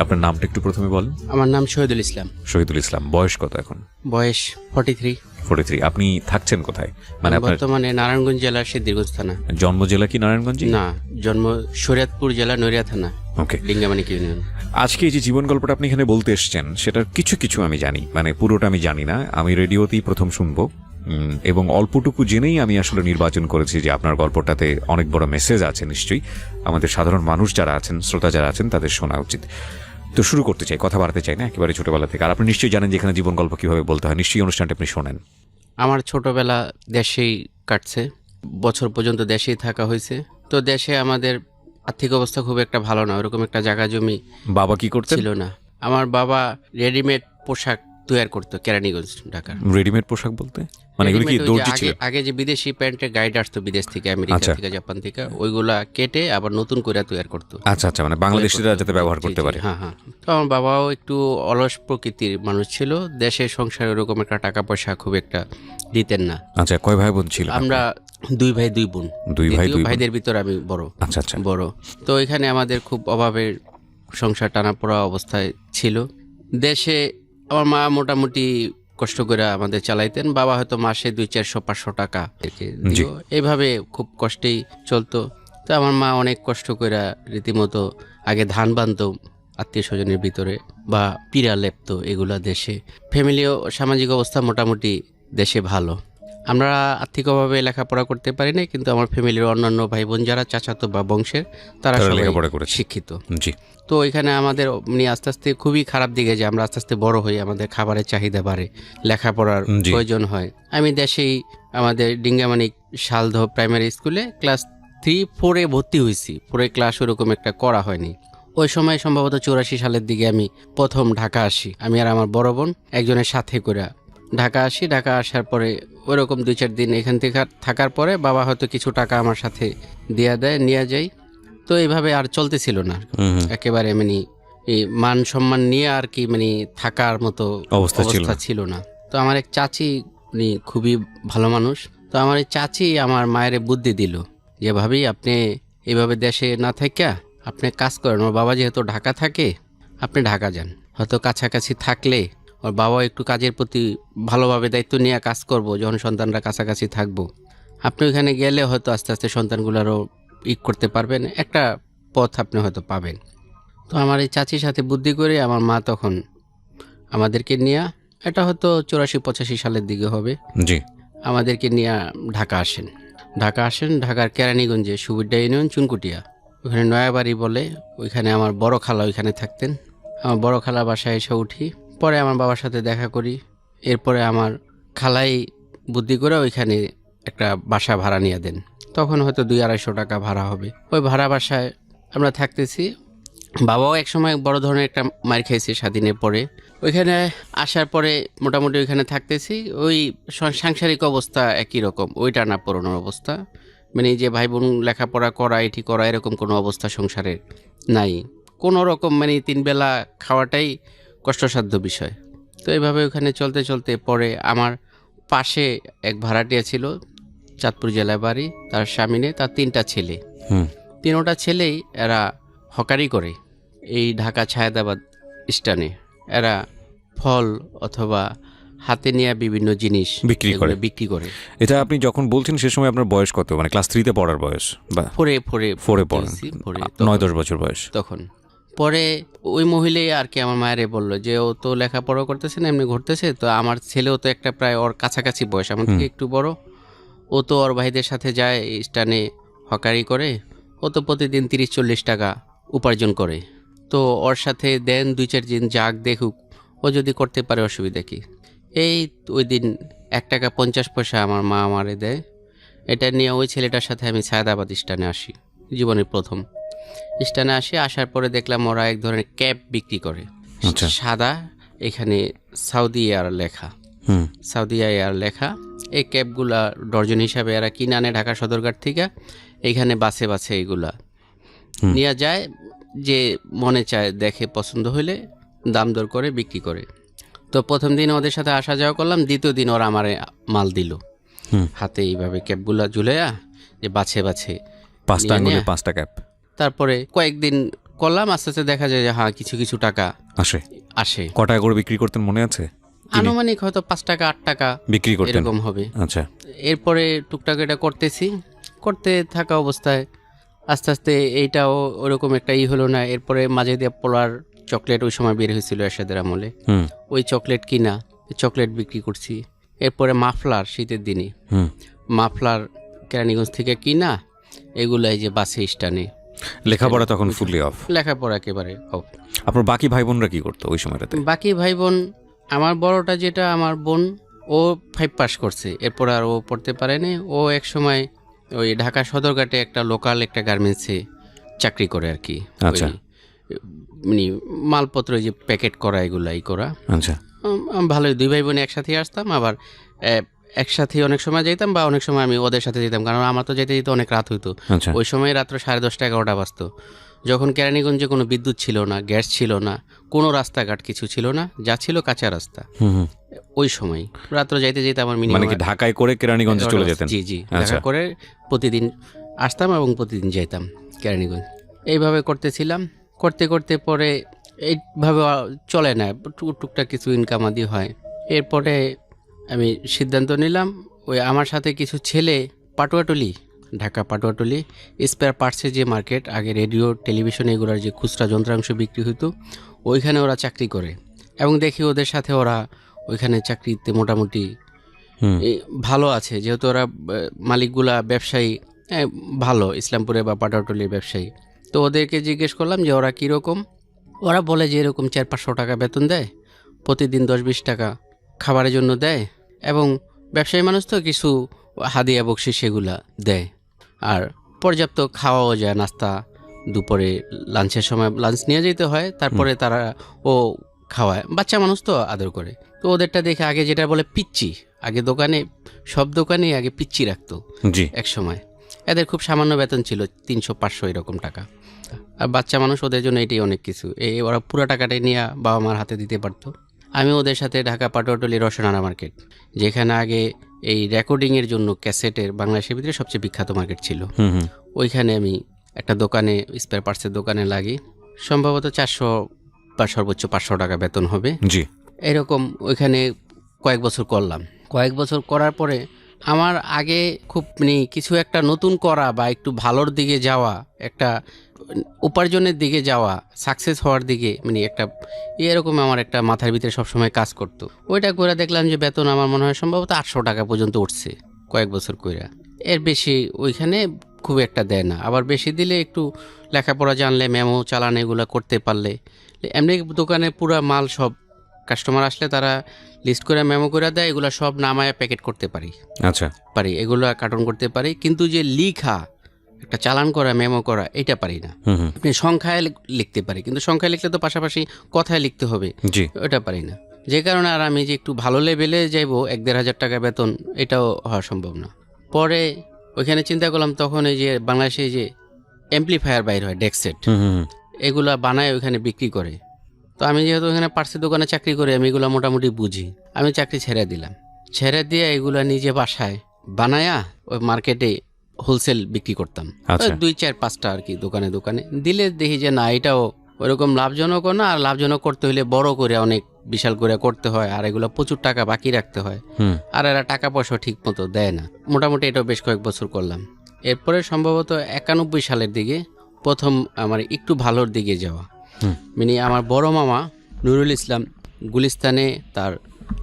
আপনার নামটা একটু প্রথমে বলেন। আমার নাম শহীদুল ইসলাম। শহীদুল ইসলাম, বয়স কত এখন? বয়স 43। 43। আপনি থাকছেন কোথায়? মানে আপনার বর্তমানে নারায়ণগঞ্জ জেলার সিদ্ধিরগঞ্জ থানা। জন্ম জেলা কি নারায়ণগঞ্জ? না, জন্ম শরীয়তপুর জেলা নড়িয়া থানা, ওকে। লিঙ্গামানিক ইউনিয়ন। আজকে এই যে জীবন গল্পটা আপনি এখানে বলতে এসছেন, সেটার কিছু কিছু আমি জানি, মানে পুরোটা আমি জানি না। আমি রেডিওতেই প্রথম শুনবো, এবং অল্পটুকু জেনেই আমি আসলে নির্বাচন করেছি যে আপনার গল্পটাতে অনেক বড় মেসেজ আছে, নিশ্চয়ই আমাদের সাধারণ মানুষ যারা আছেন, শ্রোতা যারা আছেন, তাদের শোনা উচিত। তো শুরু করতে চাই, কথা বাড়াতে চাই না, একেবারে ছোটবেলা থেকে। আর আপনি নিশ্চয়ই জানেন যে এখানে জীবন গল্প কিভাবে বলতে হয়, নিশ্চয়ই অনুষ্ঠানটা আপনি শোনেন। আমার ছোটবেলা দেশেই কাটছে, বছর পর্যন্ত দেশেই থাকা হয়েছে। তো দেশে আমাদের আর্থিক অবস্থা খুব একটা ভালো না, ওরকম একটা জায়গা জমি বাবা কি করতেন? ছিল না। আমার বাবা রেডিমেড পোশাক তৈরি করতো কেরানীগঞ্জ, ঢাকা। রেডিমেড পোশাক বলতে মানে এগুলো কি রেডিমেড ওই যে দর্জি ছিল? আগে যে বিদেশি প্যান্টের গাইড আসতো বিদেশ থেকে, আমেরিকা আচ্ছা। থেকে, জাপান থেকে, ওইগুলা কেটে আবার নতুন করে তৈরি করতো। আচ্ছা আচ্ছা, মানে বাংলাদেশিরা যাতে ব্যবহার করতে পারে। হ্যাঁ হ্যাঁ। তো আমার বাবাও একটু অলস প্রকৃতির মানুষ ছিল, দেশের সংসারে ওরকম একটা টাকা পয়সা খুব একটা দিতেন না। আচ্ছা, কয় ভাই বোন ছিল? আমরা 2 ভাই 2 বোন। দুই ভাই দ্বিতীয় দুই বোন। ভাইদের ভিতর আমি বড়। আচ্ছা আচ্ছা। বড়। তো এখানে আমাদের খুব অভাবের সংসার, টানাপোড়া অবস্থায় ছিল। দেশে আমার মা মোটামুটি কষ্ট করে আমাদের চালাইতেন, বাবা হয়তো মাসে 200-400-500 টাকা জি। এইভাবে খুব কষ্টেই চলতো। তো আমার মা অনেক কষ্ট করে রীতিমতো আগে ধান বানতো আত্মীয় স্বজনের ভিতরে, বা পিড়া লেপতো, এগুলা দেশে। ফ্যামিলিও সামাজিক অবস্থা মোটামুটি দেশে ভালো। আমরা আর্থিক অভাবে লেখাপড়া করতে পারি না, কিন্তু আমার ফ্যামিলির অন্যান্য ভাই বোন যারা চাচাতো বা বংশের, তারা সবাই লেখাপড়া করেছে। শিক্ষিত। জি। তো এখানে আমাদের নিয়ে আস্তে আস্তে খুবই খারাপ দিকে যে আমরা আস্তে আস্তে বড় হই, আমাদের খাবারের চাহিদা বাড়ে, লেখাপড়ার জি। প্রয়োজন হয়। আমি দেশেই আমাদের ডিঙ্গামানিক শালদহ প্রাইমারি স্কুলে ক্লাস 3-4-এ ভর্তি হয়েছি। পরে ক্লাস ওরকম একটা করা হয়নি। ওই সময় সম্ভবত 84 সালের দিকে আমি প্রথম ঢাকা আসি, আমি আর আমার বড় বোন একজনের সাথে করে ঢাকা আসি। ঢাকা আসার পরে ওরকম 2-4 দিন এখান থেকে থাকার পরে বাবা হয়তো কিছু টাকা আমার সাথে দিয়ে দেয়, নিয়ে যাই। তো এইভাবে আর চলতেছিল না, একেবারে মানে এই মান সম্মান নিয়ে আর কি মানে থাকার মতো অবস্থা ছিল না। তো আমার এক চাচি, উনি খুবই ভালো মানুষ। তো আমার এই চাচি আমার মায়ের বুদ্ধি দিল যে, ভাবি আপনি এইভাবে দেশে না থাকা আপনি কাজ করেন। ওর বাবা যেহেতু ঢাকা থাকে, আপনি ঢাকা যান, হয়তো কাছাকাছি থাকলে ওর বাবা একটু কাজের প্রতি ভালোভাবে দায়িত্ব নিয়ে কাজ করব, যখন সন্তানরা কাছাকাছি থাকবো। আপনি ওইখানে গেলে হয়তো আস্তে আস্তে সন্তানগুলোরও করতে পারবেন, একটা পথ আপনি হয়তো পাবেন। তো আমার এই চাচির সাথে বুদ্ধি করে আমার মা তখন আমাদেরকে নিয়ে, এটা হয়তো 84-85 সালের দিকে হবে, জি। আমাদেরকে নিয়ে ঢাকা আসেন। ঢাকার কেরানীগঞ্জে সুবিড্ডা ইউনিয়ন, চুনকুটিয়া, ওখানে নয়াবাড়ি বলে, ওইখানে আমার বড় খালা ওইখানে থাকতেন। আমার বড় খালা বাসায় এসে উঠি, পরে আমার বাবার সাথে দেখা করি। এরপরে আমার খালাই বুদ্ধি করে ওইখানে একটা বাসা ভাড়া নিয়ে দেন। তখন হয়তো 200-250 টাকা ভাড়া হবে। ওই ভাড়া বাসায় আমরা থাকতেছি। বাবাও একসময় বড় ধরনের একটা মার খেয়েছে স্বাধীনের পরে। ওইখানে আসার পরে মোটামুটি ওইখানে থাকতেছি। ওই সাংসারিক অবস্থা একই রকম, ওই টানা পড়ানোর অবস্থা, মানে যে ভাই বোন লেখাপড়া করা, এটি করা, এরকম কোনো অবস্থা সংসারে নাই। কোনো রকম মানে 3 বেলা খাওয়াটাই কষ্টসাধ্য বিষয়। তো এইভাবে ওখানে চলতে চলতে পরে আমার পাশে এক ভাড়াটিয়া ছিল, চাঁদপুর জেলায় বাড়ি, তার স্বামী নেই, তার 3টা ছেলে। 3টা ছেলেই এরা হকারি করে এই ঢাকা ছায়েদাবাদ স্ট্যান্ডে। এরা ফল অথবা হাতে নেওয়া বিভিন্ন জিনিস বিক্রি করে। এটা আপনি যখন বলছেন সে সময় আপনার বয়স কত? মানে ক্লাস 3-তে পড়ার বয়স, বা ফোরে পড়েন, 9-10 বছর বয়স তখন। পরে ওই মহিলাই আর কি আমার মায়েরে বললো যে, ও তো লেখাপড়া করতেছে না, এমনি ঘুরতেছে, তো আমার ছেলেও তো একটা প্রায় ওর কাছাকাছি বয়স, আমার থেকে একটু বড়, ও তো ওর ভাইদের সাথে যায় স্টানে হকারি করে, ও তো প্রতিদিন 30-40 টাকা উপার্জন করে। তো ওর সাথে দেন 2-4 দিন যাক, দেখুক, ও যদি করতে পারে অসুবিধা কি। এই ওই দিন 1 টাকা 50 পয়সা আমার মা আমারে দেয়। এটা নিয়ে ওই ছেলেটার সাথে আমি ছায়েদাবাদ স্টানে আসি, জীবনের প্রথম স্টানে আসি। আসার পরে দেখলাম ওরা এক ধরনের ক্যাপ বিক্রি করে, সাদা, এখানে সাউদি এয়ার লেখা, সাউদি এয়ার লেখা। এই ক্যাপগুলা ডর্জন হিসাবে এরা কিনে আনে ঢাকা সদরঘাট থেকে, এইখানে বাসে বাসে এগুলা নিয়ে যায়, যে মনে চায় দেখে পছন্দ হলে দাম দর করে বিক্রি করে। তো প্রথম দিন ওদের সাথে আসা যাওয়া করলাম, দ্বিতীয় দিন ওরা আমারে মাল দিল হাতে, এইভাবে ক্যাপগুলা ঝুলাইয়া, যে বাছে বাছে 5টা আঙ্গুলে 5টা ক্যাপ। তারপরে কয়েকদিন করলাম, আস্তে আস্তে দেখা যায় যে হ্যাঁ কিছু কিছু টাকা আসে। আসে। ক টাকা করে বিক্রি করতেন মনে আছে? আনুমানিক হয়তো 5 টাকা 8 টাকা বিক্রি করতেন? এরকম হবে। আচ্ছা। এরপরে টুকটাক এটা করতেছি, করতে থাকা অবস্থায় আস্তে আস্তে এইটাও ওরকম একটা হলো না। এরপরে মাঝে দিয়ে পোলার চকলেট ওই সময় বের হয়েছিল এরশাদের আমলে, হুম ওই চকলেট কিনা, চকলেট বিক্রি করছি। এরপরে মাফলার, শীতের দিনে হুম। মাফলার কেরানীগঞ্জ থেকে কিনা, এগুলো এই যে বাসে স্টানে। লেখাপড়া তখন ফুললি অফ? লেখাপড়া একেবারে অফ। আপনার বাকি ভাই বোনরা কি করতো ওই সময়টাতে? বাকি ভাই বোন, আমার বড়টা যেটা আমার বোন, ও 5 পাস করছে, এরপর আর ও পড়তে পারেনি। ও এক সময় ওই ঢাকা সদরঘাটে একটা লোকাল একটা গার্মেন্টসে চাকরি করে আর কি। আচ্ছা। ওই, মানে মালপত্র যে প্যাকেট করা এগুলাই করা। আচ্ছা। ভালোই, 2 ভাই বোন একসাথে আসতাম, আবার একসাথে অনেক সময় যেতাম, বা অনেক সময় আমি ওদের সাথে যেতাম, কারণ আমার তো যেতে যেতে অনেক রাত হইতো। আচ্ছা। ওই সময় রাত্র 10:30 11টা বাজতো, যখন কেরানীগঞ্জে কোনো বিদ্যুৎ ছিল না, গ্যাস ছিল না, কোনো রাস্তাঘাট কিছু ছিল না, যা ছিল কাঁচা রাস্তা। হুম হুম। ওই সময় রাত্র যাইতে যেতে আমার মানে মিনিমাম কি ঢাকায় করে কেরানীগঞ্জে চলে যেতেন? জি জি, আচ্ছা। দেখা করে প্রতিদিন আসতাম এবং প্রতিদিন যাইতাম কেরানীগঞ্জ। এইভাবে করতেছিলাম, করতে করতে পরে এইভাবে চলে না, টুকটাক কিছু ইনকাম আদি হয়। এরপরে আমি সিদ্ধান্ত নিলাম, ওই আমার সাথে কিছু ছেলে পাটুয়াটুলি, ঢাকা পাটুয়াটুলি স্পেয়ার পার্টসের যে মার্কেট, আগে রেডিও টেলিভিশন এগুলোর যে খুচরা যন্ত্রাংশ বিক্রি হতো, ওইখানে ওরা চাকরি করে, এবং দেখি ওদের সাথে ওরা ওইখানে চাকরিতে মোটামুটি হুম। ভালো আছে, যেহেতু ওরা মালিকগুলা ব্যবসায়ী, ভালো ইসলামপুরে বা পাটাটলির ব্যবসায়ী। তো ওদেরকে জিজ্ঞেস করলাম যে ওরা কীরকম। ওরা বলে যে এরকম 400-500 টাকা বেতন দেয়, প্রতিদিন 10-20 টাকা খাবারের জন্য দেয়, এবং ব্যবসায়ী মানুষ তো কিছু হাদিয়া বকশিস সেগুলা দেয়, আর পর্যাপ্ত খাওয়াও যায়, নাস্তা, দুপুরে লাঞ্চের সময় লাঞ্চ নিয়ে যেতে হয়, তারপরে তারা ও খাওয়ায়, বাচ্চা মানুষ তো আদর করে। তো ওদেরটা দেখে আগে যেটা বলে পিচ্চি, আগে দোকানে সব দোকানে আগে পিচ্চি রাখতো জি। এক সময়। এদের খুব সামান্য বেতন ছিল, 300-500 এরকম টাকা, আর বাচ্চা মানুষ, ওদের জন্য এটাই অনেক কিছু। ওরা পুরো টাকাটাই নিয়ে বাবা মার হাতে দিতে পারতো। আমি ওদের সাথে ঢাকা পাটুয়াটলি রসনারা মার্কেট, যেখানে আগে এই রেকর্ডিংয়ের জন্য ক্যাসেটের বাংলাদেশের ভিতরে সবচেয়ে বিখ্যাত মার্কেট ছিল, হুম হুম। ওইখানে আমি একটা দোকানে, স্পেয়ার পার্টসের দোকানে লাগি। সম্ভবত 400 বা সর্বোচ্চ 500 টাকা বেতন হবে। জি। এরকম ওইখানে কয়েক বছর করলাম। কয়েক বছর করার পরে আমার আগে খুব কিছু একটা নতুন করা বা একটু ভালোর দিকে যাওয়া, একটা উপার্জনের দিকে যাওয়া, সাকসেস হওয়ার দিকে, একটা এরকম আমার একটা মাথার ভিতরে সবসময় কাজ করতো। ওইটা করে দেখলাম যে বেতন আমার মনে হয় সম্ভবত 800 টাকা পর্যন্ত উঠছে কয়েক বছর কইরা। এর বেশি ওইখানে খুব একটা দেয় না, আবার বেশি দিলে একটু লেখাপড়া জানলে, মেমো চালান এগুলো করতে পারলে, এমনি দোকানে পুরা মাল সব কাস্টমার আসলে তারা লিস্ট করে মেমো করে দেয়, এগুলো সব নামায় প্যাকেট করতে পারি। আচ্ছা। পারি, এগুলো কার্টন করতে পারি, কিন্তু যে লিখা, একটা চালান করা, মেমো করা, এটা পারি না। হুম হুম। আপনি সংখ্যায় লিখতে পারি, কিন্তু সংখ্যায় লিখলে তো পাশাপাশি কথায় লিখতে হবে, জি। ওটা পারি না। যে কারণে আর আমি যে একটু ভালো লেভেলে যাইবো 1-1.5 হাজার টাকা বেতন, এটাও হওয়া সম্ভব না। পরে ওইখানে চিন্তা করলাম, তখন এই যে বাংলাদেশে যে অ্যাম্পলিফায়ার বাইর হয়, ডেকসেট, হুম হুম। এগুলা বানায় ওইখানে বিক্রি করে। তো আমি যেহেতু এখানে পার্সের দোকানে চাকরি করি, আমি এগুলো মোটামুটি বুঝি। আমি চাকরি ছেড়ে দিলাম, ছেড়ে দিয়ে এগুলা নিজে বাসায় বানায়া ওই মার্কেটে হোলসেল বিক্রি করতাম। আচ্ছা। 2-4-5টা আর কি দোকানে দোকানে দিলে দেখি যে না, এটাও ওরকম লাভজনকও না, আর লাভজনক করতে হলে বড় করে অনেক বিশাল করে করতে হয়, আর এগুলো প্রচুর টাকা বাকি রাখতে হয়, হুম। আর এরা টাকা পয়সা ঠিক মতো দেয় না। মোটামুটি এটাও বেশ কয়েক বছর করলাম। এরপরে সম্ভবত 91 সালের দিকে প্রথম আমার একটু ভালোর দিকে যাওয়া। হুম। আমার বড় মামা নুরুল ইসলাম গুলিস্তানে, তার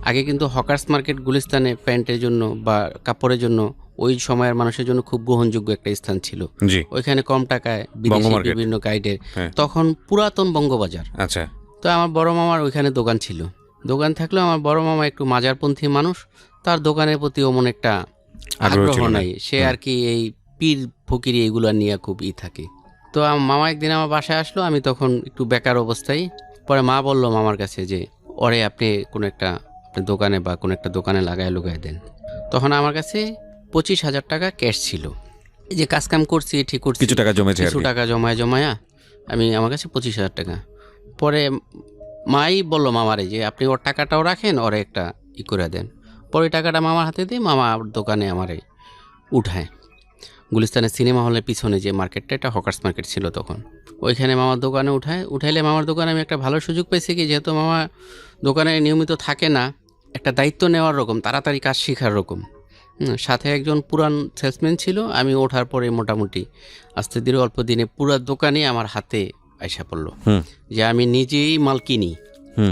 আগে কিন্তু হকার্স মার্কেট গুলিস্তানে প্যান্টের জন্য বা কাপড়ের জন্য ওই সময়ের মানুষের জন্য খুব গ্রহণযোগ্য একটা স্থান ছিল। জি। ওইখানে কম টাকায় বিদেশি বিভিন্ন গাইডের, হ্যাঁ। তখন পুরাতন বঙ্গবাজার। আচ্ছা। তো আমার বড় মামার ওইখানে দোকান ছিল। দোকান থাকলেও আমার বড় মামা একটু মাজারপন্থী মানুষ, তার দোকানের প্রতি অমন একটা আগ্রহ নাই, সে আর কি এই পীর ফকিরি এগুলো নিয়ে খুব থাকে। তো আমার মামা একদিন আমার বাসায় আসলো, আমি তখন একটু বেকার অবস্থায়। পরে মা বললো মামার কাছে যে ওরে আপনি কোনো একটা দোকানে বা কোনো একটা দোকানে লাগায় লুগায় দেন। তখন আমার কাছে 25,000 টাকা ক্যাশ ছিল, এই যে কাজকাম করছি ঠিক করছি, কিছু টাকা জমেছে, কিছু টাকা জমায়া আমি, আমার কাছে 25,000 টাকা। পরে মাই বললো মামারে যে আপনি ওর টাকাটাও রাখেন, ওরে একটা করে দেন। পরে টাকাটা মামার হাতে দিয়ে মামা দোকানে আমারে উঠায়। গুলিস্তানের সিনেমা হলের পিছনে যে মার্কেটটা, এটা হকার্স মার্কেট ছিল তখন। ওইখানে মামার দোকানে উঠাইলে মামার দোকানে আমি একটা ভালো সুযোগ পেয়েছি কি, যেহেতু মামা দোকানে নিয়মিত থাকে না, একটা দায়িত্ব নেওয়ার রকম, তাড়াতাড়ি কাজ শেখার রকম। সাথে একজন পুরান সেলসম্যান ছিল। আমি ওঠার পরে মোটামুটি আস্তে ধীরে অল্প দিনে পুরো দোকানই আমার হাতে আইসা পড়লো, যে আমি নিজেই মাল কিনি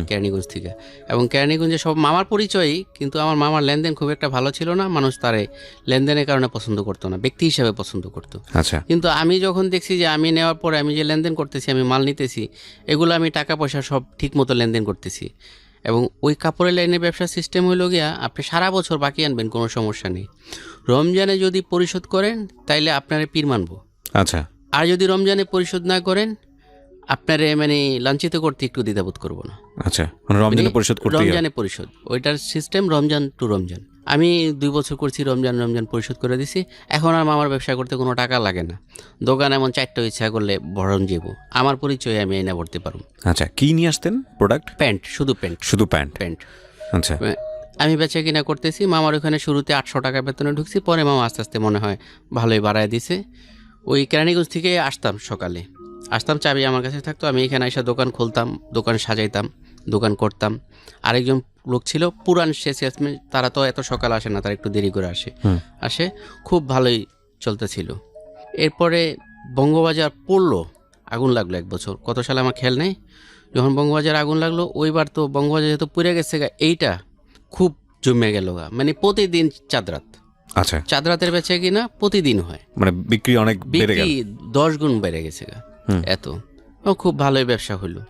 কেরানীগঞ্জ থেকে। এবং কেরানীগঞ্জে সব মামার পরিচয়ই, কিন্তু আমার মামার লেনদেন খুব একটা ভালো ছিল না, মানুষ তারে লেনদেনের কারণে পছন্দ করতো না, ব্যক্তি হিসাবে পছন্দ করতো। আচ্ছা, কিন্তু আমি যখন দেখছি যে আমি নেওয়ার পরে আমি যে লেনদেন করতেছি, আমি মাল নিতেছি, এগুলো আমি টাকা পয়সা সব ঠিক মতো লেনদেন করতেছি। এবং ওই কাপড়ের লাইনের ব্যবসার সিস্টেম হইল গিয়া, আপনি সারা বছর বাকি আনবেন, কোনো সমস্যা নেই। রমজানে যদি পরিশোধ করেন তাইলে আপনারে পীর মানব। আচ্ছা, আর যদি রমজানে পরিশোধ না করেন, আপনারে মানে লাঞ্ছিত করতে একটু দ্বিধাবোধ করবো না। আচ্ছা, মানে রমজানে পরিশোধ করতে রমজানে পরিশোধ, ওইটার সিস্টেম রমজান টু রমজান। আমি 2 বছর করছি, রমজান পরিশোধ করে দিছি। এখন আর আমার ব্যবসা করতে কোনো টাকা লাগে না। দোকান এমন 4টা ইচ্ছা করলে ভরণ যাবো, আমার পরিচয় আমি এনে ভরতে পারবো। আচ্ছা, কি নিয়ে আসতেন প্রোডাক্ট? প্যান্ট, শুধু প্যান্ট। শুধু প্যান্ট? আচ্ছা, আমি বেচা কিনা করতেছি। মামার ওখানে শুরুতে 800 টাকা বেতনে ঢুকছি, পরে মামা আস্তে আস্তে মনে হয় ভালোই বাড়ায় দিছে। ওই কেরানীগঞ্জ থেকে সকালে আসতাম, চাবি আমার কাছে থাকতো, আমি এখানে এসে দোকান খুলতাম, দোকান সাজাইতাম, দোকান করতাম। আরেকজন লোক ছিল পুরান সেলসম্যান, তারা তো এত সকালে আসে না, তারা একটু দেরি করে আসে, খুব ভালোই চলতেছিল। এরপরে বঙ্গবাজার পড়লো, আগুন লাগলো 1 বছর, কত সালে আমার খেয়াল নেই। যখন বঙ্গবাজার আগুন লাগলো, ওইবার তো বঙ্গবাজার যেহেতু পুড়ে গেছে, এইটা খুব জমে গেল, মানে প্রতিদিন চাঁদরাত। আচ্ছা, চাঁদরাতের বেচে কিনা প্রতিদিন হয়, মানে বিক্রি অনেক বেড়ে গেল, 10 গুণ বেড়ে গেছে এত। ও খুব ভালোই ব্যবসা হলো,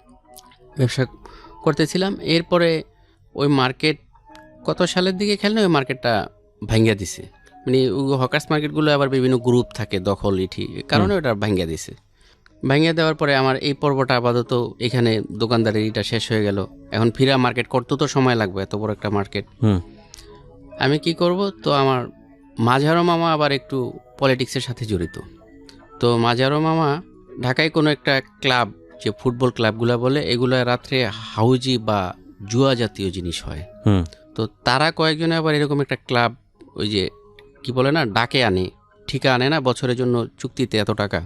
ব্যবসা করতেছিলাম। এরপরে ওই মার্কেট কত সালের দিকে খেলনা, ওই মার্কেটটা ভাঙ্গা দিছে। মানে হকার্স মার্কেটগুলো আবার বিভিন্ন গ্রুপ থাকে, দখল ইঠি কারণে ওটা ভাঙ্গা দিছে। ভাঙ্গা দেওয়ার পরে আমার এই পর্বটা আপাতত এখানে দোকানদারের এটা শেষ হয়ে গেল। এখন ফিরা মার্কেট করতে তো সময় লাগবে, এত বড় একটা মার্কেট। আমি কি করব? তো আমার মাঝারো মামা আবার একটু পলিটিক্সের সাথে জড়িত। তো মাঝারো মামা ঢাকায় কোনো একটা ক্লাব, যে ফুটবল ক্লাবগুলো বলে, এগুলো রাত্রে হাউজি বা জুয়া জাতীয় জিনিস হয়। তো তারা কয়েকজনে আবার এরকম একটা ক্লাব, ওই যে কি বলে না, ডাকে আনে, ঠিকা আনে না, বছরের জন্য চুক্তিতে এত টাকা,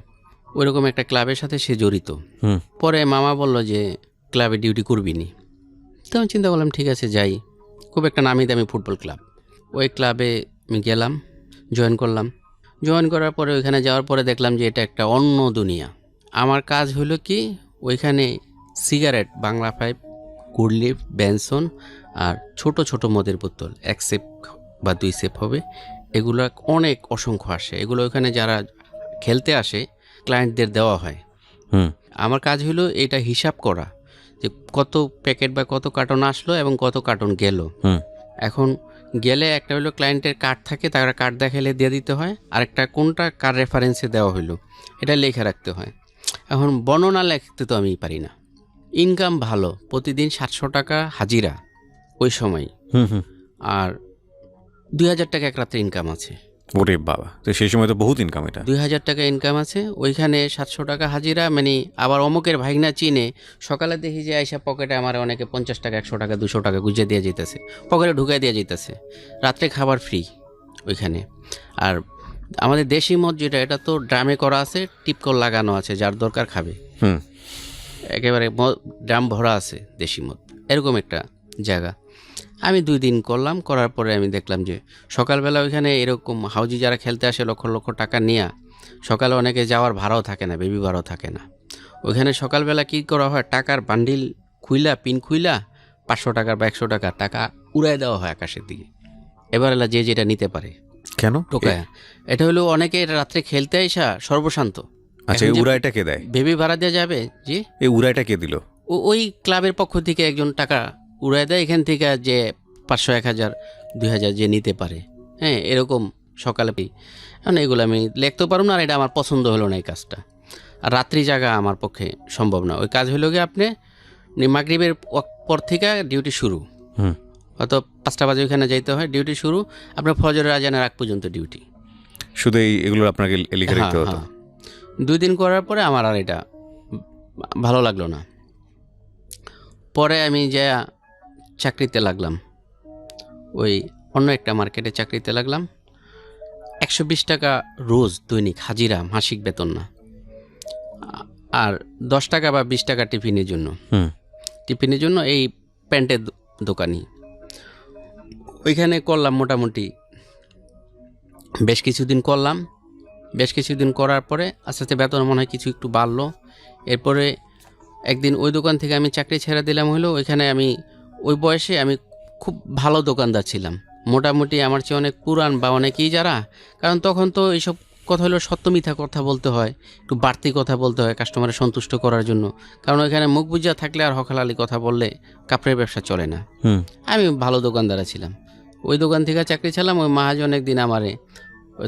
ওইরকম একটা ক্লাবের সাথে সে জড়িত। পরে মামা বলল যে ক্লাবে ডিউটি করবি নি। তো আমি চিন্তা করলাম ঠিক আছে যাই, খুব একটা নামি দামি ফুটবল ক্লাব। ওই ক্লাবে আমি গেলাম, জয়েন করলাম। জয়েন করার পরে ওইখানে যাওয়ার পরে দেখলাম যে এটা একটা অন্য দুনিয়া। আমার কাজ হলো কি, ওইখানে সিগারেট, বাংলা পাইপ, কুড়লিফ, বেনসন আর ছোট ছোট মদের বোতল 1 সেপ বা 2 সেপ হবে, এগুলো অনেক অসংখ্য আসে। এগুলো ওইখানে যারা খেলতে আসে ক্লায়েন্টদের দেওয়া হয়। আমার কাজ হলো এটা হিসাব করা, যে কত প্যাকেট বা কত কার্টন আসলো এবং কত কার্টন গেল। এখন গেলে একটা হলো ক্লায়েন্টের কার্ড থাকে, তারা কার্ড দেখালে দিয়ে দিতে হয়, আরেকটা কোনটা কার রেফারেন্সে দেওয়া হইলো এটা লেখা রাখতে হয়। এখন বর্ণনা লিখতে তো আমি পারি না। ইনকাম ভালো, প্রতিদিন 700 টাকা হাজিরা ওই সময়, আর 2000 টাকা এক রাত্রে ইনকাম আছে। ওরে বাবা, তো সেই সময় তো বহুত ইনকাম। এটা 2000 টাকা ইনকাম আছে ওইখানে, 700 টাকা হাজিরা। মানে আবার অমুকের ভাইগনা চিনে, সকালে দেখি যে আইসা পকেটে আমার অনেকে 50 টাকা, 100 টাকা, 200 টাকা গুজে দিয়ে যেতেছে, পকেটে ঢুকাই দিয়ে যেতেছে। রাত্রে খাবার ফ্রি ওইখানে। আর আমাদের দেশি মদ যেটা, এটা তো ড্রামে করা আছে, টিপকল লাগানো আছে, যার দরকার খাবে। একেবারে ড্রাম ভরা আছে দেশি মদ, এরকম একটা জায়গা। আমি 2 দিন করলাম, করার পরে আমি দেখলাম যে সকালবেলা ওইখানে এরকম হাউজি যারা খেলতে আসে লক্ষ লক্ষ টাকা নিয়ে, সকালে অনেকে যাওয়ার ভাড়াও থাকে না, বেবি ভাড়াও থাকে না। ওইখানে সকালবেলা কি করা হয়, টাকার বান্ডিল খুইলা, পিন খুইলা, 500 টাকার বা 100 টাকার টাকা উড়াই দেওয়া হয় আকাশের দিকে। এবার এলা যে যেটা নিতে পারে কেন টোকায়। এটা হলো অনেকে রাত্রে খেলতে আইসা সর্বশান্ত। আচ্ছা, এই উড়াইটা কে দেয়? বেবি ভাড়া দেওয়া যাবে জি। এই উড়াইটা কে দিল? ওই ক্লাবের পক্ষ থেকে একজন টাকা উড়াই দেয়, এখান থেকে যে 500, 1000, 2000 যে নিতে পারে। হ্যাঁ, এরকম সকালে। কারণ এগুলো আমি লিখতে পারব না, আর এটা আমার পছন্দ হলো না এই কাজটা। আর রাত্রি জায়গা আমার পক্ষে সম্ভব না। ওই কাজ হলো গিয়ে আপনি মাগরিবের পর থেকে ডিউটি শুরু, হয়তো 5টা বাজে ওইখানে যাইতে হয়, ডিউটি শুরু আপনার ফজরের আজানের আগ পর্যন্ত ডিউটি। শুধু এগুলো আপনাকে লিখে রাখতে হতো? 2 দিন করার পরে আমার আর এটা ভালো লাগলো না। পরে আমি যা চাকরিতে লাগলাম, ওই অন্য একটা মার্কেটে চাকরিতে লাগলাম। 120 টাকা রোজ দৈনিক হাজিরা, মাসিক বেতন না। আর 10 টাকা বা 20 টাকা টিফিনের জন্য। টিফিনের জন্য এই প্যান্টের দোকানই ওইখানে করলাম মোটামুটি বেশ কিছুদিন করলাম। বেশ কিছুদিন করার পরে আস্তে আস্তে বেতন মনে হয় কিছু একটু বাড়লো। এরপরে একদিন ওই দোকান থেকে আমি চাকরি ছেড়ে দিলাম। হলো ওইখানে আমি ওই বয়সে আমি খুব ভালো দোকানদার ছিলাম, মোটামুটি আমার চেয়ে অনেক পুরান বা অনেকেই যারা, কারণ তখন তো এইসব কথা হলো সত্য মিথ্যা কথা বলতে হয়, একটু বাড়তি কথা বলতে হয় কাস্টমারের সন্তুষ্ট করার জন্য, কারণ ওইখানে মুখ বুঝা থাকলে আর হকালালি কথা বললে কাপড়ের ব্যবসা চলে না। আমি ভালো দোকানদার ছিলাম। ওই দোকান থেকে চাকরি ছিলাম। ওই মহাজন একদিন আমারে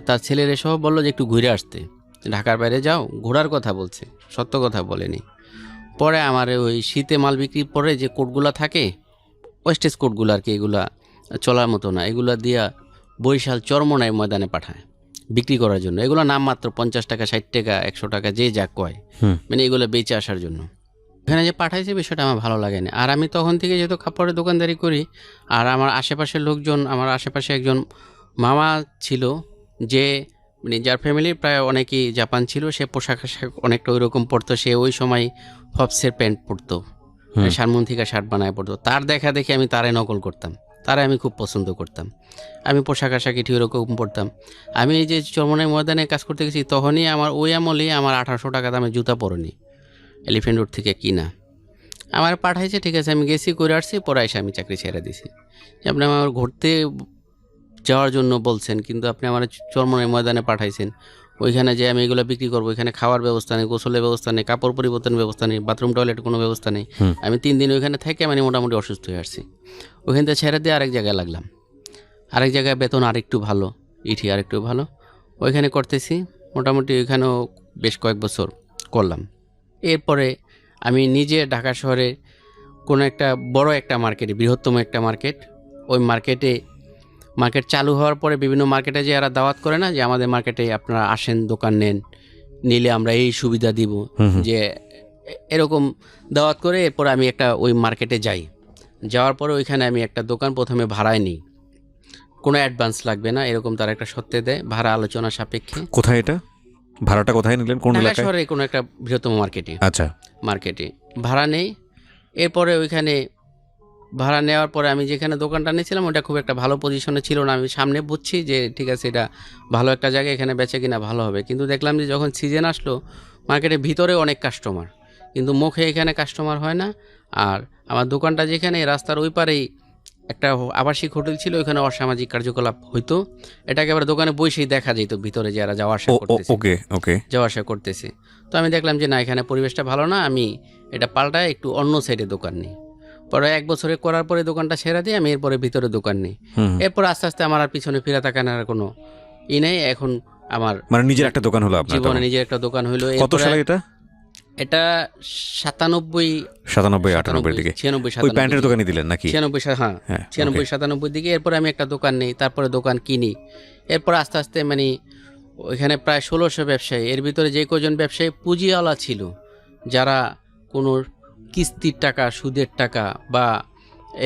তার ছেলের সহ বললো যে একটু ঘুরে আসতে, ঢাকার বাইরে যাও, ঘোরার কথা বলছে, সত্য কথা বলেনি। পরে আমার ওই শীতে মাল বিক্রির পরে যে কোটগুলা থাকে, ওয়েস্টেজ কোটগুলো আর কি, এগুলা চলার মতো না, এগুলা দিয়া বরিশাল চরমনাই ময়দানে পাঠায় বিক্রি করার জন্য। এগুলো নামমাত্র 50 টাকা, 60 টাকা, 100 টাকা যে যা কয়, মানে এগুলো বেচে আসার জন্য। এখানে যে পাঠাইছে বিষয়টা আমার ভালো লাগে না। আর আমি তখন থেকে যেহেতু কাপড়ের দোকানদারি করি, আর আমার আশেপাশের লোকজন, আমার আশেপাশে একজন মামা ছিল যে মানে যার ফ্যামিলির প্রায় অনেকেই জাপান ছিল, সে পোশাক আশাক অনেকটা ওই রকম পরতো। সে ওই সময় হবসের প্যান্ট পরতো, শারমুন থেকে শার্ট বানায় পরতো। তার দেখা দেখে আমি তারে নকল করতাম, তারা আমি খুব পছন্দ করতাম। আমি পোশাক আশাক ঠিক ওরকম পরতাম। আমি এই যে চরমনাই ময়দানে কাজ করতে গেছি, তখনই আমার ওই আমলেই আমার 1800 টাকা দামে জুতা পরনি, এলিফ্যান্ট রোড থেকে কিনা। আমার পাঠাইছে, ঠিক আছে, আমি গেছি, করে আসছি, পরে এসে আমি চাকরি ছেড়ে দিছি। আপনি আমার ঘুরতে যাওয়ার জন্য বলছেন, কিন্তু আপনি আমার চরমনাই ময়দানে পাঠাইছেন, ওইখানে যে আমি এগুলো বিক্রি করবো, এখানে খাওয়ার ব্যবস্থা নেই, গোসলের ব্যবস্থা নেই, কাপড় পরিবর্তনের ব্যবস্থা নেই, বাথরুম টয়লেটের কোনো ব্যবস্থা নেই। আমি 3 দিন ওইখানে থেকে মানে মোটামুটি অসুস্থ হয়ে আসছি। ওইখান থেকে ছেড়ে দিয়ে আরেক জায়গায় লাগলাম। আরেক জায়গায় বেতন আরেকটু ভালো, ইটি আরেকটু ভালো, ওইখানে করতেছি মোটামুটি। ওইখানেও বেশ কয়েক বছর করলাম। এরপরে আমি নিজে ঢাকা শহরে কোনো একটা বড় একটা মার্কেটে, বৃহত্তম একটা মার্কেট, ওই মার্কেট চালু হওয়ার পরে বিভিন্ন মার্কেটে যে এরা দাওয়াত করে না, যে আমাদের মার্কেটে আপনারা আসেন, দোকান নেন, নিলে আমরা এই সুবিধা দিব, যে এরকম দাওয়াত করে। এরপর আমি একটা ওই মার্কেটে যাই, যাওয়ার পরে ওইখানে আমি একটা দোকান প্রথমে ভাড়ায় নিই, কোনো অ্যাডভান্স লাগবে না এরকম তারা একটা সত্ত্বে দেয়, ভাড়া আলোচনা সাপেক্ষে। কোথায় এটা, ভাড়াটা কোথায় নিলেন, কোন ঢাকা এলাকায়? শহরে কোনো একটা বৃহত্তম মার্কেটে। আচ্ছা, মার্কেটে ভাড়া নেই। এরপরে ওইখানে ভাড়া নেওয়ার পরে আমি যেখানে দোকানটা নিয়েছিলাম ওটা খুব একটা ভালো পজিশনে ছিল না। আমি সামনে বুঝছি যে ঠিক আছে, এটা ভালো একটা জায়গা, এখানে বেচে কিনা ভালো হবে। কিন্তু দেখলাম যে যখন সিজন আসলো, মার্কেটের ভিতরে অনেক কাস্টমার, কিন্তু মুখে এখানে কাস্টমার হয় না। আর আমার দোকানটা যেখানে, রাস্তার ওই পারেই একটা আবাসিক হোটেল ছিল, ওইখানে অসামাজিক কার্যকলাপ হইতো। এটাকে আবার দোকানে বসেই দেখা যেত ভিতরে যারা যাওয়া আসা করতেছে, যাওয়া আসা করতেছে। তো আমি দেখলাম যে না, এখানে পরিবেশটা ভালো না, আমি এটা পাল্টায় একটু অন্য সাইডে দোকান নিই। পরে 1 বছরে করার পরে দোকানটা ছেড়ে দিই আমি, এরপরে ভিতরে দোকান নিই। এরপর আস্তে আস্তে আমার আর পিছনে ফিরে তাকানোর কোনো নেই। এখন আমার মানে নিজের একটা দোকান হলো আপনার জীবনে, নিজের একটা দোকান হইলো। কত সালে এটা? এটা 97 98 দিকে 96 ওই প্যান্টের দোকানে দিলেন নাকি? 96, হ্যাঁ 96 97 দিকে। এরপরে আমি একটা দোকান নেই, তারপরে দোকান কিনি। এরপর আস্তে আস্তে মানে ওইখানে প্রায় 1600 ব্যবসায়ী, এর ভিতরে যে কজন ব্যবসায়ী পুঁজিওয়ালা ছিল, যারা কোনো কিস্তির টাকা, সুদের টাকা বা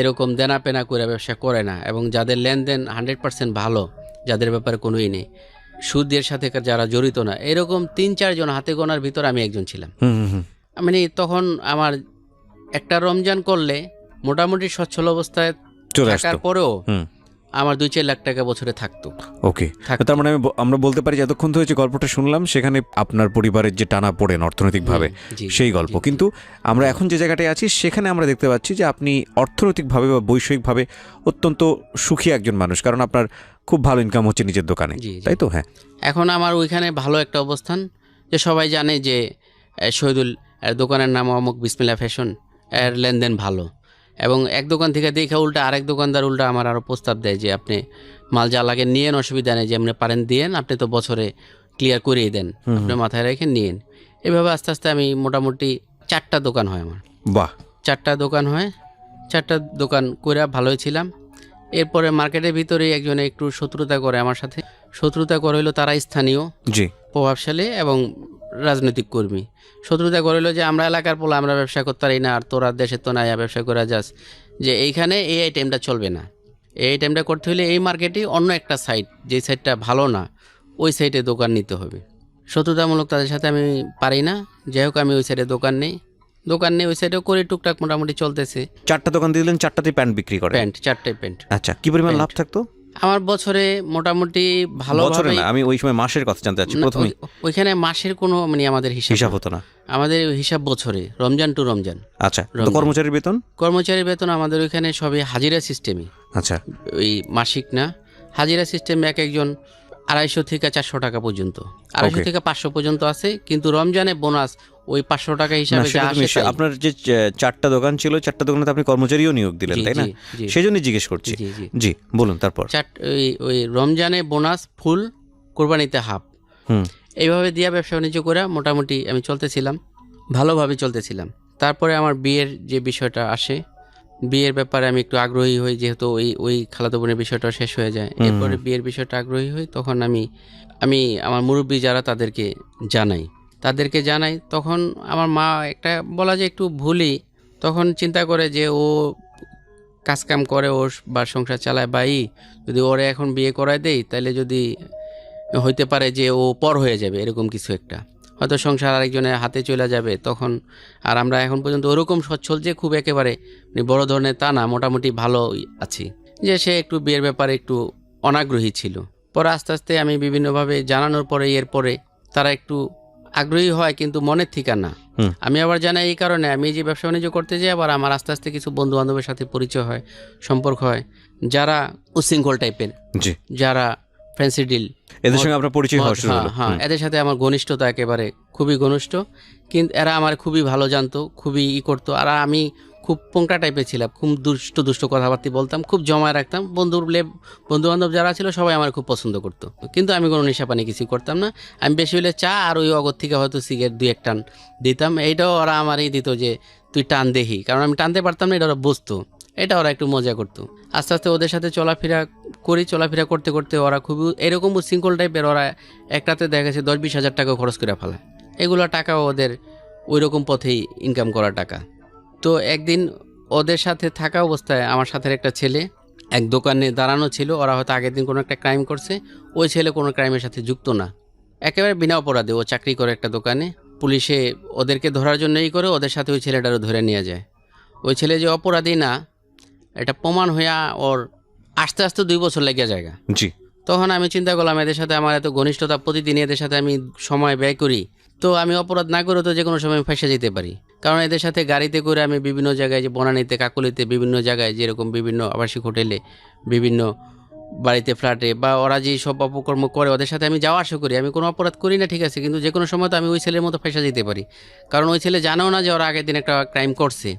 এরকম দেনা পেনা করে ব্যবসা করে না, এবং যাদের লেনদেন 100% ভালো, যাদের ব্যাপারে কোনোই নেই, সুদের সাথে যারা জড়িত না, এরকম 3-4 জন হাতে গোনার ভিতর আমি একজন ছিলাম। মানে তখন আমার একটা রমজান করলে মোটামুটি সচ্ছল অবস্থায় থাকার পরেও আমার 2-4 লাখ টাকা বছরে থাকতো। ওকে, তার মানে আমরা বলতে পারি যতক্ষণ ধরে যে গল্পটা শুনলাম, সেখানে আপনার পরিবারের যে টানা পড়েন অর্থনৈতিকভাবে সেই গল্প। কিন্তু আমরা এখন যে জায়গাটায় আছি, সেখানে আমরা দেখতে পাচ্ছি যে আপনি অর্থনৈতিকভাবে বা বৈষয়িকভাবে অত্যন্ত সুখী একজন মানুষ, কারণ আপনার খুব ভালো ইনকাম হচ্ছে নিজের দোকানে, তাই তো? হ্যাঁ, এখন আমার ওইখানে ভালো একটা অবস্থান, যে সবাই জানে যে শহীদুল দোকানের নাম অমুক বিসমিল্লাহ ফ্যাশন, এর লেনদেন ভালো। এবং এক দোকান থেকে দেখে উল্টা আরেক দোকানদার উল্টা আমার আরও প্রস্তাব দেয় যে আপনি মাল যা লাগে নিয়েন, অসুবিধা নেই, যে আপনি পারেন দিয়েন, আপনি তো বছরে ক্লিয়ার করিয়ে দেন, আপনি মাথায় রেখে নিয়েন। এভাবে আস্তে আস্তে আমি মোটামুটি 4টা দোকান হয় আমার। বাহ, 4টা দোকান হয়, 4টা দোকান করে ভালোই ছিলাম। এরপরে মার্কেটের ভিতরেই একজনে একটু শত্রুতা করে আমার সাথে। শত্রুতা করে হইলো তারা স্থানীয় প্রভাবশালী এবং রাজনৈতিক কর্মী। শত্রুতা করে হইলো যে আমরা এলাকার পোলা, আমরা ব্যবসা করতে পারি না, আর তোরা দেশের তো নাই, ব্যবসা করে যাস, যে এইখানে এই আইটেমটা চলবে না, এই আইটেমটা করতে হলে এই মার্কেটে অন্য একটা সাইড, যে সাইডটা ভালো না, ওই সাইডে দোকান নিতে হবে। শত্রুতামূলক তাদের সাথে আমি পারি না, যাই হোক আমি ওই সাইডে দোকান নেই ওই সাইডেও করে টুকটাক মোটামুটি চলতেছে। 4টা দোকান দিলেন, 4টাতে প্যান্ট বিক্রি করেন? প্যান্ট, 4টে প্যান্ট। আচ্ছা, কি পরিমাণ লাভ থাকতো? আমার বছরে মোটামুটি ভালো, বছরে না, আমি ওই সময় মাসের কথা জানতে চাচ্ছি প্রথমে। ওইখানে মাসের কোনো মানে আমাদের হিসাব হতো না, আমাদের হিসাব বছরে, রমজান টু রমজান। আচ্ছা, তো কর্মচারীর বেতন? কর্মচারীর বেতন আমাদের ওইখানে সবই হাজিরা সিস্টেমই। আচ্ছা, ওই মাসিক না, হাজিরা সিস্টেমে এক একজন 250 থেকে 400 টাকা পর্যন্ত, 250 থেকে 500 পর্যন্ত আছে, কিন্তু রমজানে বোনাস ওই 500 টাকা হিসাবে যা আসে তাই। আপনার যে 4টা দোকান ছিল, 4টা দোকানে আপনি কর্মচারীও নিয়োগ দিলেন, তাই না? সেজন্যই জিজ্ঞেস করছি। জি বলুন, তারপর? ওই রমজানে বোনাস ফুল, কোরবানিতে হাফ, এইভাবে দিয়া ব্যবসা বাণিজ্য করে মোটামুটি আমি চলতেছিলাম, ভালোভাবে চলতেছিলাম। তারপরে আমার বিয়ের যে বিষয়টা আসে, বিয়ের ব্যাপারে আমি একটু আগ্রহী হই, যেহেতু ওই খালাতো বোনের বিষয়টা শেষ হয়ে যায়। এরপরে বিয়ের বিষয়টা আগ্রহী হই, তখন আমি আমার মুরব্বী যারা তাদেরকে জানাই। তখন আমার মা একটা বলা যায় একটু ভুলই, তখন চিন্তা করে যে ও কাজকাম করে, ও বা সংসার চালায়, যদি ওরে এখন বিয়ে করায় দেই তাহলে যদি হইতে পারে যে ও পর হয়ে যাবে, এরকম কিছু একটা, হয়তো সংসার আরেকজনের হাতে চলে যাবে তখন। আর আমরা এখন পর্যন্ত ওরকম সচ্ছল যে খুব একেবারে বড় ধরনের তা না, মোটামুটি ভালো আছি, যে সে একটু বিয়ের ব্যাপারে একটু অনাগ্রহী ছিল। পরে আস্তে আস্তে আমি বিভিন্নভাবে জানানোর পরে এরপরে তারা একটু আগ্রহী হয়, কিন্তু মনের ঠিকা না। আমি আবার জানাই এই কারণে, আমি যে ব্যবসা বাণিজ্য করতে যাই, আবার আমার আস্তে আস্তে কিছু বন্ধু বান্ধবের সাথে পরিচয় হয়, সম্পর্ক হয়, যারা উশৃঙ্খল টাইপের, যারা ফ্যান্সি ডিল, এদের সঙ্গে আপনার পরিচয় হওয়া শুরু হলো। হ্যাঁ, এদের সাথে আমার ঘনিষ্ঠতা একেবারে খুবই ঘনিষ্ঠ, কিন্তু এরা আমার খুবই ভালো জানতো, খুবই করতো। আর আমি খুব পোংটা টাইপের ছিলাম, খুব দুষ্ট কথাবার্তা বলতাম, খুব জমায় রাখতাম। বন্ধু বান্ধব যারা ছিল সবাই আমার খুব পছন্দ করতো, কিন্তু আমি কোনো নেশা পানি কিছু করতাম না। আমি বেশি হলে চা আর ওই অগর থেকে হয়তো সিগারেট 2-1 টান দিতাম। এইটাও ওরা আমারই দিত যে তুই টান দেখি, কারণ আমি টানতে পারতাম না, এটা ওরা বুঝতো, এটা ওরা একটু মজা করতো। আস্তে আস্তে ওদের সাথে চলাফেরা করতে করতে ওরা খুবই এরকম উশৃঙ্খল টাইপের। ওরা একটাতে দেখা গেছে 10-20 হাজার টাকা খরচ করে ফেলায়, এগুলো টাকাও ওদের ওই রকম পথেই ইনকাম করা টাকা। তো একদিন ওদের সাথে থাকা অবস্থায় আমার সাথে একটা ছেলে এক দোকানে দাঁড়ানো ছিল, ওরা হয়তো আগের দিন কোনো একটা ক্রাইম করছে, ওই ছেলে কোনো ক্রাইমের সাথে যুক্ত না, একেবারে বিনা অপরাধে ও চাকরি করে একটা দোকানে। পুলিশে ওদেরকে ধরার জন্যই করে, ওদের সাথে ওই ছেলেটারও ধরে নিয়ে যায়। ওই ছেলে যে অপরাধী না এটা প্রমাণ হইয়া ওর আস্তে আস্তে 2 বছর লেগে যায়। তখন আমি চিন্তা করলাম, এদের সাথে আমার এত ঘনিষ্ঠতা, প্রতিদিন এদের সাথে আমি সময় ব্যয় করি, তো আমি অপরাধ না করে তো যে কোনো সময় ফেঁসে যেতে পারি। কারণ এদের সাথে গাড়িতে করে আমি বিভিন্ন জায়গায়, যে বনানীতে, কাকলিতে, বিভিন্ন জায়গায়, যেরকম বিভিন্ন আবাসিক হোটেলে, বিভিন্ন বাড়িতে, ফ্ল্যাটে, বা ওরা যে সব অপকর্ম করে ওদের সাথে আমি যাওয়া আসা করি। আমি কোনো অপরাধ করি না, ঠিক আছে, কিন্তু যে কোনো সময় তো আমি ওই ছেলের মতো ফেঁসে যেতে পারি, কারণ ওই ছেলে জানেও না যে ওরা আগের দিন একটা ক্রাইম করছে।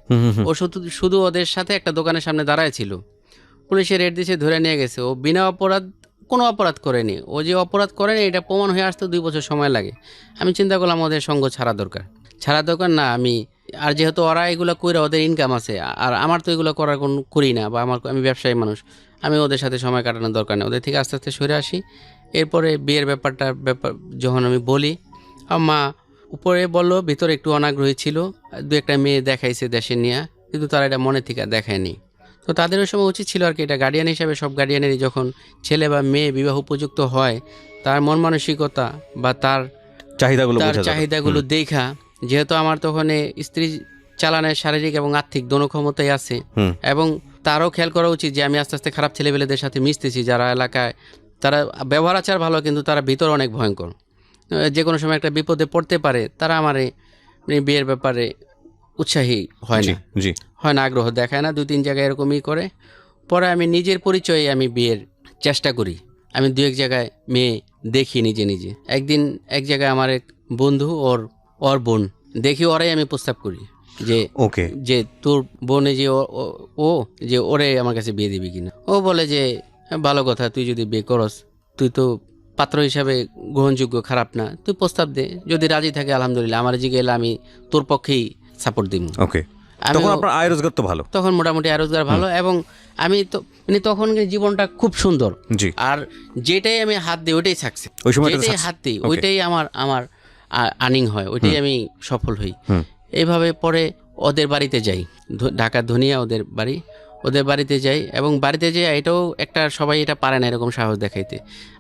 ও শুধু ওদের সাথে একটা দোকানের সামনে দাঁড়ায় ছিল, পুলিশের রেড দিয়েছে, ধরে নিয়ে গেছে। ও বিনা কোনো অপরাধ করেনি, ও যে অপরাধ করেনি এটা প্রমাণ হয়ে আসতে 2 বছর সময় লাগে। আমি চিন্তা করলাম ওদের সঙ্গ ছাড়া দরকার না আমি। আর যেহেতু ওরা এগুলো করে ওদের ইনকাম আছে, আর আমার তো এগুলো করার কোনো করি না, বা আমি ব্যবসায়ী মানুষ, আমি ওদের সাথে সময় কাটানোর দরকার নেই, ওদের থেকে আস্তে আস্তে সরে আসি। এরপরে বিয়ের ব্যাপার যখন আমি বলি, মা উপরে বললো, ভিতরে একটু অনাগ্রহী ছিল, 2-1টা মেয়ে দেখাইছে দেশে নিয়ে, কিন্তু তারা এটা মনে থেকে দেখায়নি। তো তাদের ওই সময় উচিত ছিল আর কি, এটা গার্ডিয়ান হিসাবে সব গার্ডিয়ানেরই যখন ছেলে বা মেয়ে বিবাহ উপযুক্ত হয়, তার মন মানসিকতা বা তার চাহিদাগুলো দেখা, যেহেতু আমার তখন স্ত্রী চালানের শারীরিক এবং আর্থিক দোনো ক্ষমতাই আছে, এবং তারও খেয়াল করা উচিত যে আমি আস্তে আস্তে খারাপ ছেলেবেলেদের সাথে মিশতেছি, যারা এলাকায় তারা ব্যবহার আচার ভালো, কিন্তু তারা ভিতর অনেক ভয়ঙ্কর, যে কোনো সময় একটা বিপদে পড়তে পারে। তারা আমার বিয়ের ব্যাপারে উৎসাহী হয় না, আগ্রহ দেখায় না, 2-3 জায়গায় এরকমই করে। পরে আমি নিজের পরিচয়ে আমি বিয়ের চেষ্টা করি, আমি 2-1 জায়গায় মেয়ে দেখি নিজে। একদিন এক জায়গায় আমার এক বন্ধু, ওর বোন দেখি, ওরাই আমি প্রস্তাব করি যে তোর বোনে যে ওরে আমার কাছে বিয়ে দিবি কিনা। ও বলে যে ভালো কথা, তুই যদি বিয়ে করস, তুই তো পাত্র হিসাবে গ্রহণযোগ্য, খারাপ না, তুই প্রস্তাব দে, যদি রাজি থাকে আলহামদুলিল্লাহ, আমার জিগেলে আমি তোর পক্ষেই সাপোর্ট দিব। তখন আপনার আয় রোজগার তো ভালো? তখন মোটামুটি আয় রোজগার ভালো, এবং আমি তো তখন জীবনটা খুব সুন্দর, আর যেটাই আমি হাত দিই ওইটাই সাকসেস, যেটাই হাত দিই ওইটাই আমার আর্নিং হয়, ওইটাই আমি সফল হই। এইভাবে পরে ওদের বাড়িতে যাই, ঢাকা ধনিয়া ওদের বাড়ি, ওদের বাড়িতে যাই, এবং বাড়িতে যাই এটাও একটা, সবাই এটা পারে না এরকম সাহস দেখাইতে।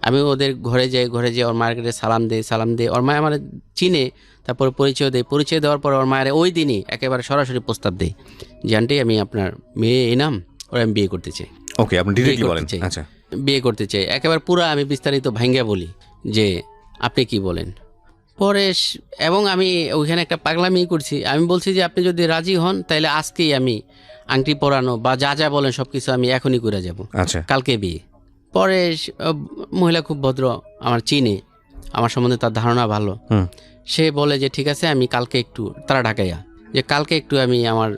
আমি ওদের ঘরে যাই, ঘরে যেয়ে ওর মায়ের কাছে সালাম দেই, ওর মায় আমার চিনে, তারপরে পরিচয় দেয়, পরিচয় দেওয়ার পর ওর মায়ের ওই দিনই একেবারে সরাসরি প্রস্তাব দেয় যে আন্টি আমি আপনার মেয়ে এনাম, ওরা আমি বিয়ে করতে চাই। ওকে, আপনি ডিরেক্টলি বলেন? চাই। আচ্ছা, বিয়ে করতে চাই একেবারে পুরো আমি বিস্তারিত ভাঙ্গা বলি যে আপনি কি বলেন। পরে এবং আমি ওইখানে একটা পাগলামি করছি, আমি বলছি যে আপনি যদি রাজি হন তাহলে আজকেই আমি আংটি পরানো বা যা যা বলেন সব কিছু আমি এখনই করে যাব, আচ্ছা, কালকে বিয়ে। পরে মহিলা খুব ভদ্র, আমার চিনে, আমার সম্বন্ধে তার ধারণা ভালো। সে বলে যে ঠিক আছে আমি কালকে একটু, তারা ঢাকাইয়া, যে কালকে একটু আমি আমার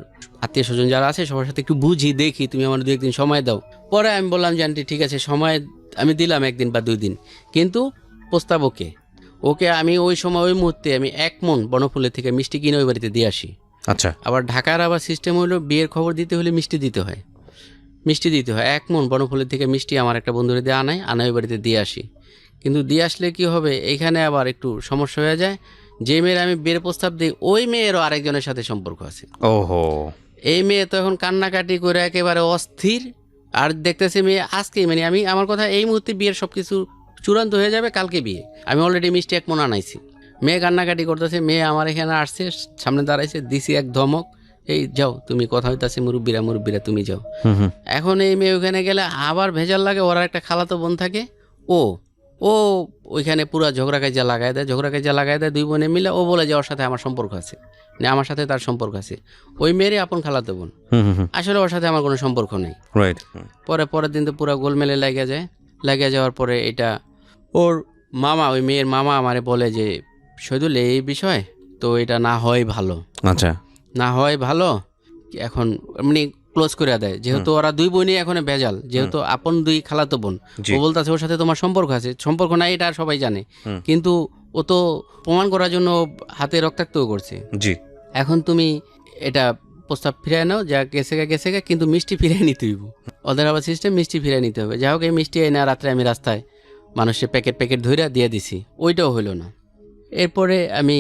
আত্মীয় স্বজন যারা আছে সবার সাথে একটু বুঝি দেখি, তুমি আমার 2-1 দিন সময় দাও। পরে আমি বললাম যে আন্টি ঠিক আছে, সময় আমি দিলাম 1 দিন বা 2 দিন, কিন্তু প্রস্তাব ওকে আমি ওই সময় ওই মুহূর্তে আমি 1 মণ বনফুলের থেকে মিষ্টি কিনে ওই বাড়িতে দিয়ে আসি। আচ্ছা, আবার ঢাকার আবার সিস্টেম হলো বিয়ের খবর দিতে হলে মিষ্টি দিতে হয়, 1 মণ বনফুলের থেকে মিষ্টি আমার একটা বন্ধুরে দিয়ে আনাই ওই বাড়িতে দিয়ে আসি। কিন্তু দিয়ে আসলে কি হবে, এইখানে আবার একটু সমস্যা হয়ে যায়, যে মেয়ের আমি বিয়ের প্রস্তাব দিই ওই মেয়েরও আরেকজনের সাথে সম্পর্ক আছে। ওহো, এই মেয়ে তো এখন কান্নাকাটি করে একেবারে অস্থির, আর দেখতেছি মেয়ে আজকেই, মানে আমি আমার কথা এই মুহূর্তে বিয়ের সব কিছু চূড়ান্ত হয়ে যাবে, কালকে বিয়ে, আমি অলরেডি মিষ্টি 1 মণ আনাইছি। মেয়ে কান্নাকাটি করতেছে, মেয়ে আমার এখানে আসছে, সামনে দাঁড়াইছে, দিছি এক ধমক, এই যাও তুমি, কথা হইতাছে মুরব্বীরা তুমি যাও। এখন এই মেয়ে ওখানে গেলে আবার ভেজাল লাগে, ওর একটা খালাতো বোন থাকে, ও ওইখানে পুরা ঝগড়া কাজিয়া লাগাই দেয় 2 বোনে মিলে। ও বলে যে ওর সাথে আমার সম্পর্ক আছে, না আমার সাথে তার সম্পর্ক আছে, ওই মেয়েরই আপন খালাতো বোন, আসলে ওর সাথে আমার কোনো সম্পর্ক নেই। রাইট। পরের দিন তো পুরো গোলমেলে লাগে যাওয়ার পরে এটা ওর মামা, ওই মেয়ের মামা আমারে বলে যে শহীদুল এই বিষয় তো এটা না হয় ভালো, আচ্ছা, না হয় ভালো, এখন মানে ক্লোজ করে দেয়, যেহেতু ওরা 2 বোনই এখন ভেজাল, যেহেতু আপন 2 খালাতো বোন। ও বলতেছে ওর সাথে তোমার সম্পর্ক আছে, সম্পর্ক নাই এটা সবাই জানে, কিন্তু ও তো প্রমাণ করার জন্য হাতে রক্তাক্তও করছে। জি, এখন তুমি এটা প্রস্তাব ফিরিয়ে নাও, যা গেছে গা, কিন্তু মিষ্টি ফিরিয়ে নিতে হইব। ওদের আবার সিস্টেম মিষ্টি ফিরিয়ে নিতে হবে। যাই হোক, এই মিষ্টি এনে রাত্রে আমি রাস্তায় মানুষের প্যাকেট ধইরা দিয়ে দিছি, ওইটাও হইল না। এরপরে আমি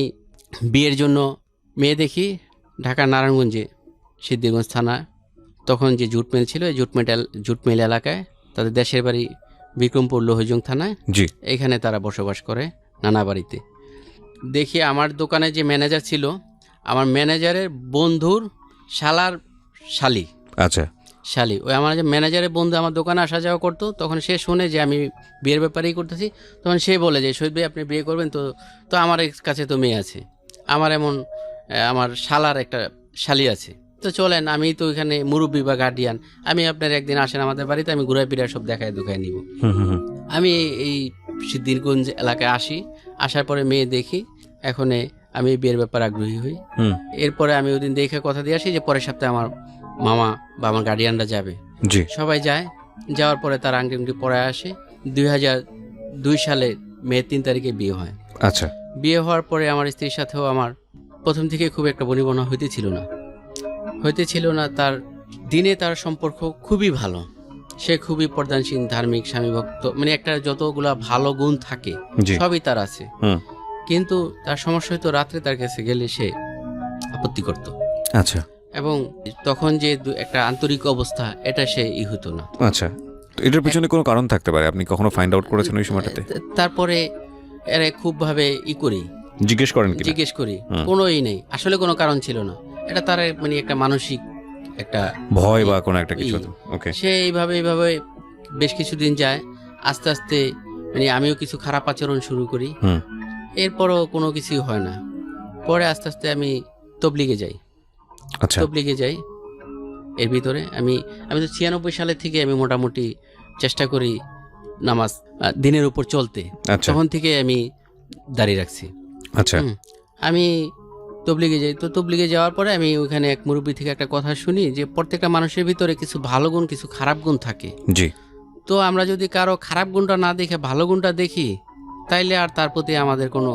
বিয়ের জন্য মেয়ে দেখি ঢাকার নারায়ণগঞ্জে সিদ্ধিরগঞ্জ থানা, তখন যে জুট মিল ছিল, এই জুট মিল এলাকায়, তাদের দেশের বাড়ি বিক্রমপুর লোহজং থানায়, এইখানে তারা বসবাস করে নানা বাড়িতে। দেখি আমার দোকানে যে ম্যানেজার ছিল, আমার ম্যানেজারের বন্ধুর শালার শালি, আচ্ছা, শালি, ওই আমার যে ম্যানেজারের বন্ধু আমার দোকানে আসা যাওয়া করতো, তখন সে শুনে যে আমি বিয়ের ব্যাপারেই করতেছি, তখন সে বলে যে শহীদ ভাই আপনি বিয়ে করবেন তো আমার কাছে তো মেয়ে আছে, আমার শালার একটা শালি আছে, তো চলেন, আমি তো ওইখানে মুরব্বী বা গার্ডিয়ান, আমি আপনার একদিন আসেন আমাদের বাড়িতে, আমি ঘুরায় ফিরায় সব দেখায় নিব। আমি এই সিদ্ধিরগঞ্জ এলাকায় আসার পরে মেয়ে দেখি, এখন আমি বিয়ের ব্যাপারে আগ্রহী হই। এরপরে আমি ওই দিন দেখে কথা দিয়ে আসি যে পরের সপ্তাহে আমার মামা বা আমার গার্ডিয়ানরা যাবে, সবাই যায়। যাওয়ার পরে তার আংটি পরে আসে। 2002 সালে মে 3 তারিখে বিয়ে হয়। আচ্ছা, বিয়ে হওয়ার পরে আমার স্ত্রীর সাথেও আমার প্রথম থেকে খুব একটা বনিবনা হইতেছিল না। তার দিনে তার সম্পর্ক খুবই ভালো, সে খুবই পর্দানশীল, ধার্মিক, স্বামী ভক্ত, মানে একটা যতগুলা ভালো গুণ থাকে সবই তার আছে, কিন্তু তার সমস্যা হয়তো রাত্রে তার কাছে গেলে সে আপত্তি করত। আচ্ছা, এবং তখন যে একটা আন্তরিক অবস্থা, এটা সে হতো না। আচ্ছা, তো এটার পিছনে কোনো কারণ থাকতে পারে, আপনি কখনো ফাইন্ড আউট করেছেন ওই সময়টাতে? তারপরে এরা খুব ভাবে জিজ্ঞেস করি, কোনোই নেই, আসলে কোনো কারণ ছিল না, এটা তার মানে একটা মানসিক একটা ভয় বা কোনো একটা কিছু। ওকে, সে এইভাবে বেশ কিছুদিন যায়, আস্তে আস্তে মানে আমিও কিছু খারাপ আচরণ শুরু করি, এরপরও কোনো কিছুই হয় না। পরে আস্তে আস্তে আমি তবলিগে যাই। আচ্ছা, তবলিগে যাই, এর ভিতরে আমি তো 96 সালে থেকে আমি মোটামুটি চেষ্টা করি নামাজ দিনের উপর চলতে, তখন থেকে আমি দাঁড়িয়ে রাখছি। আচ্ছা, আমি তবলিগে যাই। তো তবলিগে যাওয়ার পরে আমি ওইখানে এক মুরব্বী থেকে একটা কথা শুনি যে প্রত্যেকটা মানুষের ভিতরে কিছু ভালো গুণ, কিছু খারাপ গুণ থাকে। জি, তো আমরা যদি কারো খারাপ গুণটা না দেখে ভালো গুণটা দেখি, তাইলে আর তার প্রতি আমাদের কোনো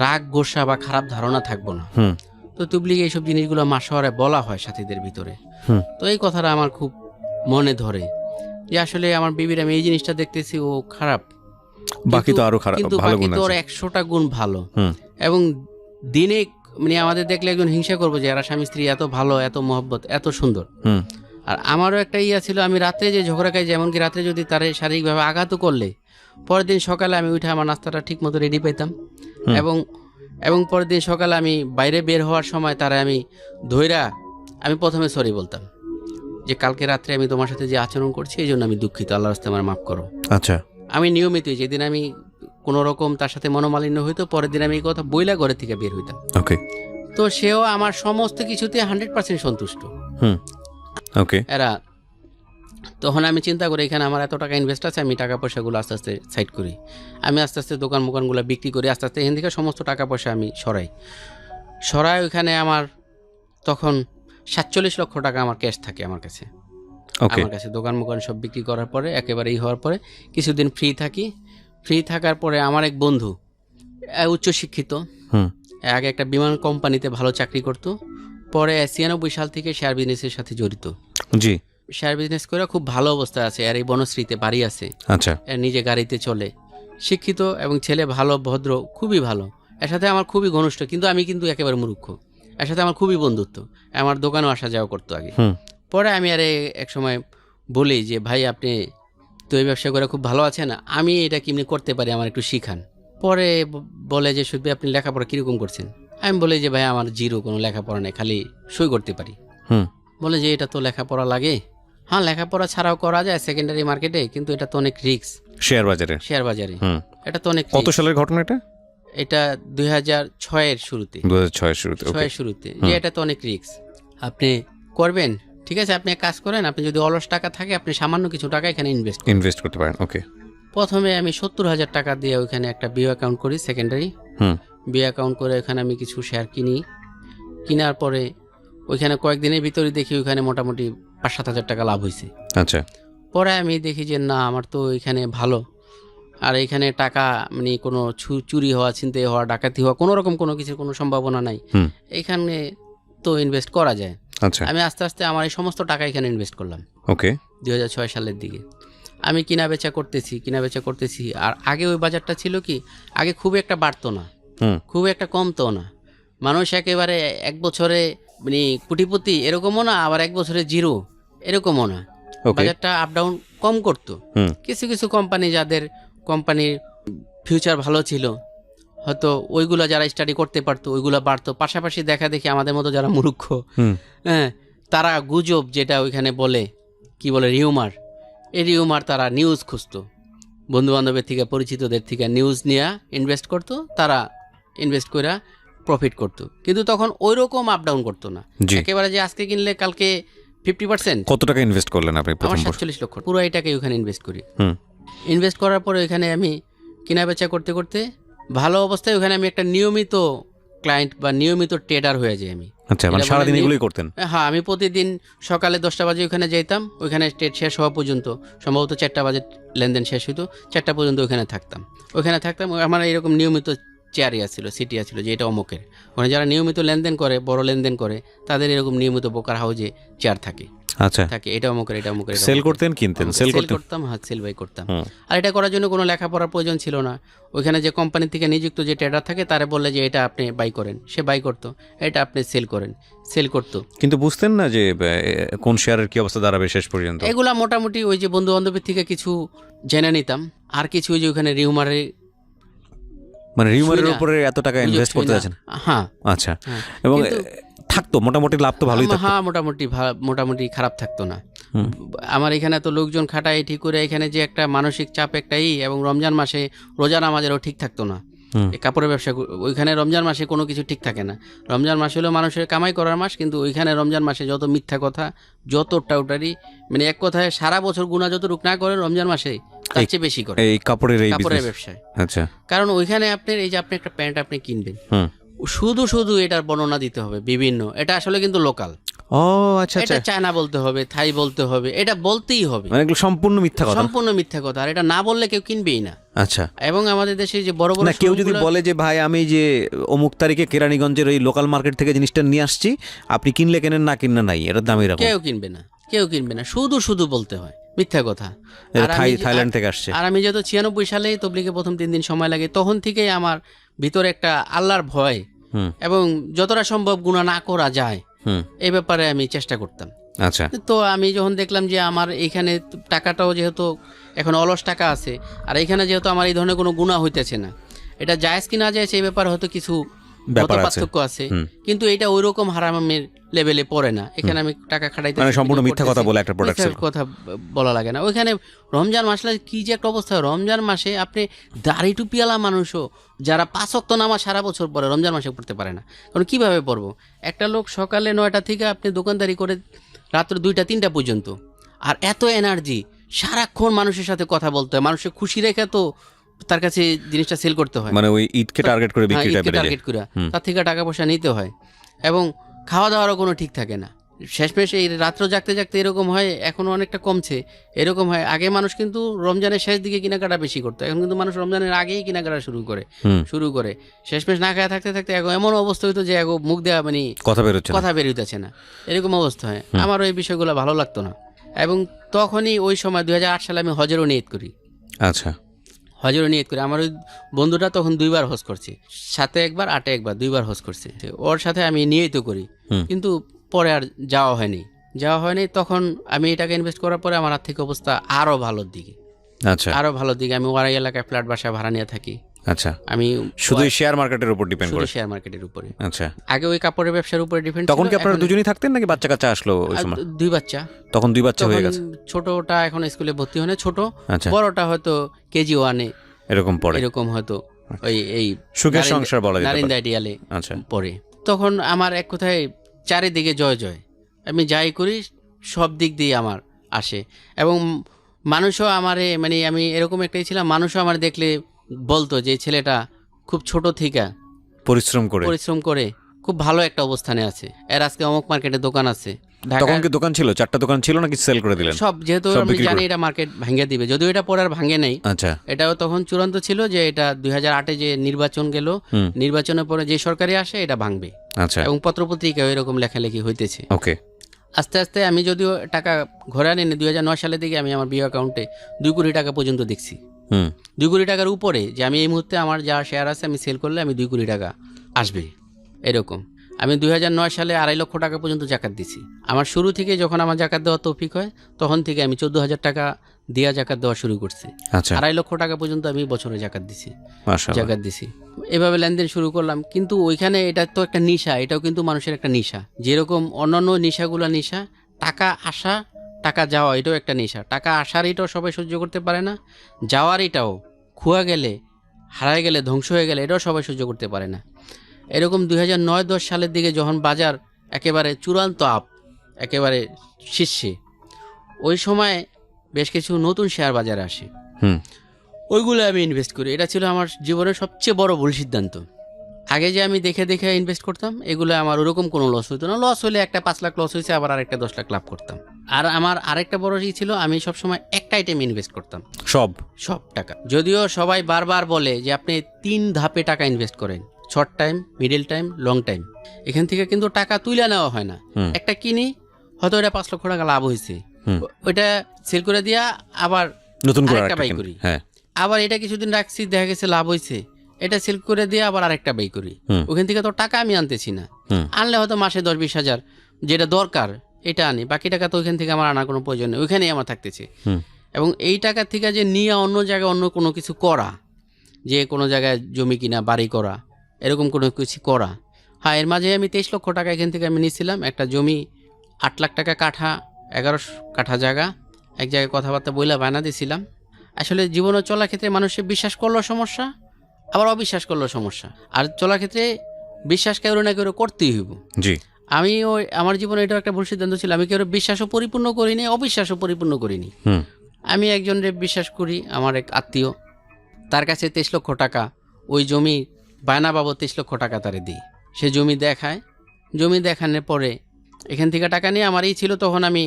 রাগ, গোসা বা খারাপ ধারণা থাকবো না। তো তবলিগে এইসব জিনিসগুলো মাসওয়ারে বলা হয় সাথীদের ভিতরে। তো এই কথাটা আমার খুব মনে ধরে যে আসলে আমার বিবির আমি এই জিনিসটা দেখতেছি ও খারাপ, বাকি তো আরো খারাপ, কিন্তু ভালো বাকি গুণ তো আছে, 100টা গুণ ভালো। এবং দিনে মানে আমাদের দেখলে একজন হিংসা করবো যে এরা স্বামী স্ত্রী এত ভালো, এত মহব্বত, এত সুন্দর। আর আমারও একটা ইয়া ছিল, আমি রাত্রে যে ঝগড়া খাই, যেমন কি রাত্রে যদি তারে শারীরিকভাবে আঘাত করলে পরের দিন সকালে আমি উঠে আমার নাস্তাটা ঠিক মতো রেডি পেতাম। এবং এবং পরের দিন সকালে আমি বাইরে বের হওয়ার সময় তারা আমি ধইরা আমি প্রথমে সরি বলতাম যে কালকে রাত্রে আমি তোমার সাথে যে আচরণ করছি এই জন্য আমি দুঃখিত, আল্লাহর রাস্তায় আমার মাফ করো। আচ্ছা। আমি নিয়মিত যেদিন আমি কোনো রকম তার সাথে মনোমালিন্য হইতো পরের দিন আমি এই কথা বইলা ঘরে থেকে বের হইতাম। ওকে। তো সেও আমার সমস্ত কিছুতে 100% সন্তুষ্ট। ওকে। এরা তখন আমি চিন্তা করি এখানে আমার এত টাকা ইনভেস্ট আছে, আমি টাকা পয়সাগুলো আস্তে আস্তে সাইড করি, আমি আস্তে আস্তে দোকান মোকানগুলো বিক্রি করি, আস্তে আস্তে এখান থেকে সমস্ত টাকা পয়সা আমি সরাই ওইখানে আমার তখন 47 লক্ষ টাকা আমার ক্যাশ থাকে আমার কাছে। আমার কাছে দোকান মোকান সব বিক্রি করার পরে একেবারে হওয়ার পরে কিছুদিন ফ্রি থাকার পরে আমার এক বন্ধু উচ্চশিক্ষিত, আগে একটা বিমান কোম্পানিতে ভালো চাকরি করতো, পরে 96 সাল থেকে শেয়ার বিজনেসের সাথে জড়িত। জি। শেয়ার বিজনেস করে খুব ভালো অবস্থায় আছে, আর এই বনশ্রীতে বাড়ি আছে। আচ্ছা। এর নিজে গাড়িতে চলে, শিক্ষিত এবং ছেলে ভালো, ভদ্র, খুবই ভালো। এর সাথে আমার খুবই ঘনিষ্ঠ, কিন্তু আমি কিন্তু একেবারে মূর্খ। এর সাথে আমার খুবই বন্ধুত্ব, আমার দোকানেও আসা যাওয়া করতো আগে। পরে আমি আরে এক সময় বলি যে ভাই আপনি তো এই ব্যবসা করে খুব ভালো আছেন, আমি এটা কেমনি করতে পারি, আমার একটু শিখান। পরে বলে যে শুধু আপনি লেখাপড়া কীরকম করছেন? আমি বলি যে ভাই আমার জিরো, কোনো লেখাপড়া নেই, খালি সই করতে পারি। বলে যে এটা তো লেখাপড়া লাগে। হ্যাঁ, লেখাপড়া ছাড়াও করা যায় সেকেন্ডারি মার্কেটে, কিন্তু এটা তো অনেক রিস্ক শেয়ার বাজারে। এটা তো অনেক। কত সালের ঘটনা এটা? এটা 2006-এর শুরুতে। 2006-এর শুরুতে যে এটা তো অনেক রিস্ক, আপনি করবেন ঠিক আছে, আপনি এক কাজ করেন, আপনি যদি অলস টাকা থাকে আপনি সামান্য কিছু টাকা এখানে ইনভেস্ট করতে পারেন। ওকে। প্রথমে আমি 70,000 টাকা দিয়ে ওইখানে একটা বিও অ্যাকাউন্ট করি, সেকেন্ডারি বিও অ্যাকাউন্ট করে ওইখানে আমি কিছু শেয়ার কিনার পরে ওইখানে কয়েকদিনের ভিতরে দেখি ওইখানে মোটামুটি 5-7 হাজার টাকা লাভ হয়েছে। আচ্ছা। পরে আমি দেখি যে না, আমার তো এখানে ভালো, আর এখানে টাকা মানে কোনো চুরি হওয়া, ছিনতাই হওয়া, ডাকাতি হওয়া, কোনো রকম কোনো কিছুর কোনো সম্ভাবনা নাই, এখানে তো ইনভেস্ট করা যায়। আচ্ছা। আমি আস্তে আস্তে আমার এই সমস্ত টাকা এখানে ইনভেস্ট করলাম। ওকে। 2006 সালের দিকে আমি কিনা বেচা করতেছি। আর আগে ওই বাজারটা ছিল কি, আগে খুব একটা বাড়তো না, খুব একটা কমতো না। মানুষ একেবারে এক বছরে মানে কোটিপতি এরকমও না, আবার এক বছরে জিরো এরকমও না। বাজারটা আপ ডাউন কম করতো। কিছু কিছু কোম্পানি, যাদের কোম্পানির ফিউচার ভালো ছিল, হয়তো ওইগুলা যারা স্টাডি করতে পারতো ওইগুলা বাড়তো। পাশাপাশি দেখা দেখি আমাদের মতো যারা মূর্খ, হ্যাঁ, তারা গুজব, যেটা ওইখানে বলে কি বলে রিউমার, তারা নিউজ খুঁজতো, বন্ধু বান্ধবের থেকে, পরিচিতদের থেকে নিউজ নিয়ে ইনভেস্ট করতো, তারা ইনভেস্ট করে প্রফিট করতো। কিন্তু তখন ওই রকম আপ ডাউন করতো না, একেবারে যে আজকে কিনলে কালকে 50%। কত টাকা ইনভেস্ট করলেন আপনি? আমার 47 লক্ষ, পুরো এটাকে ওখানে ইনভেস্ট করি। ইনভেস্ট করার পরে ওইখানে আমি কেনা বেচা করতে করতে ভালো অবস্থায় ওখানে আমি একটা নিয়মিত ক্লায়েন্ট বা নিয়মিত ট্রেডার হয়ে যাই আমি। আচ্ছা, মানে সারা দিন এগুলোই করতেন? হ্যাঁ, আমি প্রতিদিন সকালে 10টা বাজে ওখানে যেতাম, ওইখানে ট্রেড শেষ হওয়া পর্যন্ত, সম্ভবত 4টা বাজে লেনদেন শেষ হইতো, 4টা পর্যন্ত ওখানে থাকতাম। আমার এরকম নিয়মিত চেয়ারিয়া ছিল, সিটিয়া ছিল, যে এটা অমুকের। ওখানে যারা নিয়মিত লেনদেন করে, বড় লেনদেন করে, তাদের এরকম নিয়মিত ব্রোকার হাউজে চেয়ার থাকে। আচ্ছা। থাকে, এটা অমুকের, এটা অমুকের। সেল করতেন, কিনতেন? সেল করতাম, হ্যাঁ, সেল বাই করতাম। আর এটা করার জন্য কোনো লেখাপড়ার প্রয়োজন ছিল না। ওইখানে যে কোম্পানি থেকে নিযুক্ত যে ট্রেডার থাকে, তারা বললে যে এটা আপনি বাই করেন, সে বাই করতো, এটা আপনি সেল করেন, সেল করতো। কিন্তু বুঝতেন না যে কোন শেয়ারের কি অবস্থা দাঁড়াবে শেষ পর্যন্ত? এগুলা মোটামুটি ওই যে বন্ধু বান্ধবের থেকে কিছু জেনে নিতাম, আর কিছু ওই যে ওখানে রিউমারের উপরে এত টাকা ইনভেস্ট করতে যাচ্ছেন? হ্যাঁ। আচ্ছা। এবং থাকতো মোটামুটি লাভ তো ভালোই থাকতো? হ্যাঁ, মোটামুটি খারাপ থাকতো না। আমার এখানে তো লোকজন খাটাই ঠিক করে, এখানে যে একটা মানসিক চাপ একটাই, এবং রমজান মাসে রোজা নামাজেরও ঠিক থাকতো না। কাপড়ের ব্যবসা, ওইখানে রমজান মাসে কোনো কিছু ঠিক থাকে না। রমজান মাস হলো মানুষের কামাই করার মাস, কিন্তু ওইখানে রমজান মাসে যত মিথ্যা কথা, যত টাউটারি, মানে এক কথায় সারা বছর গুণা যত রুক না করে রমজান মাসে তার চেয়ে বেশি করে এই কাপড়ের ব্যবসায়। আচ্ছা। কারণ ওইখানে আপনার এই যে আপনি একটা প্যান্ট আপনি কিনবেন, শুধু এটার বর্ণনা দিতে হবে বিভিন্ন, এটা আসলে কিন্তু লোকাল। ও আচ্ছা, এটা চায়না বলতে হবে, থাই বলতে হবে, এটা বলতেই হবে, মানে সম্পূর্ণ মিথ্যা কথা। আর এটা না বললে কেউ কিনবেই না। আচ্ছা। এবং আমাদের দেশে যে বড় বড়, কেউ যদি বলে যে ভাই আমি যে অমুক তারিখে কেরানীগঞ্জের ওই লোকাল মার্কেট থেকে জিনিসটা নিয়ে আসছি, আপনি কিনলে কেনেন, না কিনলে নাই, এটার দাম এরকম, কেউ কিনবে না, শুধু বলতে হয় মিথ্যা কথা। থাইল্যান্ড থেকে আসছে। আর আমি যেহেতু 96 সালে তবলিগে প্রথম 3 দিন সময় লাগে, তখন থেকেই আমার ভিতরে একটা আল্লাহর ভয়, এবং যতটা সম্ভব গুনাহ না করা যায় এই ব্যাপারে আমি চেষ্টা করতাম। আচ্ছা, তো আমি যখন দেখলাম যে আমার এইখানে টাকাটাও যেহেতু এখন অলস টাকা আছে, আর এইখানে যেহেতু আমার এই ধরনের কোনো গুনাহ হইতেছে না, এটা জায়েজ কি না জায়েজ এই ব্যাপারে হয়তো কিছু ব্যাপার আছে। পার্থক্য আছে, কিন্তু এটা ওই রকম হারামের লেভেলে পড়ে না। এখানে আমি টাকা খাটাইতে মানে সম্পূর্ণ মিথ্যা কথা বলে একটা প্রোডাক্ট কথা বলা লাগে না। ওইখানে রমজান মাসে কি যে একটা অবস্থা, রমজান মাসে আপনি দাড়ি টুপিওয়ালা মানুষও যারা 5 ওয়াক্ত নামাজ সারা বছর পরে রমজান মাসে পড়তে পারে না। কারণ কিভাবে পড়বো? একটা লোক সকালে 9টা থেকে আপনি দোকানদারি করে রাত্র 2টা-3টা পর্যন্ত, আর এত এনার্জি, সারাক্ষণ মানুষের সাথে কথা বলতে হয়, মানুষের খুশি রেখে তো তার কাছে জিনিসটা সেল করতে হয়, মানে ওই ঈদকে টার্গেট করে বিক্রিটা বেড়ে যায়, টার্গেট করে তার থেকে টাকা পয়সা নিতে হয়, এবং খাওয়া দাওয়ারও কোনো ঠিক থাকে না। শেষমেশ এই রাত্র জাগতে জাগতে এরকম হয়, এখনো অনেকটা কমছে, এরকম হয়। আগে মানুষ কিন্তু রমজানের শেষ দিকে কেনাকাটা বেশি করতো, এখন কিন্তু মানুষ রমজানের আগেই কেনাকাটা শুরু করে শেষমেশ না খাওয়া থাকতে থাকতে এমন অবস্থা হইতো যে মুখ দেওয়া মানে কথা বেরোতেছে না, এরকম অবস্থা হয়। আমারও এই বিষয়গুলো ভালো লাগতো না, এবং তখনই ওই সময় 2008 সালে আমি হজেরও নিয়ত করি। আচ্ছা, হজেরও নিয়ত করি। আমার ওই বন্ধুটা তখন 2বার হজ করছে, 7-এ একবার 8-এ একবার 2বার হজ করছে, ওর সাথে আমি নিয়ত করি, কিন্তু পরে আর যাওয়া হয়নি। তখন আমি এটাকে ইনভেস্ট করার পরে আমার আর্থিক অবস্থা আরো ভালোর দিকে, আমি ওয়ারাই এলাকায় ফ্ল্যাট বাসা ভাড়া নিয়ে থাকি। আচ্ছা, আমি শুধু শেয়ার মার্কেটের উপর ডিপেন্ড করে, শেয়ার মার্কেটের উপরে। আচ্ছা, আগে ওই কাপড়ের ব্যবসার উপরে ডিপেন্ড। তখন কি আপনারা দুজনেই থাকতেন নাকি বাচ্চা কাচ্চা আসলো ওই সময়? 2 বাচ্চা, তখন 2 বাচ্চা হয়ে গেছে। ছোটটা এখন স্কুলে ভর্তি হয় না, ছোট, আচ্ছা, বড়টা হয়তো কেজি 1-এ এরকম হয়তো এই সুখের সংসার বলা যেতে পারে, নারিন্দা আইডিয়ালে আচ্ছা পড়ে। তখন আমার এক কথায় চারিদিকে জয়, আমি যাই করি সব দিক দিয়ে আমার আসে, এবং মানুষও আমারে মানে আমি এরকম একটাই ছিলাম, মানুষও আমার দেখলে বলতো যে ছেলেটা খুব ছোট থেকে পরিশ্রম করে খুব ভালো একটা অবস্থানে আছে, এর আজকে অমুক মার্কেটে দোকান আছে। তখন কি দোকান ছিল? 4টা দোকান ছিল নাকি সেল করে দিলেন? সব, যেহেতু আমি জানি এটা মার্কেট ভাঙিয়ে দিবে, যদিও এটা পরে আর ভাঙে নাই। আচ্ছা, এটাও তখন চূড়ান্ত ছিল যে এটা 2008-এ যে নির্বাচন গেল, নির্বাচনের পরে যে সরকারি আসে এটা ভাঙবে। আচ্ছা, এবং পত্রপত্রিকায় এরকম লেখালেখি হইতেছে। ওকে, আস্তে আস্তে আমি যদিও টাকা ঘরে আনি 2009 সালের দিকে আমি আমার বিও অ্যাকাউন্টে 2 কোটি টাকা পর্যন্ত দেখছি। 2 কোটি টাকার উপরে, যে আমি এই মুহূর্তে আমার যা শেয়ার আছে আমি সেল করলে আমি 2 কোটি টাকা আসবে এরকম। আমি 2009 সালে 2.5 লক্ষ টাকা পর্যন্ত জাকাত দিছি। আমার শুরু থেকে যখন আমার জাকাত দেওয়া তৌফিক হয় তখন থেকে আমি 14,000 টাকা দিয়া জাকাত দেওয়া শুরু করছি। আচ্ছা, 2.5 লক্ষ টাকা পর্যন্ত আমি বছরে জাকাত দিছি, মাশাআল্লাহ এভাবে লেনদেন শুরু করলাম। কিন্তু ওইখানে এটা তো একটা নেশা, এটাও কিন্তু মানুষের একটা নেশা, যেরকম অন্যান্য নেশাগুলো নেশা, টাকা আসা টাকা যাওয়া এটাও একটা নেশা। টাকা আসার এটাও সবাই সহ্য করতে পারে না, যাওয়ার এটাও, খোয়া গেলে, হারায় গেলে, ধ্বংস হয়ে গেলে এটাও সবাই সহ্য করতে পারে না। এরকম 2009-10 সালের দিকে যখন বাজার একেবারে চূড়ান্ত একেবারে শীর্ষে, ওই সময় বেশ কিছু নতুন শেয়ার বাজারে আসে, ওইগুলো আমি ইনভেস্ট করি। এটা ছিল আমার জীবনের সবচেয়ে বড় ভুল সিদ্ধান্ত। আগে যে আমি দেখে দেখে ইনভেস্ট করতাম, এগুলো আমার ওরকম কোনো লস হতো না। লস হলে একটা 5 লাখ লস হয়েছে, আবার আরেকটা 10 লাখ লাভ করতাম। আর আমার আরেকটা বড় ছিল, আমি সবসময় একটা আইটেম ইনভেস্ট করতাম, সব টাকা। যদিও সবাই বারবার বলে যে আপনি 3 ধাপে টাকা ইনভেস্ট করেন, short time, middle time, long time. এখান থেকে কিন্তু টাকা তুলে নেওয়া হয় না। একটা কিনি, হয়তো এটা 5 লক্ষ টাকা লাভ হয়েছে, ওইটা সেল করে দিয়া আবার নতুন করে একটা বাই করি, আবার এটা কিছুদিন রাখছি, দেখা গেছে লাভ হয়েছে, এটা সেল করে দিয়ে আবার আরেকটা বাই করি। ওখান থেকে তো টাকা আমি আনতেছি না, আনলে হয়তো মাসে 10-20 হাজার যেটা দরকার এটা আনি, বাকি টাকা তো ওইখান থেকে আমার আনার কোনো প্রয়োজন নেই, ওইখানেই আমার থাকতেছে। এবং এই টাকা থেকে যে নিয়ে অন্য জায়গায় অন্য কোনো কিছু করা, যে কোনো জায়গায় জমি কিনা, বাড়ি করা, এরকম কোনো কিছু করা, হ্যাঁ, এর মাঝে আমি 23 লক্ষ টাকা এখান থেকে আমি নিয়েছিলাম। একটা জমি 8 লাখ টাকা কাঠা, 11 কাঠা জায়গা, এক জায়গায় কথাবার্তা বইলা বায়না দিয়েছিলাম। আসলে জীবনে চলার ক্ষেত্রে মানুষের বিশ্বাস করলেও সমস্যা, আবার অবিশ্বাস করলেও সমস্যা। আর চলার ক্ষেত্রে বিশ্বাস কেউ না কেউ করতেই হইব। আমি আমার জীবনে এটা একটা ভুল সিদ্ধান্ত ছিল, আমি কেউ বিশ্বাসও পরিপূর্ণ করিনি, অবিশ্বাসও পরিপূর্ণ করিনি। আমি একজনের বিশ্বাস করি, আমার এক আত্মীয়, তার কাছে 23 লক্ষ টাকা ওই জমি বায়না বাবদ 23 লক্ষ টাকা তারে দিই। সে জমি দেখায়, জমি দেখানোর পরে এখান থেকে টাকা নিয়ে আমার ছিল, তখন আমি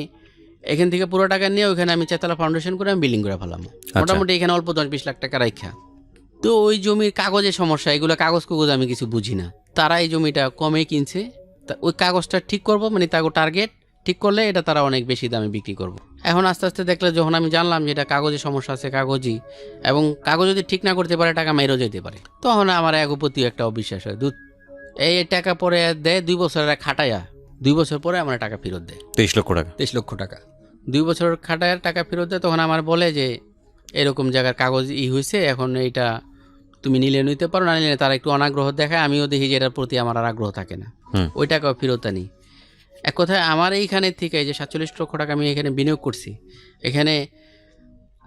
এখান থেকে পুরো টাকা নিয়ে ওইখানে আমি 4 তলা ফাউন্ডেশন করে আমি বিল্ডিং করে ফেলাম, মোটামুটি এখানে অল্প 10-20 লাখ টাকা রাখা। তো ওই জমির কাগজের সমস্যা, এগুলো কাগজ আমি কিছু বুঝি না। তারা এই জমিটা কমে কিনছে, ওই কাগজটা ঠিক করব, মানে তাকে টার্গেট ঠিক করলে এটা তারা অনেক বেশি দামে বিক্রি করব। এখন আস্তে আস্তে দেখলে, যখন আমি জানলাম যে এটা কাগজের সমস্যা আছে, কাগজই, এবং কাগজ যদি ঠিক না করতে পারে টাকা মেরো যেতে পারে, তখন আমার এগোপতি একটা অবিশ্বাস হয়। এই টাকা পরে দেয় 2 বছর খাটাইয়া 2 বছর পরে আমার টাকা ফেরত দেয় 23 লক্ষ টাকা। 23 লক্ষ টাকা। 2 বছর খাটায় টাকা ফেরত দেয়। তখন আমার বলে যে এরকম জায়গার কাগজ হয়েছে, এখন এইটা তুমি নিলে নিতে পারো, না নিলে তারা একটু অনাগ্রহ দেখায়। আমিও দেখি যে এটার প্রতি আমার আর আগ্রহ থাকে না, ওই টাকাও ফেরত আনি। এক কথায় আমার এইখানে থেকে এই যে 47 লক্ষ টাকা আমি এখানে বিনিয়োগ করছি, এখানে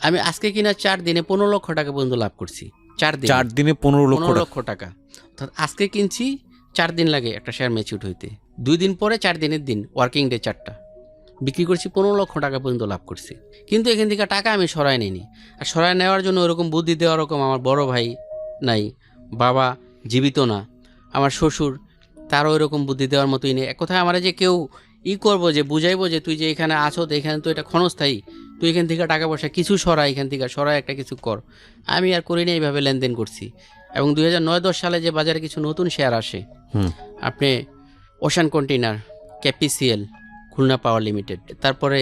আমি আজকে কিনা 4 দিনে 15 লক্ষ টাকা পর্যন্ত লাভ করছি। 4 দিনে 15 লক্ষ 15 টাকা। লক্ষ টাকা। অর্থাৎ আজকে কিনছি, 4 দিন লাগে একটা শেয়ার ম্যাচিউর হইতে, 2 দিন পরে 4 দিনের দিন ওয়ার্কিং ডে 4টা বিক্রি করছি, 15 লক্ষ টাকা পর্যন্ত লাভ করছি। কিন্তু এখান থেকে টাকা আমি সরাই নিইনি। আর সরাই নেওয়ার জন্য ওরকম বুদ্ধি দেওয়ার রকম আমার বড় ভাই নাই, বাবা জীবিত না, আমার শ্বশুর তারও এরকম বুদ্ধি দেওয়ার মতোই নেই। এক কথায় আমার যে কেউ করবো যে বুঝাইবো যে তুই যে এখানে আছো, তো এখানে তো এটা ক্ষণস্থায়ী, তুই এখান থেকে টাকা পয়সা কিছু সরা, এখান থেকে সরা একটা কিছু কর, আমি আর করিনি। এইভাবে লেনদেন করছি। এবং 2009-10 সালে যে বাজারে কিছু নতুন শেয়ার আসে, আপনি ওশান কন্টেইনার, কেপিসিএল, খুলনা পাওয়ার লিমিটেড, তারপরে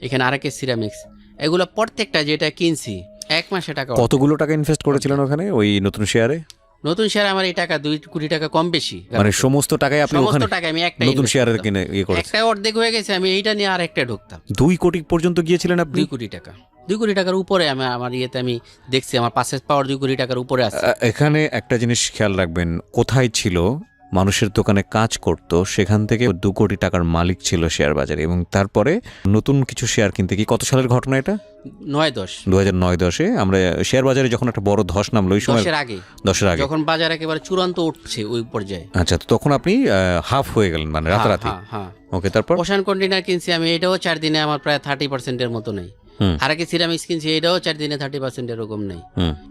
এখানে আরকে সিরামিক্স, এগুলো প্রত্যেকটা যেটা কিনছি 1 মাসে টাকা। কতগুলো টাকা ইনভেস্ট করেছিলেন ওখানে ওই নতুন শেয়ারে? নতুন শেয়ার আমার এই টাকা 2 কোটি টাকা কম বেশি, মানে সমস্ত টাকাই আপনি সমস্ত ওখানে টাকা আমি একটা নতুন শেয়ারে কিনে করেছেন? একটা অর্ধেক হয়ে গেছে, আমি এইটা নিয়ে আর একটা ঢুকতাম। 2 কোটি পর্যন্ত গিয়েছিলেন আপনি? 2 কোটি টাকা, 2 কোটি টাকার উপরে আমার ইয়েতে আমি দেখছি, আমার পাসেস পাওয়ার 2 কোটি টাকার উপরে আছে। এখানে একটা জিনিস খেয়াল রাখবেন, কোথায় ছিল, মানুষের দোকানে কাজ করত, সেখান থেকে 2 কোটি টাকার মালিক ছিল শেয়ার বাজারে, এবং তারপরে নতুন কিছু শেয়ার কিনতে কি, কত সালের ঘটনা এটা? 2009-10 আমরা শেয়ার বাজারে যখন একটা বড় ধস নামলো, ওই সময় 10-এর আগে যখন বাজার একেবারে চূড়ান্ত উঠছে ওই পর্যায়ে। আচ্ছা, তো তখন আপনি হাফ হয়ে গেলেন, মানে রাতারাতি। হ্যাঁ। ওকে, তারপর ওশান কন্টেইনার কিনছি আমি, এটাও 4 দিনে আমার প্রায় 30%-এর মতো নেই। আরকে সিরামিক্স কিনছি, এটাও 4 দিনে 30% এরকম নেই।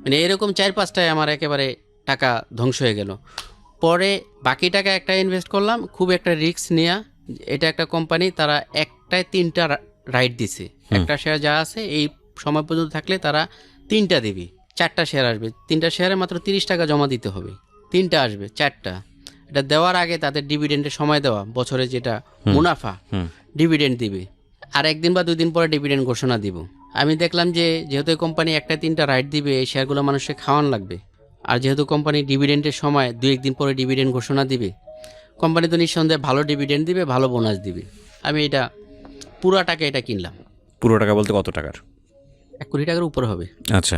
মানে এরকম 4-5টায় আমার একেবারে টাকা ধ্বংস হয়ে গেল। পরে বাকি টাকা একটা ইনভেস্ট করলাম, খুব একটা রিস্ক নেওয়া। এটা একটা কোম্পানি, তারা একটায় 3টা রাইট দিছে। একটা শেয়ার যা আছে এই সময় পর্যন্ত থাকলে তারা 3টা দিবি, 4টা শেয়ার আসবে। 3টা শেয়ারে মাত্র 30 টাকা জমা দিতে হবে, 3টা আসবে, 4টা। এটা দেওয়ার আগে তাদের ডিভিডেন্ডের সময় দেওয়া, বছরে যেটা মুনাফা ডিভিডেন্ড দিবে, আর 1 দিন বা 2 দিন পরে ডিভিডেন্ড ঘোষণা দিব। আমি দেখলাম যে যেহেতু কোম্পানি একটা 3টা রাইট দিবে, এই শেয়ারগুলো মানুষকে খাওয়ান লাগবে। আর যেহেতু কোম্পানি ডিভিডেন্ডের সময় 2-1 দিন পরে ডিভিডেন্ড ঘোষণা দিবে, কোম্পানি তো নিঃসন্দেহে ভালো ডিভিডেন্ড দিবে, ভালো বোনাস দিবে। আমি এটা পুরো টাকা এটা কিনলাম। পুরো টাকা বলতে কত টাকার? 1 কোটি টাকার উপর হবে। আচ্ছা,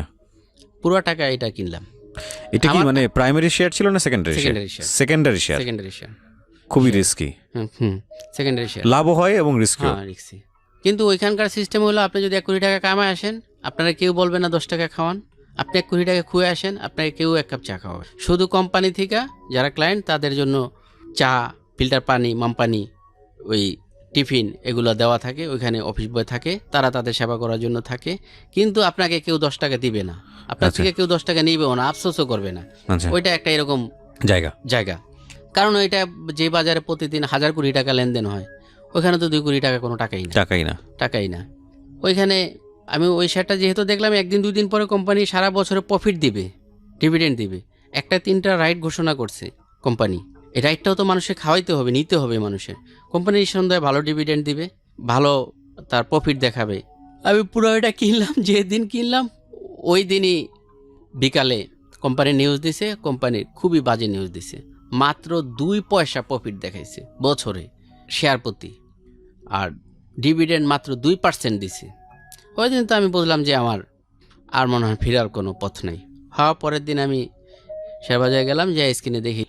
পুরো টাকা এটা কিনলাম। এটা কি মানে প্রাইমারি শেয়ার ছিল না সেকেন্ডারি শেয়ার? Secondary share. খুবই রিস্কি। সেকেন্ডারি শেয়ার, লাভও হয় এবং রিস্কি। হ্যাঁ, রিস্কি। কিন্তু ওইখানকার সিস্টেম হলো, আপনি যদি 1 কোটি টাকা কামায় আসেন, আপনারা কেউ বলবে না 10 টাকা খাওয়ান। আপনি 1 কোটি টাকা খুঁয়ে আসেন, আপনাকে কেউ 1 কাপ চা খাওয়াবে। শুধু কোম্পানি থেকে যারা ক্লায়েন্ট তাদের জন্য চা, ফিল্টার পানি, মামপানি, ওই টিফিন এগুলো দেওয়া থাকে। ওইখানে অফিস বয় থাকে, তারা তাদের সেবা করার জন্য থাকে। কিন্তু আপনাকে কেউ 10 টাকা দিবে না, আপনার থেকে কেউ 10 টাকা নিবেও না, আফসোসও করবে না। ওইটা একটা এরকম জায়গা। কারণ ওইটা যে বাজারে প্রতিদিন 1000 কোটি টাকা লেনদেন হয়, ওইখানে তো 2 কোটি টাকা কোনো টাকাই না। ওইখানে আমি ওই শেয়ারটা যেহেতু দেখলাম 1 দিন 2 দিন পরে কোম্পানি সারা বছরে প্রফিট দিবে, ডিভিডেন্ড দিবে, একটা 3টা রাইট ঘোষণা করছে কোম্পানি। এই রাইটটাও তো মানুষের খাওয়াইতে হবে, নিতে হবে মানুষের। কোম্পানি নিঃসন্দেহে ভালো ডিভিডেন্ড দিবে, ভালো তার প্রফিট দেখাবে। আমি পুরো এটা কিনলাম। যেদিন কিনলাম ওই দিনই বিকালে কোম্পানি নিউজ দিছে, কোম্পানির খুবই বাজে নিউজ দিছে। মাত্র 2 পয়সা প্রফিট দেখাইছে বছরে শেয়ার প্রতি, আর ডিভিডেন্ড মাত্র 2% দিছে। ওই দিন তো আমি বুঝলাম যে আমার আর মনে হয় ফেরার কোনো পথ নেই। পরের দিন আমি শেয়ার বাজারে গেলাম, যে স্ক্রিনে দেখি,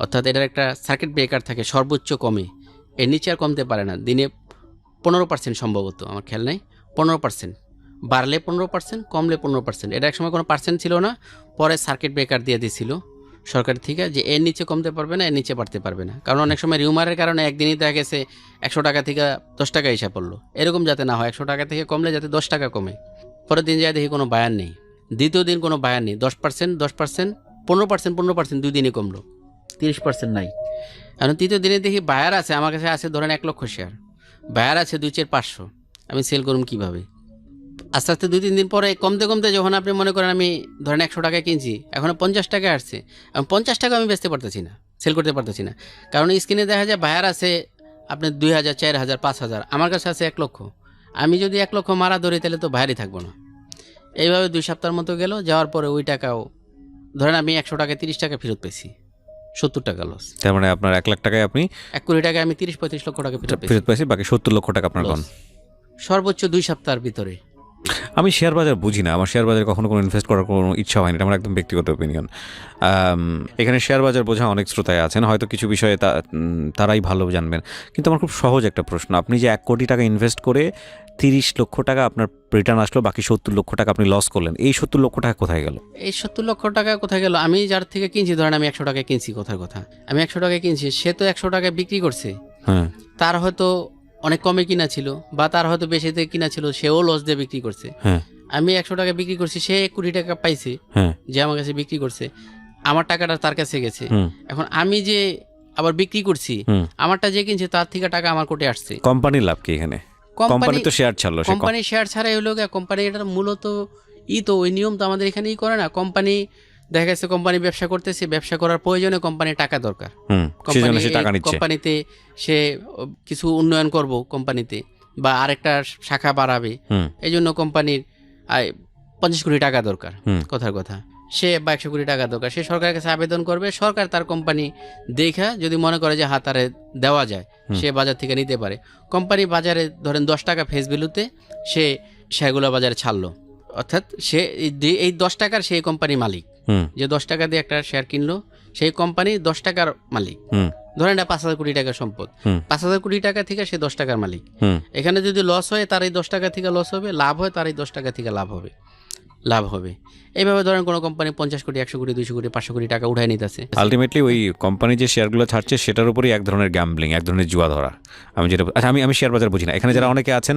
অর্থাৎ এটার একটা সার্কিট ব্রেকার থাকে সর্বোচ্চ কমে, এর নিচে আর কমতে পারে না। দিনে 15% সম্ভবত, আমার খেয়াল নেই, 15%, বাড়লে 15%, কমলে 15%। এটা একসময় কোনো পার্সেন্ট ছিল না, পরে সার্কিট ব্রেকার দিয়ে দিয়েছিল সরকার থেকে, যে এর নিচে কমতে পারবে না, এর নিচে বাড়তে পারবে না। কারণ অনেক সময় রিউমারের কারণে একদিনই দেখা গেছে 100 টাকা থেকে 10 টাকা হিসাব পড়লো, এরকম যাতে না হয়। 100 টাকা থেকে কমলে যাতে 10 টাকা কমে। পরের দিন যায় দেখি কোনো বায়ার নেই, দ্বিতীয় দিন কোনো বায়ার নেই, 10%, 15%, 2 দিনই কমলো, 30% নাই। এখন তৃতীয় দিনে দেখি বায়ার আছে, আমার কাছে আছে ধরেন 1 লক্ষ শেয়ার, বায়ার আছে 2-4-500, আমি সেল করুম কীভাবে? আস্তে আস্তে 2-3 দিন পরে কমতে কমতে যখন আপনি মনে করেন আমি ধরেন 100 টাকায় কিনছি, এখন 50 টাকায় আসছে, এবং 50 টাকা আমি বেচতে পারতেছি না, সেল করতে পারতেছি না। কারণ স্ক্রিনে দেখা যায় বায়ার আছে আপনার 2000, 4000, 5000, আমার কাছে আছে 1 লক্ষ। আমি যদি 1 লক্ষ মারা ধরি তাহলে তো বায়ারই থাকবো না। এইভাবে 2 সপ্তাহের মতো গেল, যাওয়ার পরে ওই টাকাও ধরেন আমি 100 টাকায় 30 টাকা ফেরত পেয়েছি 70 টাকা লস। তার মানে আপনার 1 লাখ টাকায় আপনি 1 কোটি টাকায় আমি 30-35 লক্ষ টাকা ফেরত পাইছি, বাকি 70 লক্ষ টাকা আপনার গন। সর্বোচ্চ 2 সপ্তাহের ভিতরে। আমি শেয়ার বাজার বুঝি না, আমার শেয়ার বাজারে কখনো কোনো ইনভেস্ট করার কোনো ইচ্ছা হয়নি, এটা আমার একদম ব্যক্তিগত ওপিনিয়ন। এখানে শেয়ার বাজার বোঝা অনেক শ্রোতায় আছেন, হয়তো কিছু বিষয়ে তারাই ভালো জানবেন, কিন্তু আমার খুব সহজ একটা প্রশ্ন, আপনি যে 1 কোটি টাকা ইনভেস্ট করে 30 লক্ষ টাকা আপনার রিটার্ন আসলো, বাকি 70 লক্ষ টাকা আপনি লস করলেন, এই 70 লক্ষ টাকা কোথায় গেল? এই 70 লক্ষ টাকা কোথায় গেল? আমি যার থেকে কিনছি, ধরেন আমি 100 টাকায় কিনছি, কথার কথা আমি 100 টাকায় কিনছি, সে তো 100 টাকায় বিক্রি করছে, হ্যাঁ, তার হয়তো অনেক কমে কিনা ছিল বা তার হয়তো বেশিতে কিনা ছিল, সেও লস দিয়ে বিক্রি করছে। হ্যাঁ, আমি 100 টাকা বিক্রি করছি, সে 1 কোটি টাকা পাইছে, হ্যাঁ, যে আমার কাছে বিক্রি করছে, আমার টাকাটা তার কাছে গেছে। হুম, এখন আমি যে আবার বিক্রি করছি, হুম। আমারটা যে কিনছে তার থেকে টাকা আমার কোটে আসছে। কোম্পানির লাভ কি এখানে? কোম্পানি তো শেয়ার ছাড়লো, সে কোম্পানি শেয়ার ছাড়াই হলো গিয়ে, কোম্পানি এটা মূলত তো ওই নিয়ম তো আমাদের এখানে করে না। কোম্পানি দেখা গেছে কোম্পানি ব্যবসা করতেছে, ব্যবসা করার প্রয়োজনে কোম্পানির টাকা দরকার, সেজন্য সে টাকা নিচ্ছে। কোম্পানিতে সে কিছু উন্নয়ন করব কোম্পানিতে, বা আরেকটা শাখা বাড়াবে, এই জন্য কোম্পানির 50 কোটি টাকা দরকার, কথার কথা, সে বা 100 কোটি টাকা দরকার, সে সরকারের কাছে আবেদন করবে, সরকার তার কোম্পানি দেখা যদি মনে করে যে হাতারে দেওয়া যায়, সে বাজার থেকে নিতে পারে। কোম্পানি বাজারে ধরেন 10 টাকা ফেস ভ্যালুতে সে শেয়ারগুলো বাজারে ছাড়লো, অর্থাৎ সে এই 10 টাকার সেই কোম্পানি মালিক, যে 10 টাকা দিয়ে একটা শেয়ার কিনলো, সেই কোম্পানি 10 টাকার মালিক। ধরেন এটা 5,000 কোটি টাকার সম্পদ, 5,000 কোটি টাকা থেকে সে 10 টাকার মালিক। এখানে যদি লস হয় তার এই 10 টাকা থেকে লস হবে, লাভ হয় তার এই 10 টাকা থেকে লাভ হবে। এইভাবে ধরেন কোনো কোম্পানি 50 কোটি, 100 কোটি, 200 কোটি, 500 কোটি টাকা উঠায় নিতেছে। আলটিমেটলি ওই কোম্পানি যে শেয়ারগুলো ছাড়ছে সেটার উপরই এক ধরনের গ্যাম্বলিং, এক ধরনের জুয়া ধরা। আমি যেটা আমি শেয়ার বাজার বুঝি না, এখানে যারা অনেকে আছেন,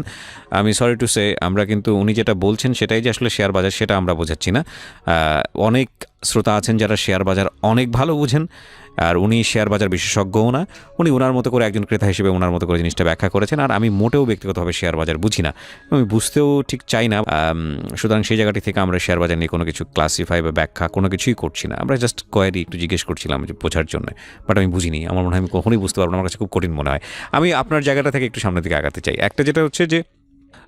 আমি সরি টু সে, আমরা কিন্তু উনি যেটা বলছেন সেটাই যে আসলে শেয়ার বাজার, সেটা আমরা বোঝাচ্ছি না। অনেক শ্রোতা আছেন যারা শেয়ার বাজার অনেক ভালো বুঝেন, আর উনি শেয়ার বাজার বিশেষজ্ঞও না, উনি ওনার মতো করে একজন ক্রেতা হিসেবে ওনার মতো করে জিনিসটা ব্যাখ্যা করেছেন। আর আমি মোটেও ব্যক্তিগতভাবে শেয়ার বাজার বুঝি না, আমি বুঝতেও ঠিক চাই না। সুতরাং সেই জায়গাটি থেকে আমরা শেয়ার বাজার নিয়ে কোনো কিছু ক্লাসিফাই বা ব্যাখ্যা কোনো কিছুই করছি না, আমরা জাস্ট কোয়ারি একটু জিজ্ঞেস করছিলাম যে বোঝার জন্য, বাট আমি বুঝিনি, আমার মনে হয় আমি কখনোই বুঝতে পারবো না, আমার কাছে খুব কঠিন মনে হয়। আমি আপনার জায়গাটা থেকে একটু সামনের দিকে আগাতে চাই। একটা যেটা হচ্ছে যে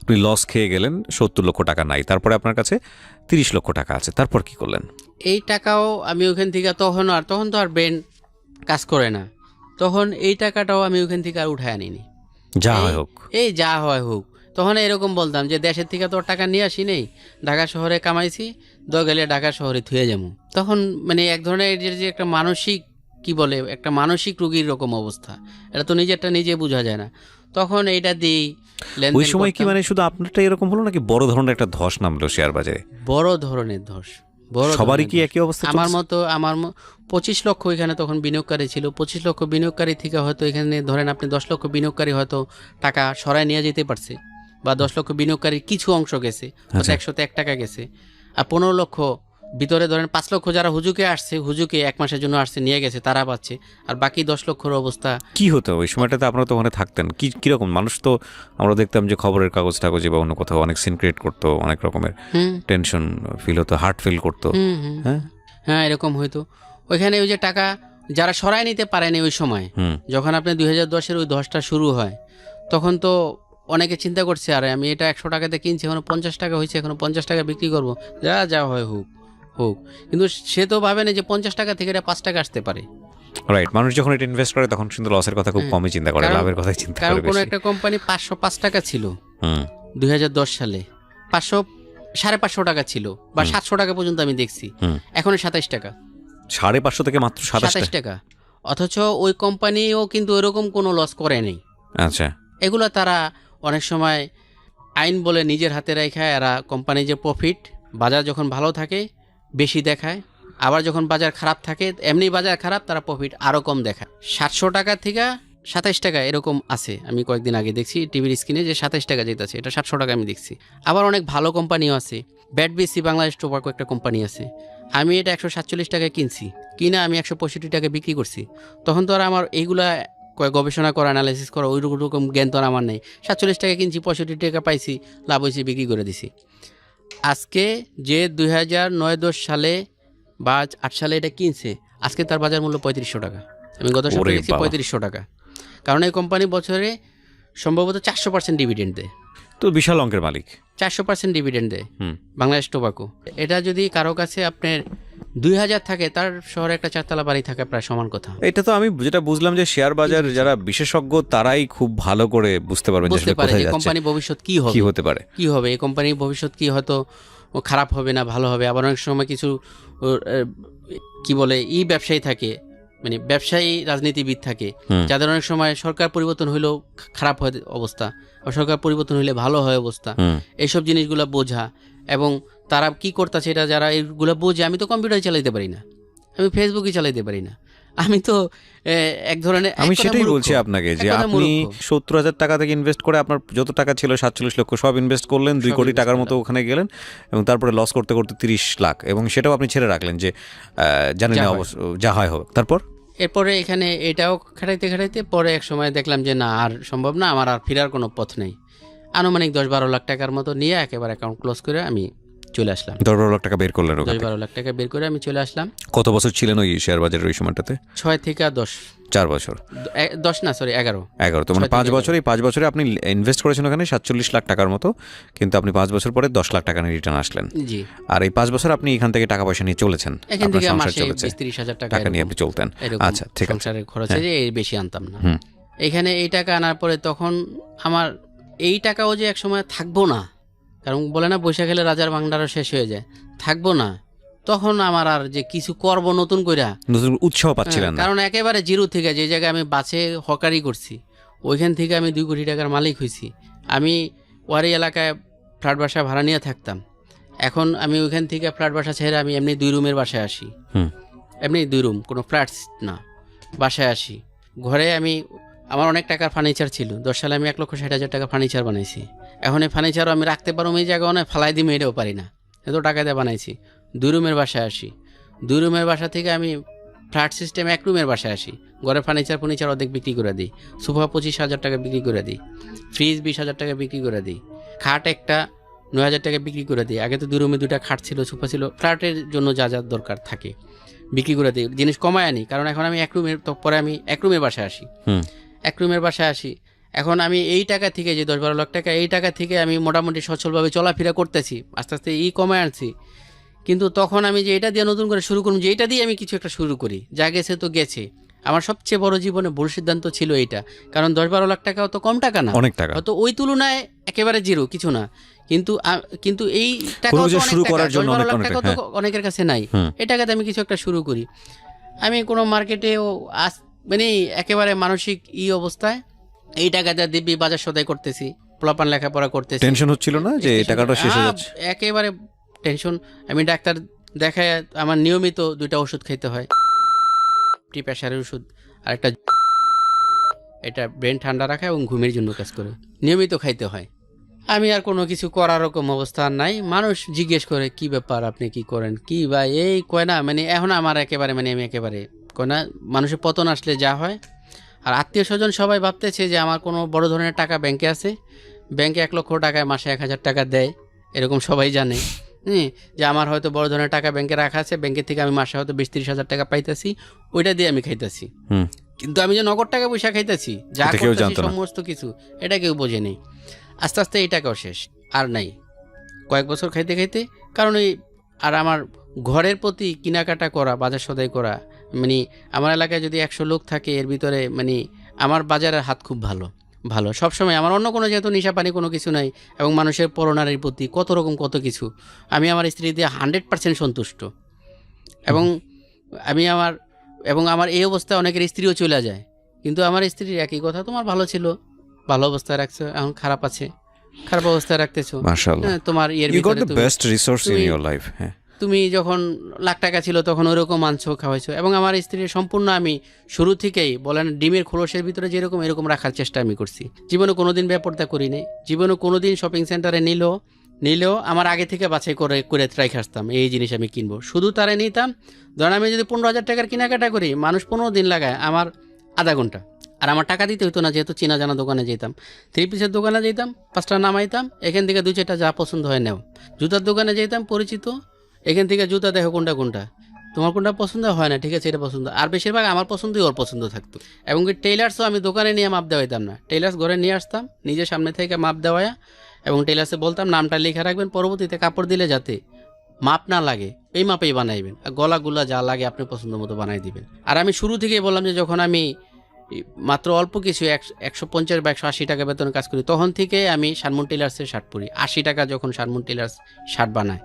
আপনি লস খেয়ে গেলেন, 70 লক্ষ টাকা নাই, তারপরে আপনার কাছে 30 লক্ষ টাকা আছে, তারপর কি করলেন? এই টাকাও আমি ওখান থেকে তখন তো আর ব্রেন কাজ করে না, তখন এই টাকাটাও আমি ওখান থেকে আর উঠায় আনিনি, যা হয় হোক, এই যা হয় হোক। তখন এরকম বলতাম যে দেশের থেকে তো টাকা নিয়ে আসি নেই, ঢাকা শহরে কামাইছি, গেলে ঢাকা শহরে থুয়ে যাবো। তখন মানে এক ধরনের যে একটা মানসিক, কি বলে, একটা মানসিক রোগীর রকম অবস্থা, এটা তো নিজেরটা নিজে বোঝা যায় না। তখন এইটা দিই ওই সময় কি মানে শুধু আপনারটা এরকম হলো নাকি বড় ধরনের একটা ধস নামলো শেয়ার বাজারে? বড় ধরনের ধস, সবারই কি একই অবস্থা? আমার 25 লক্ষ এখানে তখন বিনিয়োগকারী ছিল, 25 লক্ষ বিনিয়োগকারী থেকে হয়তো এখানে ধরেন আপনি 10 লক্ষ বিনিয়োগকারী হয়তো টাকা সরায় নিয়ে যেতে পারছে, বা 10 লক্ষ বিনিয়োগকারীর কিছু অংশ গেছে, 101 টাকা গেছে, আর 15 লক্ষ ভিতরে ধরেন 5 লক্ষ যারা হুজুকে আসছে, হুজুকে 1 মাসের জন্য আসছে নিয়ে গেছে, তারা পাচ্ছে, আর বাকি 10 লক্ষর অবস্থা কি হতো ওই সময়টাতে? আপনারা তো ওখানে থাকতেন, কিরকম মানুষ তো আমরা দেখতাম যে খবরের কাগজে বা অন্য কোথাও অনেক সিন ক্রিয়েট করতো, অনেক রকমের টেনশন ফিল হতো, হার্ট ফিল করতো। হ্যাঁ এরকম হয়তো। ওইখানে ওই যে টাকা যারা সরাই নিতে পারেনি ওই সময়, যখন আপনি 2010-এর ওই ধসটা শুরু হয়, তখন তো অনেকে চিন্তা করছে, আরে আমি এটা 100 টাকাতে কিনছি, এখন 50 টাকা হয়েছে, এখন 50 টাকা বিক্রি করবো, যা হয় হোক। কিন্তু সে তো ভাবে না যে 50 টাকা থেকে এটা 5 টাকা আসতে পারে। রাইট, মানুষ যখন এটা ইনভেস্ট করে তখন কিন্তু লসের কথা খুব কমই চিন্তা করে, লাভের কথাই চিন্তা করে। কারণ কোনো একটা কোম্পানি 505 টাকা ছিল 2010 সালে, 500-550 টাকা ছিল, বা 700 টাকা পর্যন্ত আমি দেখছি, এখন 27 টাকা, 550 থেকে মাত্র 27 টাকা। অথচ ওই কোম্পানিও কিন্তু এরকম কোনো লস করে নেই। আচ্ছা, এগুলো তারা অনেক সময় আইন বলে নিজের হাতে রেখে, এরা কোম্পানি যে প্রফিট, বাজার যখন ভালো থাকে বেশি দেখায়, আবার যখন বাজার খারাপ থাকে, এমনি বাজার খারাপ, তারা প্রফিট আরও কম দেখায়। 700 টাকা থেকে 27 টাকা এরকম আছে, আমি কয়েকদিন আগে দেখছি টিভির স্ক্রিনে যে 27 টাকা যেতেছে, এটা 700 টাকা আমি দেখছি। আবার অনেক ভালো কোম্পানিও আছে, BATBC বাংলাদেশ টোবাকো একটা কোম্পানি আছে, আমি এটা 147 টাকায় কিনছি, কিনা আমি 165 টাকা বিক্রি করছি। তখন তো আর আমার এইগুলা গবেষণা করা, অ্যানালাইসিস করা ওই রকম জ্ঞান তো আর আমার নেই। 47 টাকা কিনছি, 65 টাকা পাইছি, লাভ হয়েছে, বিক্রি করে দিছি। আজকে যে 2009-10 সালে বা 8 সালে এটা কিনছে, আজকে তার বাজার মূল্য 3500 টাকা। আমি গত সপ্তাহে দেখছি 3500 টাকা, কারণ এই কোম্পানি বছরে সম্ভবত 400% ডিভিডেন্ড দেয়। তো বিশাল অঙ্কের মালিক, 400% ডিভিডেন্ড দেয় বাংলাদেশ টোবাকো। এটা যদি কারো কাছে আপনার 2000 থাকে, তার শহরে একটা 4 তলা বাড়ি থাকে, প্রায় সমান কথা। এটা তো আমি যেটা বুঝলাম যে শেয়ার বাজার যারা বিশেষজ্ঞ তারাই খুব ভালো করে বুঝতে পারবেন যে বুঝতে আসলে পারে কোথায় যে যাচ্ছে, কোম্পানির ভবিষ্যৎ কি কি হবে, হতে পারে। কি হবে এই কোম্পানির ভবিষ্যৎ, কি হয়তো খারাপ হবে না ভালো হবে। আবার অনেক সময় কিছু কি বলে ব্যবসায়ী থাকে, মানে ব্যবসায়ী রাজনীতিবিদ থাকে, যাদের অনেক সময় সরকার পরিবর্তন হইলেও খারাপ হয় অবস্থা, আর সরকার পরিবর্তন হইলে ভালো হয় অবস্থা। এইসব জিনিসগুলো বোঝা এবং তারা কি করতেছে এটা যারা এইগুলো বোঝে। আমি তো কম্পিউটার চালাইতে পারি না, আমি ফেসবুকই চালাইতে পারি না, আমি তো এক ধরনের আমি সেটাই বলছি আপনাকে যে আপনি 70,000 টাকা থেকে ইনভেস্ট করে আপনার যত টাকা ছিল 47 লক্ষ সব ইনভেস্ট করলেন, 2 কোটি টাকার মতো ওখানে গেলেন এবং তারপরে লস করতে করতে 30 লাখ, এবং সেটাও আপনি ছেড়ে রাখলেন যে জানেন না অবশ্য যা হয় হবে। তারপর এরপরে এখানে এটাও খাটাইতে খাটাইতে পরে এক সময় দেখলাম যে না, আর সম্ভব না, আমার আর ফেরার কোনো পথ নেই। আনুমানিক 10-12 লাখ টাকার মতো নিয়ে একেবারে অ্যাকাউন্ট ক্লোজ করে আমি চলে আসলাম। 10-12 লাখ টাকা বের করলেন ওখানে? 10-12 লাখ টাকা বের করে আমি চলে আসলাম। কত বছর ছিলেন ওই শেয়ার বাজারের ওই সময়টাতে? 6 থেকে 10। 4 বছর? 10 না, সরি 11। তো মানে 5 বছর, এই 5 বছরে আপনি ইনভেস্ট করেছেন ওখানে 47 লাখ টাকার মতো, কিন্তু আপনি 5 বছর পরে 10 লাখ টাকা নিয়ে রিটার্ন আসলেন। জি। আর এই 5 বছর আপনি এখান থেকে টাকা পয়সা নিয়ে চলেছেন, এখান থেকে সংসার মাসে চলেছে, 20-30 হাজার টাকা নিয়ে আপনি চলতেন। আচ্ছা, ঠিক আছে। সংসারের খরচে যে এর বেশি আনতাম না। এখানে এই টাকা আনার পরে তখন আমার এই টাকাও যে এক সময় থাকবো না, কারণ বলে না বৈশাখ এলে রাজার ভান্ডারও শেষ হয়ে যায়, থাকবো না, তখন আমার আর যে কিছু করব নতুন কইরা নতুন উৎসাহ পাচ্ছিলেন না। কারণ একেবারে জিরো থেকে যে জায়গায় আমি বাসে হকারি করছি ওইখান থেকে আমি 2 কোটি টাকার মালিক হয়েছি। আমি ওয়ারি এলাকায় ফ্ল্যাট বাসা ভাড়া নিয়ে থাকতাম, এখন আমি ওইখান থেকে ফ্ল্যাট বাসা ছেড়ে আমি এমনি 2 রুমের বাসায় আসি। এমনি 2 রুম, কোনো ফ্ল্যাটস না, বাসায় আসি। ঘরে আমার অনেক টাকার ফার্নিচার ছিল, 10 সালে আমি 1,60,000 টাকা ফার্নিচার বানাইছি। এখন এই ফার্নিচারও আমি রাখতে পারবো এই জায়গা অনেক ফালাই দিয়ে মেয়েটাও পারি না, এত টাকা দিয়ে বানাইছি। 2 রুমের বাসায় আসি, 2 রুমের বাসা থেকে আমি ফ্ল্যাট সিস্টেম 1 রুমের বাসায় আসি। ঘরের ফার্নিচার অর্ধেক বিক্রি করে দিই, সোফা 25,000 টাকা বিক্রি করে দিই, ফ্রিজ 20,000 টাকা বিক্রি করে দিই, খাট একটা 9,000 টাকা বিক্রি করে দিই। আগে তো 2 রুমে 2টা খাট ছিল, সোফা ছিল, ফ্ল্যাটের জন্য যা যা দরকার থাকে বিক্রি করে দিই, জিনিস কমায় আনি। কারণ এখন আমি 1 রুমের, তো পরে আমি 1 রুমের বাসায় আসি, 1 রুমের বাসায় আসি। এখন আমি এই টাকা থেকে যে 10-12 লাখ টাকা, এই টাকা থেকে আমি মোটামুটি সচ্ছলভাবে চলাফেরা করতেছি, আস্তে আস্তে কমায় আনছি। কিন্তু তখন আমি যে এটা দিয়ে নতুন করে শুরু করুন, যে এটা দিয়ে আমি কিছু একটা শুরু করি, যা গেছে তো গেছে। আমার সবচেয়ে বড় জীবনে ভুল সিদ্ধান্ত ছিল এইটা, কারণ 10-12 লাখ টাকাও তো কম টাকা না, অনেক টাকা, হয়তো ওই তুলনায় একেবারে জিরো কিছু না, কিন্তু এই টাকা শুরু করার জন্য অনেকের কাছে নাই। এই টাকাতে আমি কিছু একটা শুরু করি। আমি কোনো মার্কেটেও মানে একেবারে মানসিক অবস্থায় এই টাকাটা দিব্যি বাজার সদাই করতেছি, পোলাপান লেখাপড়া করতেছি, টেনশন হচ্ছিল না যে এই টাকাটা শেষ হয়ে যাচ্ছে? একেবারে টেনশন। আমি ডাক্তার দেখায় আমার নিয়মিত 2টা ওষুধ খেতে হয়, প্রেশারের ওষুধ আর একটা, এটা ব্রেন ঠান্ডা রাখা এবং ঘুমের জন্য কাজ করে, নিয়মিত খাইতে হয়। আমি আর কোনো কিছু করার রকম অবস্থা নাই। মানুষ জিজ্ঞেস করে কি ব্যাপার, আপনি কি করেন, কি ভাই এই কয় না, মানে এখন আমার একেবারে মানে আমি একেবারে কয় না, মানুষের পতন আসলে যা হয়। আর আত্মীয় স্বজন সবাই ভাবতেছে যে আমার কোনো বড় ধরনের টাকা ব্যাংকে আছে, ব্যাংকে 1 লক্ষ টাকায় মাসে 1,000 টাকা দেয়, এরকম সবাই জানে। যে আমার হয়তো বড় ধরনের টাকা ব্যাংকে রাখা আছে, ব্যাংকের থেকে আমি মাসে হয়তো 20-30 হাজার টাকা পাইতেছি, ওইটা দিয়ে আমি খাইতেছি। কিন্তু আমি যে নগদ টাকা পয়সা খাইতেছি, যা করতেছি সমস্ত কিছু, এটা কেউ বোঝে নেই। আস্তে আস্তে এই টাকাও শেষ, আর নাই। কয়েক বছর খাইতে খাইতে, কারণ আর আমার ঘরের প্রতি কেনাকাটা করা, বাজার সদাই করা, মানে আমার এলাকায় যদি 100 লোক থাকে এর ভিতরে মানে আমার বাজারের হাত খুব ভালো ভালো সবসময়। আমার অন্য কোনো যেহেতু নেশা পানি কোনো কিছু নাই, এবং মানুষের পরনারীর প্রতি কত রকম কত কিছু, আমি আমার স্ত্রী দিয়ে 100% সন্তুষ্ট। এবং আমার এই অবস্থায় অনেকের স্ত্রীও চলে যায়, কিন্তু আমার স্ত্রীর একই কথা, তোমার ভালো ছিল, ভালো অবস্থায় রাখছো, এখন খারাপ আছে, খারাপ অবস্থায় রাখতেছো, মাশাআল্লাহ তোমার তুমি যখন লাখ টাকা ছিল তখন ওইরকম আনছো, খাওয়াইছো। এবং আমার স্ত্রীর সম্পূর্ণ আমি শুরু থেকেই বলেন ডিমের খোলসের ভিতরে যেরকম এরকম রাখার চেষ্টা আমি করছি। জীবনে কোনোদিন বেপরদা করি নাই, জীবনে কোনোদিন শপিং সেন্টারে নিলেও আমার আগে থেকে বাছাই করে রেখে আসতাম এই জিনিস আমি কিনবো, শুধু তারে নিতাম। ধরেন আমি যদি 15,000 টাকার কেনাকাটা করি, মানুষ 15 দিন লাগায়, আমার আধা ঘন্টা। আর আমার টাকা দিতে হতো না, যেহেতু চেনা জানা দোকানে যেতাম, 3 পিসের দোকানে যেতাম, 5টা নামাইতাম, এখান থেকে 2-4টা যা পছন্দ হয় নেও। জুতার দোকানে যেতাম পরিচিত, এখান থেকে জুতা দেখো কোনটা তোমার কোনটা পছন্দ হয় না, ঠিক আছে এটা পছন্দ। আর বেশিরভাগ আমার পছন্দই ওর পছন্দ থাকতো। এবং টেইলার্সও আমি দোকানে নিয়ে মাপ দেওয়াইতাম না, টেইলার্স ঘরে নিয়ে আসতাম, নিজের সামনে থেকে মাপ দেওয়া, এবং টেইলার্সে বলতাম নামটা লিখে রাখবেন, পরবর্তীতে কাপড় দিলে যাতে মাপ না লাগে এই মাপেই বানাইবেন, আর গলাগুলা যা লাগে আপনি পছন্দ মতো বানাই দিবেন। আর আমি শুরু থেকেই বললাম যে যখন আমি মাত্র অল্প কিছু 150 বা 180 টাকা বেতনে কাজ করি, তখন থেকে আমি শানমুন টেলার্সের শার্ট পরি। 80 টাকা যখন শানমুন টেলার্স শার্ট বানায়,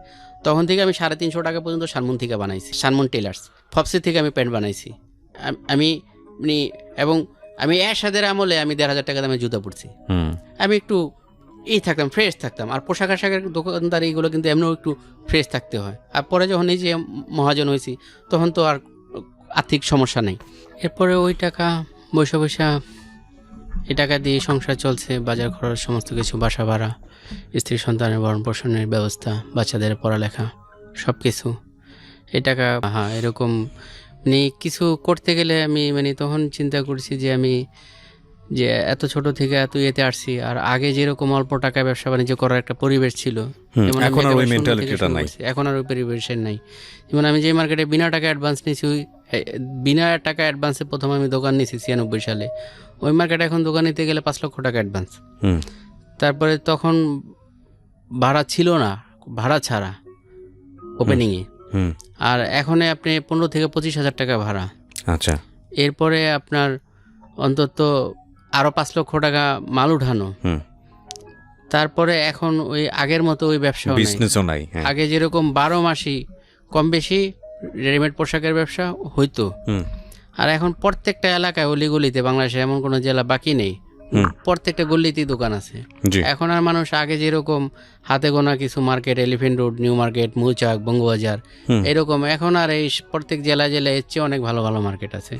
তখন থেকে আমি 350 টাকা পর্যন্ত শানমুন থেকে বানাইছি। শানমুন টেলার্স ফপসি থেকে আমি প্যান্ট বানাইছি। আমি এবং আমি এরশাদের আমলে আমি 1,500 টাকা দামে জুতা পরছি। আমি একটু থাকতাম, ফ্রেশ থাকতাম। আর পোশাক আশাকের দোকানদার এইগুলো কিন্তু এমনিও একটু ফ্রেশ থাকতে হয়। আর পরে যখন এই যে মহাজন হয়েছি, তখন তো আর আর্থিক সমস্যা নেই। এরপরে ওই টাকা বৈশা এই টাকা দিয়ে সংসার চলছে, বাজার খরচ, সমস্ত কিছু, বাসা ভাড়া, স্ত্রী সন্তানের ভরণ পোষণের ব্যবস্থা, বাচ্চাদের পড়ালেখা, সব কিছু। এই টাকা এরকম কিছু করতে গেলে আমি তখন চিন্তা করছি যে আমি যে এত ছোট থেকে এত ইয়েতে আসছি, আর আগে যেরকম অল্প টাকা ব্যবসা বাণিজ্য করার একটা পরিবেশ ছিল, এখন আর ওই মেন্টালিটিটা নাই। এখন আর ওই পরিবেশের নাই। যেমন আমি যে মার্কেটে বিনা টাকা অ্যাডভান্স নিয়েছি, বিনা টাকা অ্যাডভান্সে প্রথম আমি দোকান নিয়েছি 96 সালে। ওই মার্কেটে এখন দোকান নিতে গেলে 5 লক্ষ টাকা অ্যাডভান্স। তারপরে তখন ভাড়া ছিল না, ভাড়া ছাড়া ওপেনিংয়ে। আর এখন আপনি 15 থেকে 25 হাজার টাকা ভাড়া। আচ্ছা, এরপরে আপনার অন্তত আরো 5 লক্ষ টাকা মাল উঠানো। তারপরে এখন ওই আগের মতো ওই ব্যবসা বিজনেসও নাই। আগে যেরকম 12 মাসই কম বেশি রেডিমেড পোশাকের ব্যবসা হইতো, আর এখন প্রত্যেকটা এলাকায় অলিগলিতে, বাংলাদেশে এমন কোনো জেলা বাকি নেই, প্রত্যেকটা গলিতেই দোকান আছে। এখন আর মানুষ আগে যেরকম হাতে গোনা কিছু market, elephant road, new market, মৌচাক, বঙ্গবাজার, এরকম এখন আর এই প্রত্যেক জেলায় এর চেয়ে অনেক ভালো ভালো মার্কেট আছে।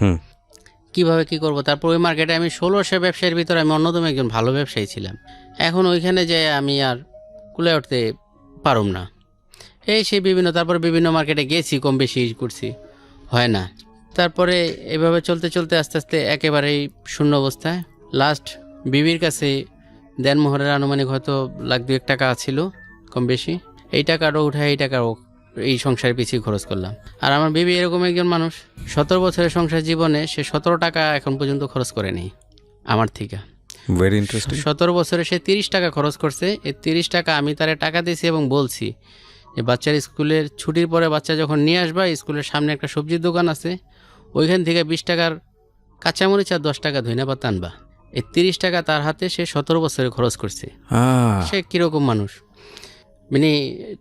কিভাবে কি করব? তারপর ওই মার্কেটে আমি 1600 ব্যবসায়ীর ভিতরে আমি অন্যতম একজন ভালো ব্যবসায়ী ছিলাম। এখন ওইখানে যে আমি আর কুলে উঠতে পারুম না, সেই বিভিন্ন, তারপরে বিভিন্ন মার্কেটে গেছি, কম বেশি করছি, হয় না। তারপরে এভাবে চলতে চলতে আস্তে আস্তে একেবারেই শূন্য অবস্থায়। লাস্ট বিবির কাছে দেনমোহরের আনুমানিক হয়তো 1,00,000-2 টাকা ছিল কম বেশি। এই টাকাটাও উঠায় এই টাকাও এই সংসারের পিছিয়ে খরচ করলাম। আর আমার বিবি এরকম একজন মানুষ, 17 বছরের সংসার জীবনে সে 17 টাকা এখন পর্যন্ত খরচ করেনি আমার থেকে। Very interesting. 17 বছরে সে 30 টাকা খরচ করছে। এই 30 টাকা আমি তারে টাকা দিয়েছি এবং বলছি যে বাচ্চার স্কুলের ছুটির পরে বাচ্চা যখন নিয়ে আসবা, স্কুলের সামনে একটা সবজির দোকান আছে, ওইখান থেকে 20 টাকার কাঁচামরিচ আর 10 টাকা ধইনা পাতা আনবা। এই 30 টাকা তার হাতে সে 17 বছরে খরচ করছে। সে কিরকম মানুষ,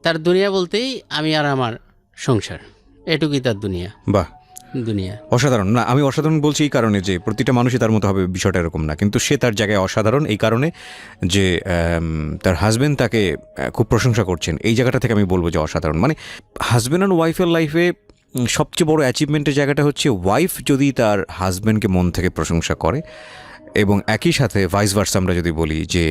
তার দুনিয়া বলতেই আমি আর আমার সংসার, এটুকুই তার দুনিয়া। বাহ, দুনিয়া অসাধারণ। না, আমি অসাধারণ বলছি এই কারণে যে প্রতিটা মানুষই তার মতো হবে, বিষয়টা এরকম না, কিন্তু সে তার জায়গায় অসাধারণ এই কারণে যে তার হাজবেন্ড তাকে খুব প্রশংসা করছেন। এই জায়গাটা থেকে আমি বলবো যে অসাধারণ। হাজবেন্ড অ্যান্ড ওয়াইফের লাইফে সবচেয়ে বড় অ্যাচিভমেন্টের জায়গাটা হচ্ছে ওয়াইফ যদি তার হাজবেন্ডকে মন থেকে প্রশংসা করে, এবং একই সাথে ভাইস ভার্সা আমরা যদি বলি যে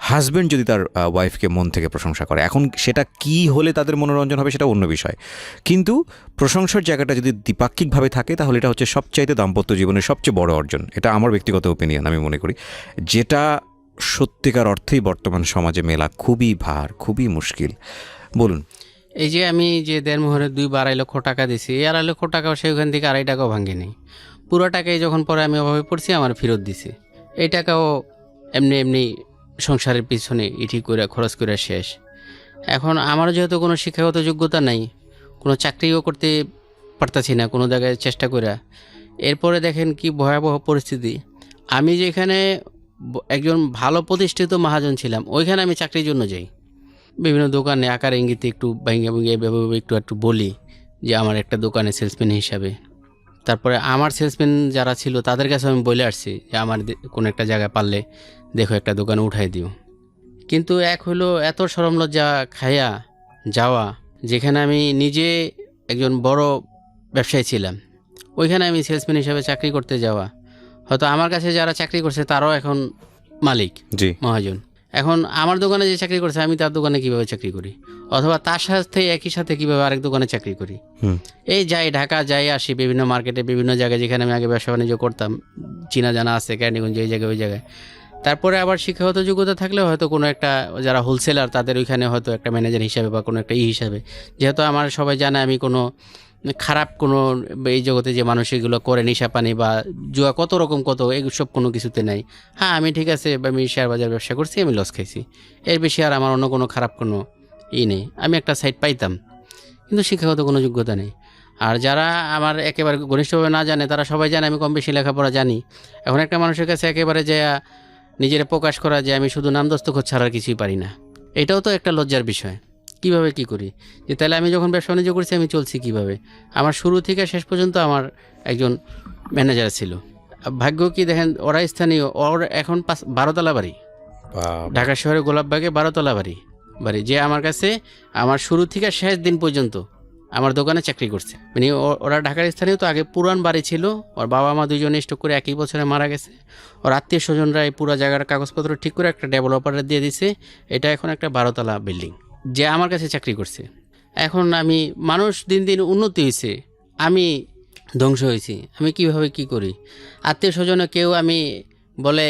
হাজবেন্ড যদি তার ওয়াইফকে মন থেকে প্রশংসা করে। এখন সেটা কি হলে তাদের মনোরঞ্জন হবে সেটা অন্য বিষয়, কিন্তু প্রশংসার জায়গাটা যদি দ্বিপাক্ষিকভাবে থাকে তাহলে এটা হচ্ছে সবচাইতে দাম্পত্য জীবনের সবচেয়ে বড় অর্জন। এটা আমার ব্যক্তিগত ওপিনিয়ন, আমি মনে করি, যেটা সত্যিকার অর্থেই বর্তমান সমাজে মেলা খুবই ভার, খুবই মুশকিল। বলুন। এই যে আমি যে দেড়মোহরে 2-2.5 লক্ষ টাকা দিছি, এই 2.5 লক্ষ টাকাও সে ওখান থেকে 2.5 টাকাও ভাঙে নেই। পুরো টাকাই যখন পরে আমি অভাবে পড়ছি আমার ফেরত দিছি। এই টাকাও এমনি এমনি সংসারের পিছনে ঠিক করে খরচ করে শেষ। এখন আমারও যেহেতু কোনো শিক্ষাগত যোগ্যতা নাই, কোনো চাকরিও করতে পারতাছি না কোনো জায়গায় চেষ্টা করে। এরপরে দেখেন কি ভয়াবহ পরিস্থিতি। আমি যেখানে একজন ভালো প্রতিষ্ঠিত মহাজন ছিলাম, ওইখানে আমি চাকরির জন্য যাই। বিভিন্ন দোকানে আকার ইঙ্গিতে একটু একটু বলি যে আমার একটা দোকানে সেলসম্যান হিসাবে। তারপরে আমার সেলসম্যান যারা ছিল তাদের কাছে আমি বলে আসছি যে আমার কোনো একটা জায়গায় পারলে দেখো একটা দোকানে উঠাই দিও। কিন্তু এক হলো এত শরম লজ্জা খাইয়া যাওয়া, যেখানে আমি নিজে একজন বড় ব্যবসায়ী ছিলাম, ওইখানে আমি সেলসম্যান হিসাবে চাকরি করতে যাওয়া। হয়তো আমার কাছে যারা চাকরি করছে তারাও এখন মালিক, মহাজন। এখন আমার দোকানে যে চাকরি করছে আমি তার দোকানে কিভাবে চাকরি করি, অথবা তার সাথে একই সাথে কিভাবে আরেক দোকানে চাকরি করি। এই যাই ঢাকা যাই আসি বিভিন্ন মার্কেটে, বিভিন্ন জায়গায় যেখানে আমি আগে ব্যবসা বাণিজ্য করতাম, চিনা জানা আছে কেরানীগঞ্জ, এই জায়গায় ওই জায়গায়। তারপরে আবার শিক্ষাগত যোগ্যতা থাকলেও হয়তো কোনো একটা যারা হোলসেলার তাদের ওইখানে হয়তো একটা ম্যানেজার হিসাবে বা কোনো একটা হিসাবে, যেহেতু আমার সবাই জানে আমি কোনো খারাপ কোনো এই জগতে যে মানুষ এগুলো করে নেশা পানি বা জুয়া কত রকম কত এইসব কোনো কিছুতে নাই। হ্যাঁ আমি ঠিক আছে, আমি শেয়ার বাজার ব্যবসা করছি, আমি লস খাইছি, এর বেশি আর আমার অন্য কোনো খারাপ কোনো নেই। আমি একটা সাইড পাইতাম, কিন্তু শিক্ষাগত কোনো যোগ্যতা নেই। আর যারা আমার একেবারে ঘনিষ্ঠভাবে না জানে তারা সবাই জানে আমি কম বেশি লেখাপড়া জানি। এখন একটা মানুষের কাছে একেবারে যে নিজের প্রকাশ করা যে আমি শুধু নাম দস্তখত ছাড়া আর কিছুই পারি না, এটাও তো একটা লজ্জার বিষয়। কিভাবে কি করি, যে তাহলে আমি যখন ব্যবসা বাণিজ্য করছি আমি চলছি কিভাবে? আমার শুরু থেকে শেষ পর্যন্ত আমার একজন ম্যানেজার ছিল। ভাগ্য কি দেখেন, ওরা স্থানীয়, ওর এখন 12 তলা বাড়ি, ঢাকা শহরে গোলাপবাগে 12 তলা বাড়ি যে আমার কাছে আমার শুরু থেকে শেষ দিন পর্যন্ত আমার দোকানে চাকরি করছে। মানে ওরা ঢাকার স্থানীয়, তো আগে পুরান বাড়ি ছিল, ওর বাবা মা দুজনে স্ট্রোক করে একই বছরে মারা গেছে। ওর আত্মীয় স্বজনরা এই পুরো জায়গার কাগজপত্র ঠিক করে একটা ডেভেলপারে দিয়ে দিছে। এটা এখন একটা 12 তলা বিল্ডিং, যে আমার কাছে চাকরি করছে। এখন আমি, মানুষ দিন দিন উন্নতি হয়েছে, আমি ধ্বংস হয়েছি। আমি কিভাবে কি করি? আত্মীয় স্বজনে কেউ আমি বলে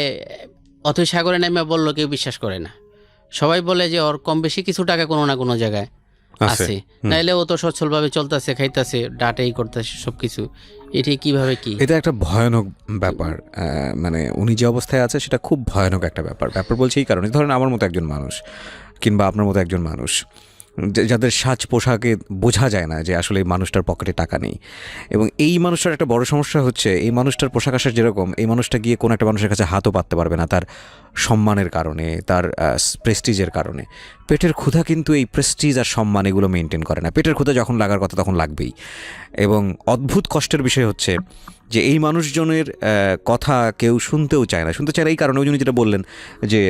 অথৈ সাগরে নেমে বললো, কেউ বিশ্বাস করে না। সবাই বলে যে ওর কম বেশি কিছু টাকা কোনো না কোনো জায়গায় আছে, নাইলে ও তো সচ্ছলভাবে চলতেছে, খাইতেছে, ডাটাই করতেছে সবকিছু। এটি কিভাবে কি? এটা একটা ভয়ানক ব্যাপার। মানে উনি যে অবস্থায় আছে সেটা খুব ভয়ানক একটা ব্যাপার বলছি এই কারণে, ধরেন আমার মতো একজন মানুষ কিংবা আপনার মতো একজন মানুষ যাদের সাজ পোশাকে বোঝা যায় না যে আসলে এই মানুষটার পকেটে টাকা নেই। এবং এই মানুষটার একটা বড় সমস্যা হচ্ছে, এই মানুষটার পোশাক আশাক যেরকম, এই মানুষটা গিয়ে কোনো একটা মানুষের কাছে হাতও পাততে পারবে না তার সম্মানের কারণে, তার প্রেস্টিজের কারণে। পেটের ক্ষুধা কিন্তু এই প্রেস্টিজ আর সম্মান এগুলো মেনটেন করে না। পেটের ক্ষুধা যখন লাগার কথা তখন লাগবেই। এবং অদ্ভুত কষ্টের বিষয় হচ্ছে যে এই মানুষজনের কথা কেউ শুনতে চায় না এই কারণে। ওই জন্য যেটা বললেন যে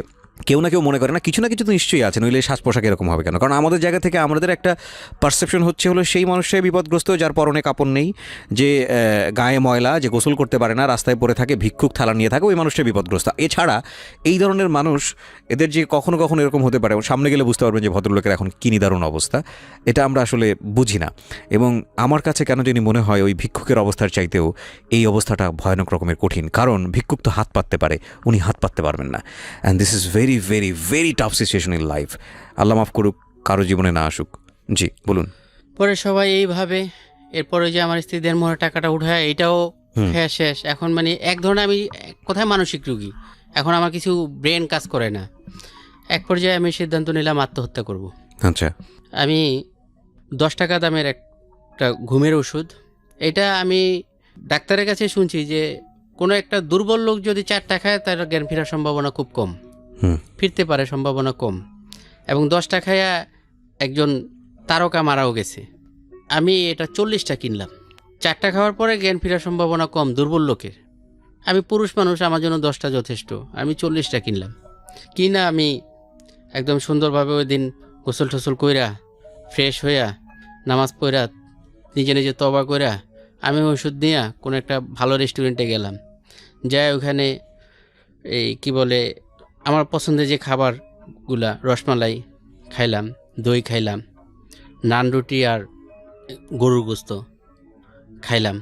কেউ না কেউ মনে করে না কিছু তো নিশ্চয়ই আছে, নইলে শ্বাস পোশাক এরকম হবে কেন? কারণ আমাদের জায়গা থেকে আমাদের একটা পারসেপশন হচ্ছে হলো সেই মানুষটাই বিপদগ্রস্ত যার পরনে কাপড় নেই, যে গায়ে ময়লা, যে গোসল করতে পারে না, রাস্তায় পড়ে থাকে, ভিক্ষুক থালা নিয়ে থাকে, ওই মানুষটাই বিপদগ্রস্ত। এছাড়া এই ধরনের মানুষ, এদের যে কখনো কখনো এরকম হতে পারে, সামনে গেলে বুঝতে পারবেন যে ভদ্রলোকের এখন কী নিদারুণ অবস্থা, এটা আমরা আসলে বুঝি না। এবং আমার কাছে কেন জানি মনে হয় ওই ভিক্ষুকের অবস্থার চাইতেও এই অবস্থাটা ভয়ানক রকমের কঠিন। কারণ ভিক্ষুক তো হাত পাততে পারে, উনি হাত পাততে পারবেন না। And this is very very very tough situation in life. Allah মাফ করুক, কারো জীবনে না আসুক। জি বলুন। পরে সবাই এইভাবে, এরপরে যে আমার স্ত্রী দেড় টাকাটা উঠায়, এটাও খেয়া শেষ। এখন মানে এক ধরনের আমি কোথায় মানসিক রোগী, এখন আমার কিছু ব্রেন কাজ করে না। এক পর্যায়ে আমি সিদ্ধান্ত নিলাম আত্মহত্যা করব। আচ্ছা। আমি 10 টাকা দামের একটা ঘুমের ওষুধ, এটা আমি ডাক্তারের কাছে শুনছি যে কোনো একটা দুর্বল লোক যদি 4 টাকায়, তার জ্ঞান ফেরার সম্ভাবনা খুব কম, ফিরতে পারে সম্ভাবনা কম। এবং 10 টাকায় একজন তারকা মারাও গেছে। আমি এটা 40টা কিনলাম। 4টা খাওয়ার পরে জ্ঞান ফেরার সম্ভাবনা কম দুর্বল লোকের। আমি পুরুষ মানুষ, আমার জন্য 10টা যথেষ্ট। আমি 40টা কিনলাম। কিনা আমি একদম সুন্দরভাবে ওই দিন গোসল টোসল কইরা, ফ্রেশ হইয়া, নামাজ পড়া, নিজে তবা কইরা আমি ওষুধ নিয়ে কোনো একটা ভালো রেস্টুরেন্টে গেলাম। যাই ওখানে এই কি বলে আমার পছন্দের যে খাবারগুলা, রসমালাই খাইলাম, দই খাইলাম, নান রুটি আর গরুর গোস্ত খাইলাম।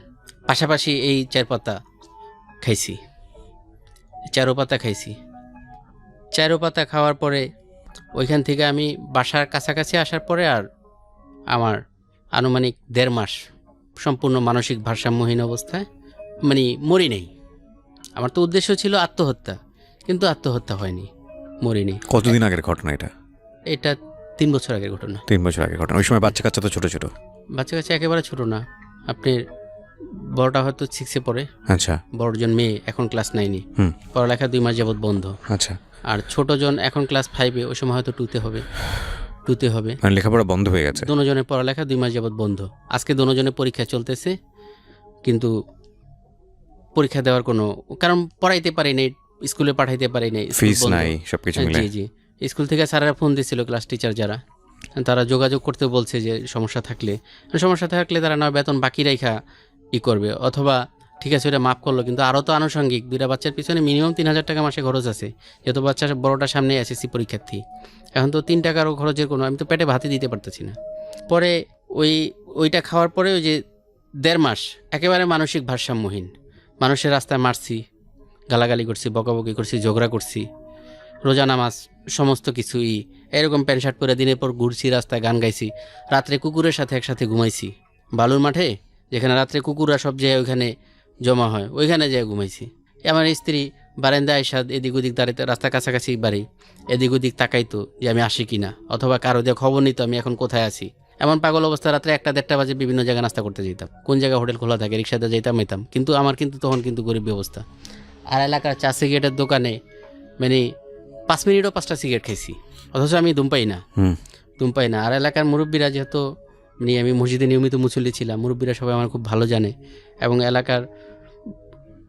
পাশাপাশি এই 4 পাতা খাইছি, 4 পাতা খাইছি। 4 পাতা খাওয়ার পরে ওইখান থেকে আমি বাসার কাছাকাছি আসার পরে আর আমার আনুমানিক 1.5 মাস সম্পূর্ণ মানসিক ভারসাম্যহীন অবস্থায়, মানে মরি নেই। আমার তো উদ্দেশ্য ছিল আত্মহত্যা, কিন্তু আত্মহত্যা হয়নি, মরিনি। কতদিন আগের ঘটনা এটা? এটা 3 বছর আগের ঘটনা। 3 বছর আগের ঘটনা। ওই সময় বাচ্চা কাচ্চা তো ছোট ছোট? বাচ্চা কাচ্চা একেবারে ছোট না। আপনি বড়টা হয়তো 6-এ পড়ে। আচ্ছা। বড়জন মেয়ে এখন ক্লাস 9-এ, পড়ালেখা 2 মাস যাবৎ বন্ধ। আচ্ছা। আর ছোটজন এখন ক্লাস 5-এ, ওই সময় হয়তো 2-তে হবে। মানে লেখাপড়া বন্ধ হয়ে গেছে? দুজনের পড়ালেখা 2 মাস যাবৎ বন্ধ। আজকে দুজনের পরীক্ষা চলতেছে, কিন্তু পরীক্ষা দেওয়ার কোনো কারণ, পড়াইতে পারি নাই, স্কুলে পাঠাইতে পারি নাই, ফিস নাই, সবকিছু মিলে। জি। স্কুল থেকে স্যারেরা ফোন দিয়েছিল, ক্লাস টিচার যারা, তারা যোগাযোগ করতে বলছে যে সমস্যা থাকলে তারা না বেতন বাকি রেখা করবে, অথবা ঠিক আছে ওটা মাফ করলো, কিন্তু আরও তো আনুষঙ্গিক 2টা বাচ্চার পিছনে মিনিমাম 3,000 টাকা মাসে খরচ আছে। যেহেতু বাচ্চা বড়টা সামনে এসএসসি পরীক্ষার্থী, এখন তো 3 টাকারও খরচের কোনো, আমি তো পেটে ভাতই দিতে পারতেছি না। পরে ওইটা খাওয়ার পরে ওই যে 1.5 মাস একেবারে মানসিক ভারসাম্যহীন, মানুষের রাস্তায় মারছি, গালাগালি করছি, বকাবকি করছি, ঝগড়া করছি, রোজা নামাজ সমস্ত কিছুই এরকম প্যান্ট শার্ট পরে দিনের পর ঘুরছি, রাস্তায় গান গাইছি, রাত্রে কুকুরের সাথে একসাথে ঘুমাইছি, বালুর মাঠে যেখানে রাত্রে কুকুররা সব যায় ওইখানে জমা হয়, ওইখানে যেয়ে ঘুমাইছি। আমার স্ত্রী বারান্দায় আইসা এদিক ওদিক দাঁড়িয়ে, রাস্তার কাছাকাছি বাড়ি, এদিক ওদিক তাকাইতো যে আমি আসি কিনা, অথবা কারো দিয়ে খবর নিত আমি এখন কোথায় আছি। এমন পাগল অবস্থা, রাত্রে 1-1:30 বাজে বিভিন্ন জায়গায় নাস্তা করতে যেতাম, কোন জায়গায় হোটেল খোলা থাকে রিক্সাতে যেতাম যেতাম, কিন্তু আমার কিন্তু তখন কিন্তু গরিব অবস্থা। আর এলাকার চা সিগারেটের দোকানে মানে 5 মিনিটও 5টা সিগারেট খাইছি, অথচ আমি ধূমপাই না। আর এলাকার মুরব্বীরা যেহেতু মানে আমি মসজিদে নিয়মিত মুসল্লি ছিলাম, মুরব্বীরা সবাই আমার খুব ভালো জানে, এবং এলাকার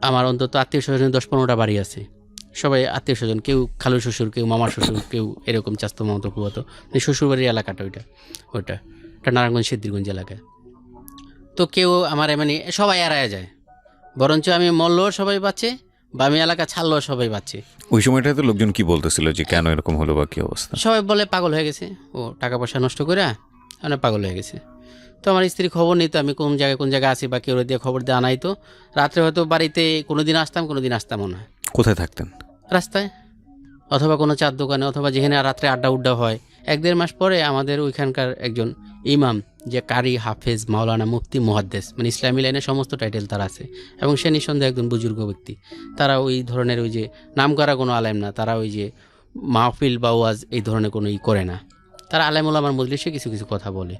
আমার অন্তত আত্মীয় স্বজন 10-15টা বাড়ি আছে, সবাই আত্মীয় স্বজন, কেউ খালু শ্বশুর, কেউ মামার শ্বশুর, কেউ এরকম চাস্তো মামতো পুয়াতো, মানে শ্বশুরবাড়ির এলাকাটা ওইটা নারায়ণগঞ্জ সিদ্ধিরগঞ্জ এলাকায়। তো কেউ আমার মানে সবাই এড়ায় যায়, বরঞ্চ আমি মরলেও সবাই বাঁচে বা আমি এলাকা ছাড়লেও সবাই বাঁচে। ওই সময়টাতে লোকজন কি বলতেছিল যে কেন এরকম হলো বা কি অবস্থা? সবাই বলে পাগল হয়ে গেছে, ও টাকা পয়সা নষ্ট করে মানে পাগল হয়ে গেছে। তো আমার স্ত্রী খবর নিত আমি কোন জায়গায় আছি, বা কেউ দিয়ে খবর দিয়ে আনাইতো। রাত্রে হয়তো বাড়িতে কোনোদিন আসতামও না। কোথায় থাকতেন? রাস্তায়, অথবা কোনো চার দোকানে, অথবা যেখানে রাত্রে আড্ডা উড্ডা হয়। 1-1.5 মাস পরে আমাদের ওইখানকার একজন ইমাম, যে কারি, হাফেজ, মাওলানা, মুফতি, মুহাদ্দিস, মানে ইসলামী লাইনের সমস্ত টাইটেল তার আছে, এবং সে নিঃসন্দেহে একজন বুজুর্গ ব্যক্তি। তারা ওই ধরনের ওই যে নাম করা কোনো আলেম না, তারা ওই যে মাহফিল বা ওয়াজ এই ধরনের কোনো করে না, তারা আলেম ওলামার মজলিসে কিছু কিছু কথা বলে।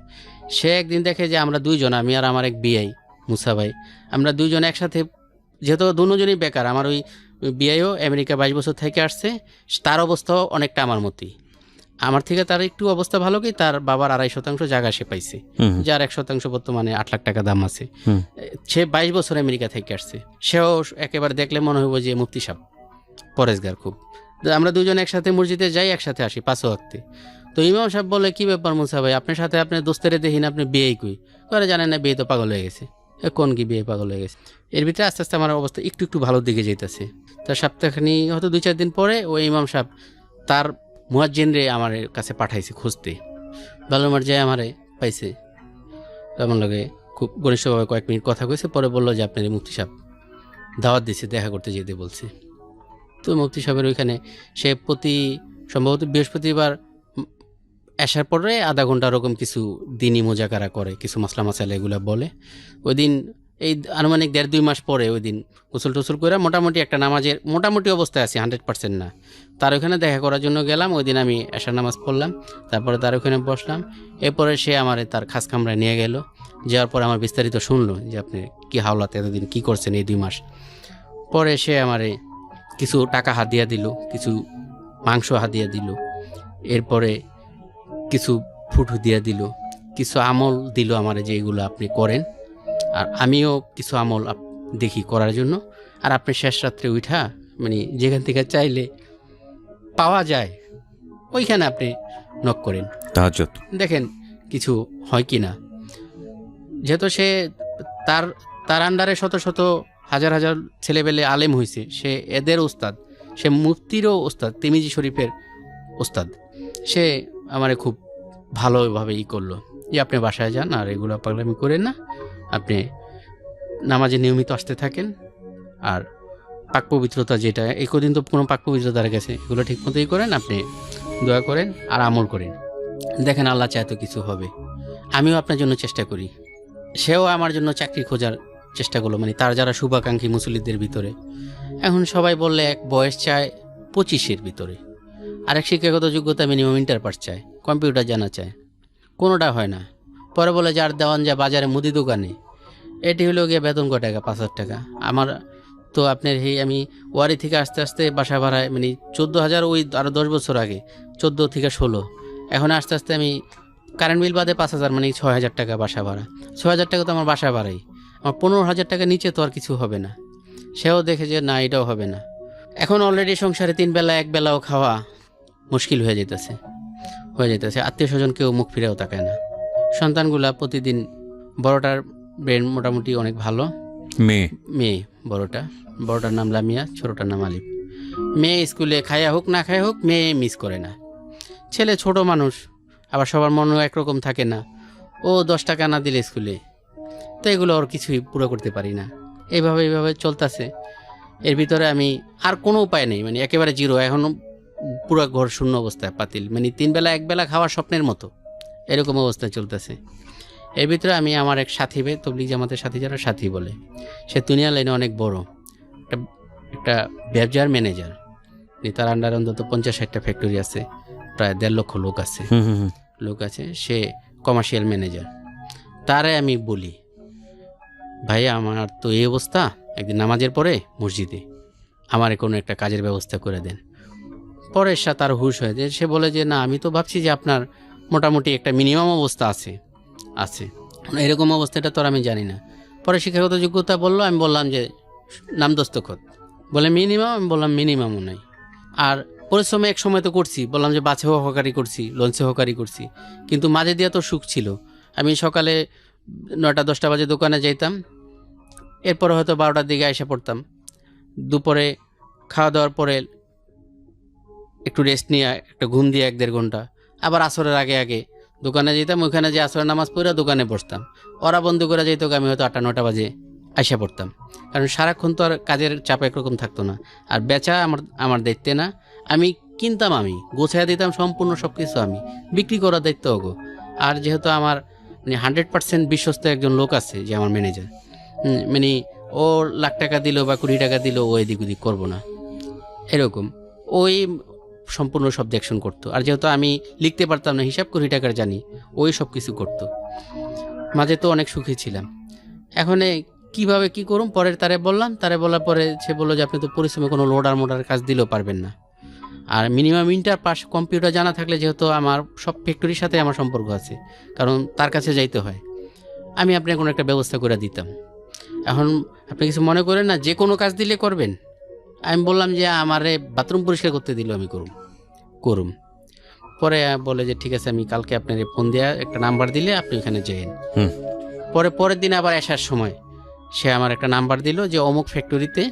সে একদিন দেখে যে আমরা দুইজন, আমি আর আমার এক বিআই মুসা ভাই, আমরা দুইজন একসাথে, যেহেতু দুজনই বেকার, আমার ওই বিআইও আমেরিকা 22 বছর থেকে আসছে, তার অবস্থাও অনেকটা আমার মতোই, আমার থেকে তার একটু অবস্থা ভালো, কি তার বাবার 2.5% জায়গা সে পাইছে, যার 1% বর্তমানে 8 লাখ টাকা দাম আছে। সে 22 বছর আমেরিকা থেকে আসছে, সেও একেবারে দেখলে মনে হইব যে মুফতি সাহেব, পরেশগার খুব। আমরা দুজন একসাথে মসজিদে যাই, একসাথে আসি 5 ওয়াক্তে। তো ইমাম সাহেব বলে, কি ব্যাপার মুসা ভাই, আপনার সাথে আপনার দোস্তেরে দেখি না, আপনি বিয়ে কই করে? জানেন না বিয়ে তো পাগল হয়ে গেছে। কোন কি বিয়ে পাগল হয়ে গেছে? এর ভিতরে আস্তে আস্তে আমার অবস্থা একটু ভালোর দিকে যেতেছে। তার সপ্তাহখানি হয়তো 2-4 দিন পরে ওই ইমাম সাহেব তার মুয়াজ্জিনরে আমার কাছে পাঠাইছে খুঁজতে। বালুমার যায় আমারে পাইছে, আমার লগে খুব ঘনিষ্ঠভাবে কয়েক মিনিট কথা কইছে, পরে বললো যে আপনার মুফতি সাহেব দাওয়াত দিছে, দেখা করতে যেতে বলছে। তো মুফতি সাহেবের ওইখানে সে প্রতি সম্ভবত বৃহস্পতিবার আসার পরে আধা ঘন্টা ওরকম কিছু দিনই মোজাকারা করে, কিছু মাসলা মাসালা এগুলো বলে। ওই দিন এই আনুমানিক 1.5-2 মাস পরে ওই দিন গোসল টোসল করে মোটামুটি একটা নামাজের মোটামুটি অবস্থায় আছি, 100% না। তার ওখানে দেখা করার জন্য গেলাম। ওই দিন আমি এশার নামাজ পড়লাম, তারপরে তার ওখানে বসলাম। এরপরে সে আমার তার খাস কামরায় নিয়ে গেল। যাওয়ার পরে আমার বিস্তারিত শুনলো যে আপনি কি হাওলাতে এতদিন কী করছেন এই 2 মাস। পরে সে আমারে কিছু টাকা হাদিয়া দিল, কিছু মাংস হাদিয়া দিল, এরপরে কিছু ফুটু দিয়া দিল, কিছু আমল দিল আমারে যে এগুলো আপনি করেন, আর আমিও কিছু আমল দেখি করার জন্য। আর আপনি শেষ রাত্রে উঠা মানে যেখান থেকে চাইলে পাওয়া যায় ওইখানে আপনি নক করেন, তাহাজ্জুদ দেখেন কিছু হয় কি না। যেহেতু সে তার আন্ডারে শত শত হাজার হাজার ছেলেবেলে আলেম হয়েছে, সে এদের ওস্তাদ, সে মুফতিরও ওস্তাদ, তিরমিজি শরীফের ওস্তাদ। সে আমারে খুব ভালোভাবে করলো যে আপনি বাসায় যান আর এগুলো পাগলামি করেন না, আপনি নামাজে নিয়মিত আসতে থাকেন, আর পাক পবিত্রতা যেটা এই কদিন তো কোনো পাক পবিত্রতার গেছে, এগুলো ঠিক মতোই করেন, আপনি দোয়া করেন আর আমল করেন, দেখেন আল্লাহ চায় তো কিছু হবে। আমিও আপনার জন্য চেষ্টা করি। সেও আমার জন্য চাকরি খোঁজার চেষ্টা করলো, মানে তার যারা শুভাকাঙ্ক্ষী মুসল্লিদের ভিতরে। এখন সবাই বললে এক বয়স চায় 25-এর ভিতরে, আরেক শিক্ষাগত যোগ্যতা মিনিমাম ইন্টার পাস চায়, কম্পিউটার জানা চায়, কোনোটা হয় না। পরে বলে যার দেওয়ান যা বাজারে মুদি দোকানে, এটি হলো গিয়ে বেতন কয় টাকা, 5,000 টাকা। আমার তো আপনার আমি ওয়ারি থেকে আস্তে আস্তে বাসা ভাড়ায় মানে 14,000, ওই আরও 10 বছর আগে 14 থেকে 16, এখন আস্তে আস্তে আমি কারেন্ট বিল বাদে 5,000 মানে 6,000 টাকা বাসা ভাড়া। 6,000 টাকা তো আমার বাসা ভাড়াই, আমার 15,000 টাকা নিচে তো আর কিছু হবে না। সেও দেখে যে না এটাও হবে না। এখন অলরেডি সংসারে 3 বেলা 1 বেলাও খাওয়া মুশকিল হয়ে যেতেছে। আত্মীয় স্বজন কেউ মুখ ফিরেও তাকায় না। সন্তানগুলা প্রতিদিন, বড়টার ব্রেন মোটামুটি অনেক ভালো, মেয়ে বড়টার নাম লামিয়া, ছোটটার নাম আলিফ। মেয়ে স্কুলে খায়া হোক না খায়া হোক, মেয়ে মিস করে না। ছেলে ছোট মানুষ, আবার সবার মনও একরকম থাকে না, ও 10 টাকা না দিলে স্কুলে, তো এগুলো ওর কিছুই পুরো করতে পারি না। এইভাবে চলতেছে। এর ভিতরে আমি আর কোনো উপায় নেই, মানে একেবারে জিরো। এখনও পুরো ঘর শূন্য অবস্থায়, পাতিল মানে 3 বেলা 1 বেলা খাওয়ার স্বপ্নের মতো, এরকম অবস্থায় চলতেছে। এর ভিতরে আমি আমার এক সাথী, তবলিগ জামাতের সাথী, যারা সাথী বলে, সে দুনিয়া লাইনে অনেক বড় একটা ব্যবসার ম্যানেজার। তার আন্ডার অন্তত 50-60টা ফ্যাক্টরি আছে, প্রায় 1.5 লক্ষ লোক আছে। সে কমার্শিয়াল ম্যানেজার। তারে আমি বলি, ভাই আমার তো এই অবস্থা, একদিন নামাজের পরে মসজিদে আমার কোনো একটা কাজের ব্যবস্থা করে দেন। পরে তার হুশ হয়ে যায়, সে বলে যে না, আমি তো ভাবছি যে আপনার মোটামুটি একটা মিনিমাম অবস্থা আছে এরকম অবস্থাটা তো আর আমি জানি না। পরে শিক্ষাগত যোগ্যতা বললো, আমি বললাম যে নাম দস্তখত, বলে মিনিমাম, আমি বললাম মিনিমামও নাই। আর পরিশ্রমে এক সময় তো করছি, বললাম যে বাসে সহকারী করছি, লঞ্চে সহকারী করছি, কিন্তু মাঝে দিয়ে তো সুখ ছিল। আমি সকালে 9টা-10টা বাজে দোকানে যাইতাম, এরপরে হয়তো 12টার দিকে এসে পড়তাম। দুপুরে খাওয়া দাওয়ার পরে একটু রেস্ট নিয়ে একটা ঘুম দিয়ে 1-1.5 ঘন্টা, আবার আসরের আগে আগে দোকানে যেতাম। ওইখানে যে আসরের নামাজ পড়ে দোকানে বসতাম, ওরা বন্ধ করে যেত, আমি হয়তো 8টা-9টা বাজে এসে পড়তাম। কারণ সারাক্ষণ তো আর কাজের চাপ একরকম থাকতো না। আর বেচা আমার দায়িত্বে না, আমি কিনতাম, আমি গোছাইয়া দিতাম, সম্পূর্ণ সব কিছু আমি, বিক্রি করার দায়িত্ব ওগো। আর যেহেতু আমার মানে 100% বিশ্বস্ত একজন লোক আছে যে আমার ম্যানেজার, মানে ও লাখ টাকা দিল বা 20 টাকা দিল, ও এদিক ওদিক করবো না, এরকম ওই সম্পূর্ণ সব দেখশন করতো। আর যেহেতু আমি লিখতে পারতাম না, হিসাব 20 টাকার জানি, ওই সব কিছু করতো। মাঝে তো অনেক সুখী ছিলাম। এখন কিভাবে কি করুম, পরের তারে বলার পরে সে বললো যে আপনি তো পরিশ্রমে কোনো লোডার মোডার কাজ দিলেও পারবেন না, আর মিনিমাম ইন্টার পাস কম্পিউটার জানা থাকলে, যেহেতু আমার সব ফ্যাক্টরির সাথে আমার সম্পর্ক আছে, কারণ তার কাছে যাইতে হয়, আমি আপনাকে কোনো একটা ব্যবস্থা করে দিতাম। এখন আপনি কিছু মনে করেন না, যে কোনো কাজ দিলে করবেন। আমি বললাম যে আমারে বাথরুম পরিষ্কার করতে দিল, আমি করুম। পরে বলে যে ঠিক আছে, আমি কালকে আপনার ফোন দেওয়া একটা নাম্বার দিলে আপনি ওখানে যাইন। পরের দিন আবার আসার সময় সে আমার একটা নাম্বার দিল যে অমুক ফ্যাক্টরিতে,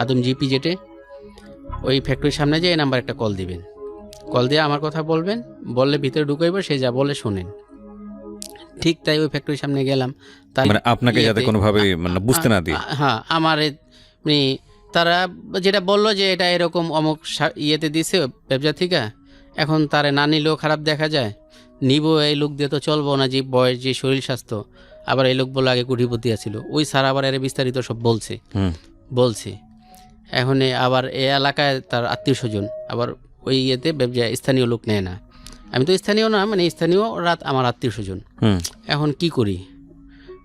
আদম জিপি জেটে, ওই ফ্যাক্টরির সামনে যে এই নাম্বার একটা কল দিবেন, কল দিয়ে আমার কথা বলবেন, বললে ভিতরে ঢুকাইব, সে যা বলে শোনেন। ঠিক তাই ওই ফ্যাক্টরির সামনে গেলাম। মানে আপনাকে যাতে কোনোভাবে মানে বুঝতে না দিয়ে, হ্যাঁ, আমার মানে তারা যেটা বললো যে এটা এরকম অমুক ইয়েতে দিছে ব্যবসা থেকে, এখন তারে না নিলেও খারাপ দেখা যায়, নিব এই লোক দিয়ে তো চলবো না, যে বয়স, যে শরীর স্বাস্থ্য। আবার এই লোক বলে আগে কুঠিপতি আছিল, ওই স্যার আবার এর বিস্তারিত সব বলছে। এখন আবার এই এলাকায় তার আত্মীয় স্বজন, আবার ওই ইয়েতে ব্যবসা স্থানীয় লোক নেয় না। আমি তো স্থানীয় না, মানে স্থানীয় রাত আমার আত্মীয় স্বজন। এখন কি করি,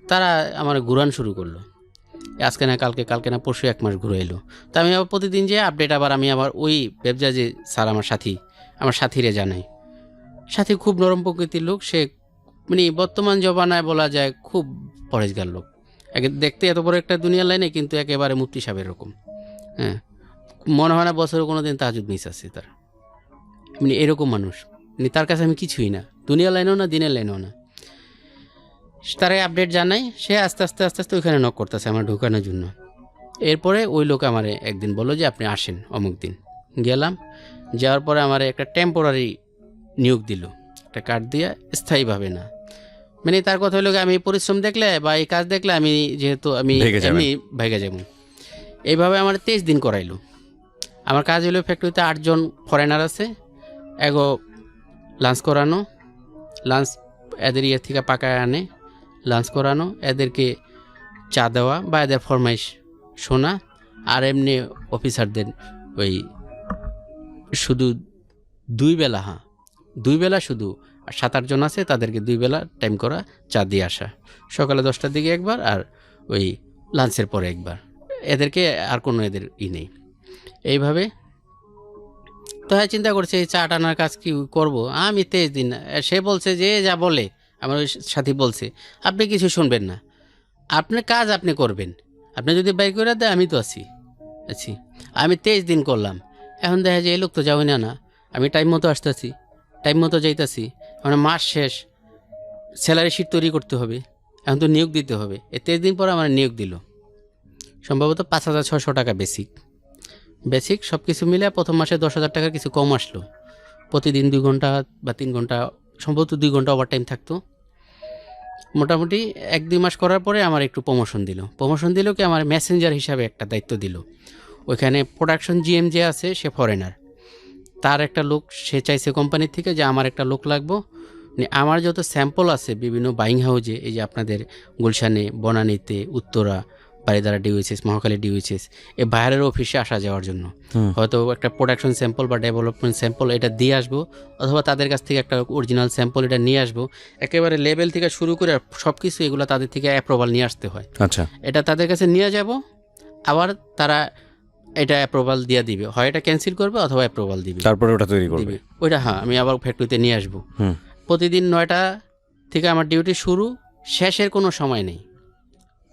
তারা আমার ঘুরান শুরু করলো, আজকে না কালকে না পরশু 1 মাস ঘুরে এলো। তা আমি আবার প্রতিদিন যে আপডেট, আবার আমি আবার ওই ব্যবসা যে স্যার আমার সাথীরে জানাই। সাথী খুব নরম প্রকৃতির লোক, সে মানে বর্তমান জমানায় বলা যায় খুব পরেশগার লোক। দেখতে এত বড় একটা দুনিয়ার লাইনে, কিন্তু একেবারে মুফতি সাহেবের এরকম। হ্যাঁ, মনে হয় না বছরে কোনো দিন তাহাজ্জুদ মিস আছে তার, মানে এরকম মানুষ। মানে তার কাছে আমি কিছুই না, দুনিয়ার লাইনেও না, দিনের লাইনেও না। তারাই আপডেট জানাই, সে আস্তে আস্তে ওইখানে নক করতেছে আমার ঢোকানোর জন্য। এরপরে ওই লোক আমারে একদিন বললো যে আপনি আসেন অমুক দিন। গেলাম, যাওয়ার পরে আমার একটা টেম্পোরারি নিয়োগ দিল, একটা কার্ড দিয়ে, স্থায়ীভাবে না। মানে তার কথা হলো আমি পরিশ্রম দেখলে বা এই কাজ দেখলে আমি, যেহেতু আমি এমনি ভেগে যাব, এইভাবে আমার 23 দিন করাইলো। আমার কাজ হলো ফ্যাক্টরিতে 8 জন ফরেনার আছে, এগো লাঞ্চ করানো, লাঞ্চ এদের ইয়ে থেকে পাকায় আনে, লাঞ্চ করানো, এদেরকে চা দেওয়া বা এদের ফরমাইশ শোনা। আর এমনি অফিসারদের ওই শুধু 2 বেলা, 2 বেলা শুধু, আর 7-8 জন আছে, তাদেরকে 2 বেলা টাইম করা, চা দিয়ে আসা, সকালে 10টার দিকে একবার, আর ওই লাঞ্চের পরে একবার। এদেরকে আর কোনো এদের নেই। এইভাবে তো হ্যাঁ, চিন্তা করছে এই চা টানার কাজ কি করব আমি 23 দিন। সে বলছে যে যা বলে, আমার ওই সাথী বলছে আপনি কিছু শুনবেন না, আপনার কাজ আপনি করবেন, আপনি যদি বাইক করে দেয় আমি তো আছি। আমি 23 দিন করলাম। এখন দেখা যায় এই লোক তো যাওই না, আমি টাইম মতো আসতেছি, টাইম মতো যাইতাছি। মানে মাস শেষ, স্যালারি শিট তৈরি করতে হবে, এখন তো নিয়োগ দিতে হবে। এই 23 দিন পর আমার নিয়োগ দিল, সম্ভবত 5,600 টাকা বেসিক সব কিছু মিলে। প্রথম মাসে 10,000 টাকার কিছু কম আসলো। প্রতিদিন 2 ঘন্টা বা 3 ঘন্টা, সম্ভবত 2 ঘন্টা ওভার টাইম থাকতো। মোটামুটি 1-2 মাস করার পরে আমার একটু প্রমোশন দিল কি, আমার মেসেঞ্জার হিসাবে একটা দায়িত্ব দিল। ওইখানে প্রোডাকশন জিএম যে আছে, সে ফরেনার, তার একটা লোক সে চাইছে কোম্পানির থেকে যে আমার একটা লোক লাগবো। আমার যত স্যাম্পল আছে বিভিন্ন বাইং হাউজে, এই যে আপনাদের গুলশানে, বনানীতে, উত্তরা বারিধারা ডিউএইচএস, মহাখালী ডিউএইচএস, এই বাইরের অফিসে আসা যাওয়ার জন্য হয়তো একটা প্রোডাকশন স্যাম্পল বা ডেভেলপমেন্ট স্যাম্পল এটা দিয়ে আসবো, অথবা তাদের কাছ থেকে একটা অরিজিনাল স্যাম্পল এটা নিয়ে আসবো। একেবারে লেভেল থেকে শুরু করে সব কিছু এগুলো তাদের থেকে অ্যাপ্রুভাল নিয়ে আসতে হয়। আচ্ছা, এটা তাদের কাছে নিয়ে যাব, আবার তারা এটা অ্যাপ্রুভাল দিয়ে দিবে, হয় এটা ক্যান্সেল করবে অথবা অ্যাপ্রুভাল দিবে, তারপরে ওটা তৈরি করবে। দিবে ওইটা। হ্যাঁ, আমি আবার ফ্যাক্টরিতে নিয়ে আসবো। হুম। প্রতিদিন 9টা থেকে আমার ডিউটি শুরু, শেষের কোনো সময় নেই।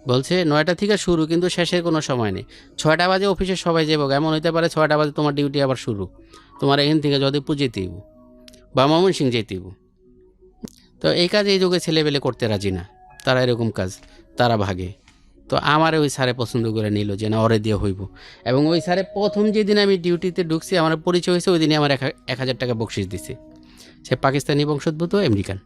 বলছে 9টা থেকে শুরু, কিন্তু শেষের কোনো সময় নেই। 6টা বাজে অফিসে সবাই যাবো, এমন হইতে পারে 6টা বাজে তোমার ডিউটি আবার শুরু, তোমার এখান থেকে যোধপুর যেতেইব বা ময়মনসিংহ যেতেইব। তো এই কাজ এই যুগে ছেলেবেলে করতে রাজি না, তারা এরকম কাজ তারা ভাগে। তো আমারে ওই স্যারে পছন্দ করে নিল যে না, ওরে দিয়ে হইব। এবং ওই স্যারে প্রথম যেদিন আমি ডিউটিতে ঢুকছি, আমার পরিচয় হয়েছে, ওই দিনই আমার 1000 টাকা বকশিস দিছে। সে পাকিস্তানি বংশোদ্ভূত আমেরিকান,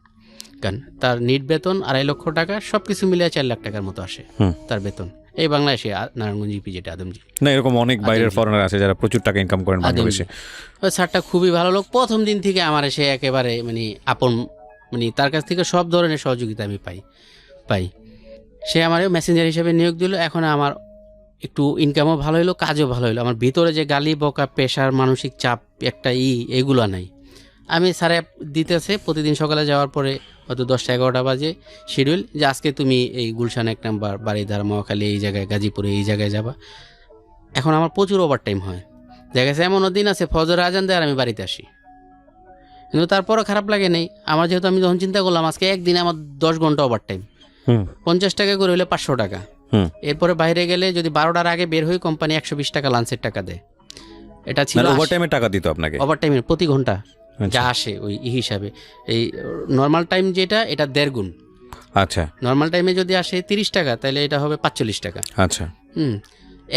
তার নিট বেতন 2.5 লক্ষ টাকা, সব কিছু মিলিয়ে 4 লাখ টাকার মতো আসে তার বেতন। এই বাংলাদেশে নারায়ণগঞ্জ ইপি, যেটা আদমজি। না, এরকম অনেক বাইরের ফরেনার আছে যারা প্রচুর টাকা ইনকাম করেন বাংলাদেশে। ওই স্যারটা খুবই ভালো লোক। প্রথম দিন থেকে আমার সে একেবারে মানে আপন, মানে তার কাছ থেকে সব ধরনের সহযোগিতা আমি পাই। সে আমার মেসেঞ্জার হিসেবে নিয়োগ দিল। এখন আমার একটু ইনকামও ভালো হলো, কাজও ভালো হলো। আমার ভিতরে যে গালি বকা, প্রেশার, মানসিক চাপ একটা এগুলো নাই। আমি স্যারে দিতেছে প্রতিদিন সকালে যাওয়ার পরে হয়তো 10টা-11টা বাজে শিডিউল, যে আজকে তুমি এই গুলশান 1 নাম্বার, বারিধারা, মহাখালী, এই জায়গায়, গাজীপুরে এই জায়গায় যাবা। এখন আমার প্রচুর ওভারটাইম হয়। দেখা গেছে এমনও দিন আছে ফজর আজান দেয় আর আমি বাড়িতে আসি, কিন্তু তারপরও খারাপ লাগে নেই আমার। যেহেতু আমি যখন চিন্তা করলাম আজকে একদিনে আমার 10 ঘন্টা ওভারটাইম, 50 টাকা করে হলে 500 টাকা। এরপরে বাইরে গেলে যদি 12টার আগে বের হই, কোম্পানি 120 টাকা লাঞ্চের টাকা দেয়। এটা ছিল ওভারটাইমের টাকা দিত আপনাকে? ওভারটাইমের প্রতি ঘন্টা যা আসে ওই হিসাবে। এই নর্মাল টাইম যেটা, এটা 1.5 গুণ। আচ্ছা, নর্মাল টাইমে যদি আসে 30 টাকা, তাহলে এটা হবে 45 টাকা। আচ্ছা।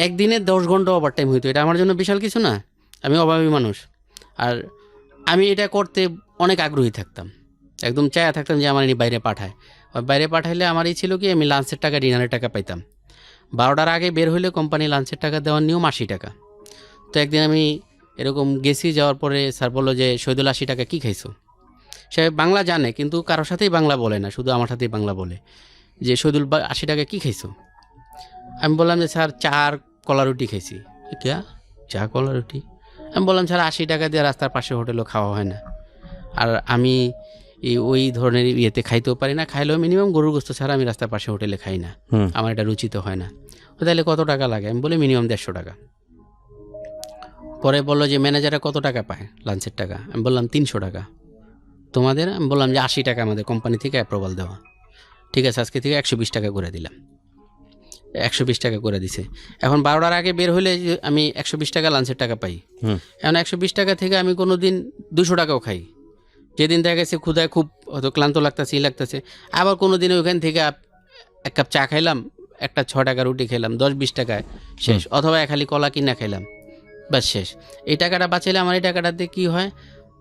একদিনে 10 ঘন্টা ওভারটাইম হইতো, এটা আমার জন্য বিশাল কিছু না। আমি অভাবী মানুষ, আর আমি এটা করতে অনেক আগ্রহী থাকতাম, একদম চায়া থাকতাম যে আমার বাইরে পাঠায়। বাইরে পাঠাইলে আমারই ছিল কি, আমি লাঞ্চের টাকা, ডিনারের টাকা পাইতাম। 12টার আগে বের হইলে কোম্পানি লাঞ্চের টাকা দেওয়ার নিয়ম 80 টাকা। তো একদিন আমি এরকম গেছি, যাওয়ার পরে স্যার বললো যে শহীদুল 80 টাকা কী খাইছো? সে বাংলা জানে কিন্তু কারোর সাথেই বাংলা বলে না, শুধু আমার সাথেই বাংলা বলে, যে শহীদুল 80 টাকা কী খাইছো? আমি বললাম যে স্যার চা আর কলা রুটি খাইছি। ক্যা, চা কলা রুটি? আমি বললাম স্যার 80 টাকা দিয়ে রাস্তার পাশে হোটেলও খাওয়া হয় না, আর আমি ওই ধরনের ইয়েতে খাইতেও পারি না, খাইলেও মিনিমাম গরুর গোস্ত ছাড়া আমি রাস্তার পাশে হোটেলে খাই না, আমার এটা রুচিত হয় না। তাহলে কত টাকা লাগে? আমি বলি মিনিমাম 150 টাকা। পরে বললো যে ম্যানেজাররা কত টাকা পায় লাঞ্চের টাকা? আমি বললাম 300 টাকা। তোমাদের? আমি বললাম যে 80 টাকা আমাদের কোম্পানি থেকে অ্যাপ্রুভাল দেওয়া। ঠিক আছে, আজকে থেকে 120 টাকা করে দিলাম। 120 টাকা করে দিছে। এখন 12টার আগে বের হলে আমি 120 টাকা লাঞ্চের টাকা পাই। এখন 120 টাকা থেকে আমি কোনো দিন 200 টাকাও খাই। যেদিন দেখা গেছে ক্ষুধায় খুব হয়তো ক্লান্ত লাগতেছে, আবার কোনো দিন ওইখান থেকে 1 কাপ চা খাইলাম, একটা 6 টাকা রুটি খেলাম, 10-20 টাকায় শেষ। অথবা খালি কলা কিনা খাইলাম, বাস শেষ। এই টাকাটা বাঁচাইলে আমার এই টাকাটাতে কী হয়,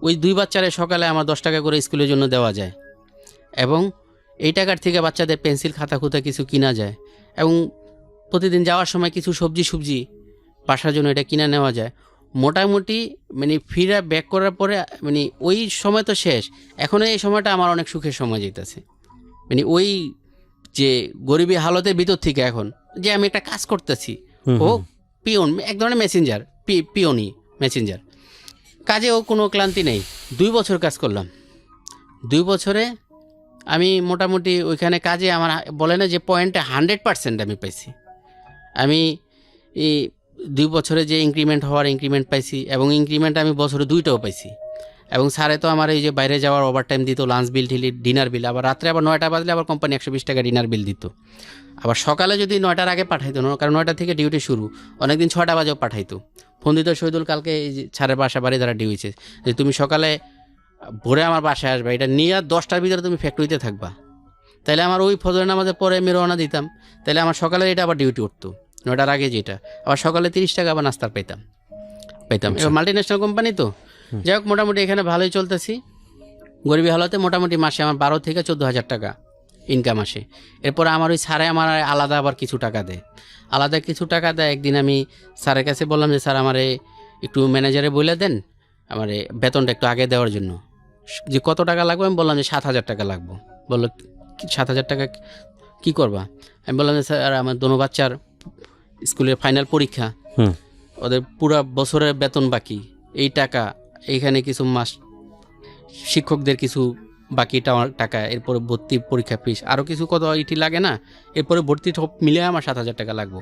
ওই 2 বাচ্চারে সকালে আমার 10 টাকা করে স্কুলের জন্য দেওয়া যায়, এবং এই টাকার থেকে বাচ্চাদের পেন্সিল, খাতা খুঁতা কিছু কিনা যায়, এবং প্রতিদিন যাওয়ার সময় কিছু সবজি বাসার জন্য এটা কিনে নেওয়া যায়। মোটামুটি মানে ফিরা ব্যাক করার পরে মানে ওই সময় তো শেষ। এখন এই সময়টা আমার অনেক সুখের সময় যেতেছে, মানে ওই যে গরিবী হালতের ভিতর থেকে এখন যে আমি একটা কাজ করতেছি, ও পিওন, এক ধরনের মেসেঞ্জার, পিওনি মেসেঞ্জার, কাজেও কোনো ক্লান্তি নেই। 2 বছর কাজ করলাম। 2 বছরে আমি মোটামুটি ওইখানে কাজে আমার বলে না যে পয়েন্টে 100% আমি পাইছি। আমি এই 2 বছরে যে ইনক্রিমেন্ট পাইছি, এবং ইনক্রিমেন্ট আমি বছরে 2টাও পাইছি। এবং স্যারে তো আমার এই যে বাইরে যাওয়ার ওভারটাইম দিত, লাঞ্চ বিল, ডিনার বিল, আবার রাত্রে আবার 9টা বাজলে আবার কোম্পানি 120 টাকা ডিনার বিল দিত। আবার সকালে যদি 9টার আগে পাঠাইতো না, কারণ 9টা থেকে ডিউটি শুরু, অনেকদিন 6টা বাজেও পাঠাইতো। ফোন দিত, শহীদুল কালকে এই যে স্যারের বাসা বারিধারা ডিউছে, যে তুমি সকালে ভোরে আমার বাসায় আসবে, এটা নিয়ে 10টার ভিতরে তুমি ফ্যাক্টরিতে থাকবা। তাহলে আমার ওই ফজরের নামাজের পরে আমি রওনা দিতাম, তাহলে আমার সকালে এটা আবার ডিউটি উঠতো 9টার আগে, যেটা আবার সকালে 30 টাকা আবার নাস্তার পেতাম। এবার মাল্টিন্যাশনাল কোম্পানি তো যাই হোক, মোটামুটি এখানে ভালোই চলতেছি। গরিবী হালতে মোটামুটি মাসে আমার 12 থেকে 14,000 টাকা ইনকাম আসে। এরপর আমার ওই স্যারে আমার আলাদা আবার কিছু টাকা দেয়, একদিন আমি স্যারের কাছে বললাম যে স্যার আমারে একটু ম্যানেজারে বলে দেন, আমার বেতনটা একটু আগে দেওয়ার জন্য, যে কত টাকা লাগবে। আমি বললাম যে 7,000 টাকা লাগবে। বললো 7,000 টাকা কী করবা? আমি বললাম যে স্যার আমার দোনো বাচ্চার স্কুলের ফাইনাল পরীক্ষা, হুম। ওদের পুরো বছরের বেতন বাকি, এই টাকা, এইখানে কিছু মাস শিক্ষকদের কিছু বাকি টাকা, এরপরে ভর্তি পরীক্ষা ফিস, আরও কিছু কত ইটি লাগে না, এরপরে ভর্তি সব মিলে আমার 7,000 টাকা লাগবে।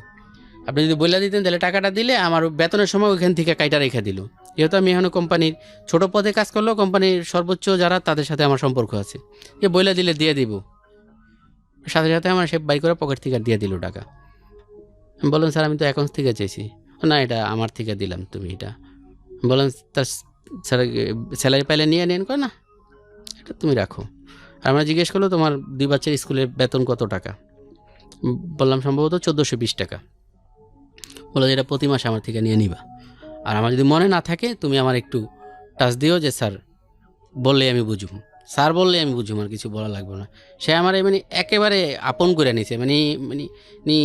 আপনি যদি বলে দিতেন তাহলে টাকাটা দিলে আমার বেতনের সময় ওইখান থেকে কাইটা রেখে দিল। যেহেতু আমি এখানে কোম্পানির ছোট পদে কাজ করলেও কোম্পানির সর্বোচ্চ যারা তাদের সাথে আমার সম্পর্ক আছে, যে বলে দিলে দিয়ে দিব, সাথে সাথে আমার সে বাই করে পকেট থেকে দিয়ে দিল টাকা। আমি বললাম স্যার আমি তো অ্যাকাউন্ট থেকে চাইছি। না, এটা আমার থেকে দিলাম, তুমি এটা। বললাম তার স্যার স্যালারি পাইলে নিয়ে নেন, কয় না এটা তুমি রাখো। আর আমরা জিজ্ঞেস করলো তোমার 2 বাচ্চার স্কুলের বেতন কত টাকা? বললাম সম্ভবত 1420 টাকা। বলো যে এটা প্রতি মাসে আমার থেকে নিয়ে নিবা, আর আমার যদি মনে না থাকে তুমি আমার একটু টাচ দিও যে স্যার বললে আমি বুঝুম, স্যার বললে আমি বুঝুম, আর কিছু বলা লাগবে না। সে আমার মানে একেবারে আপন করে নিছে, মানে মানে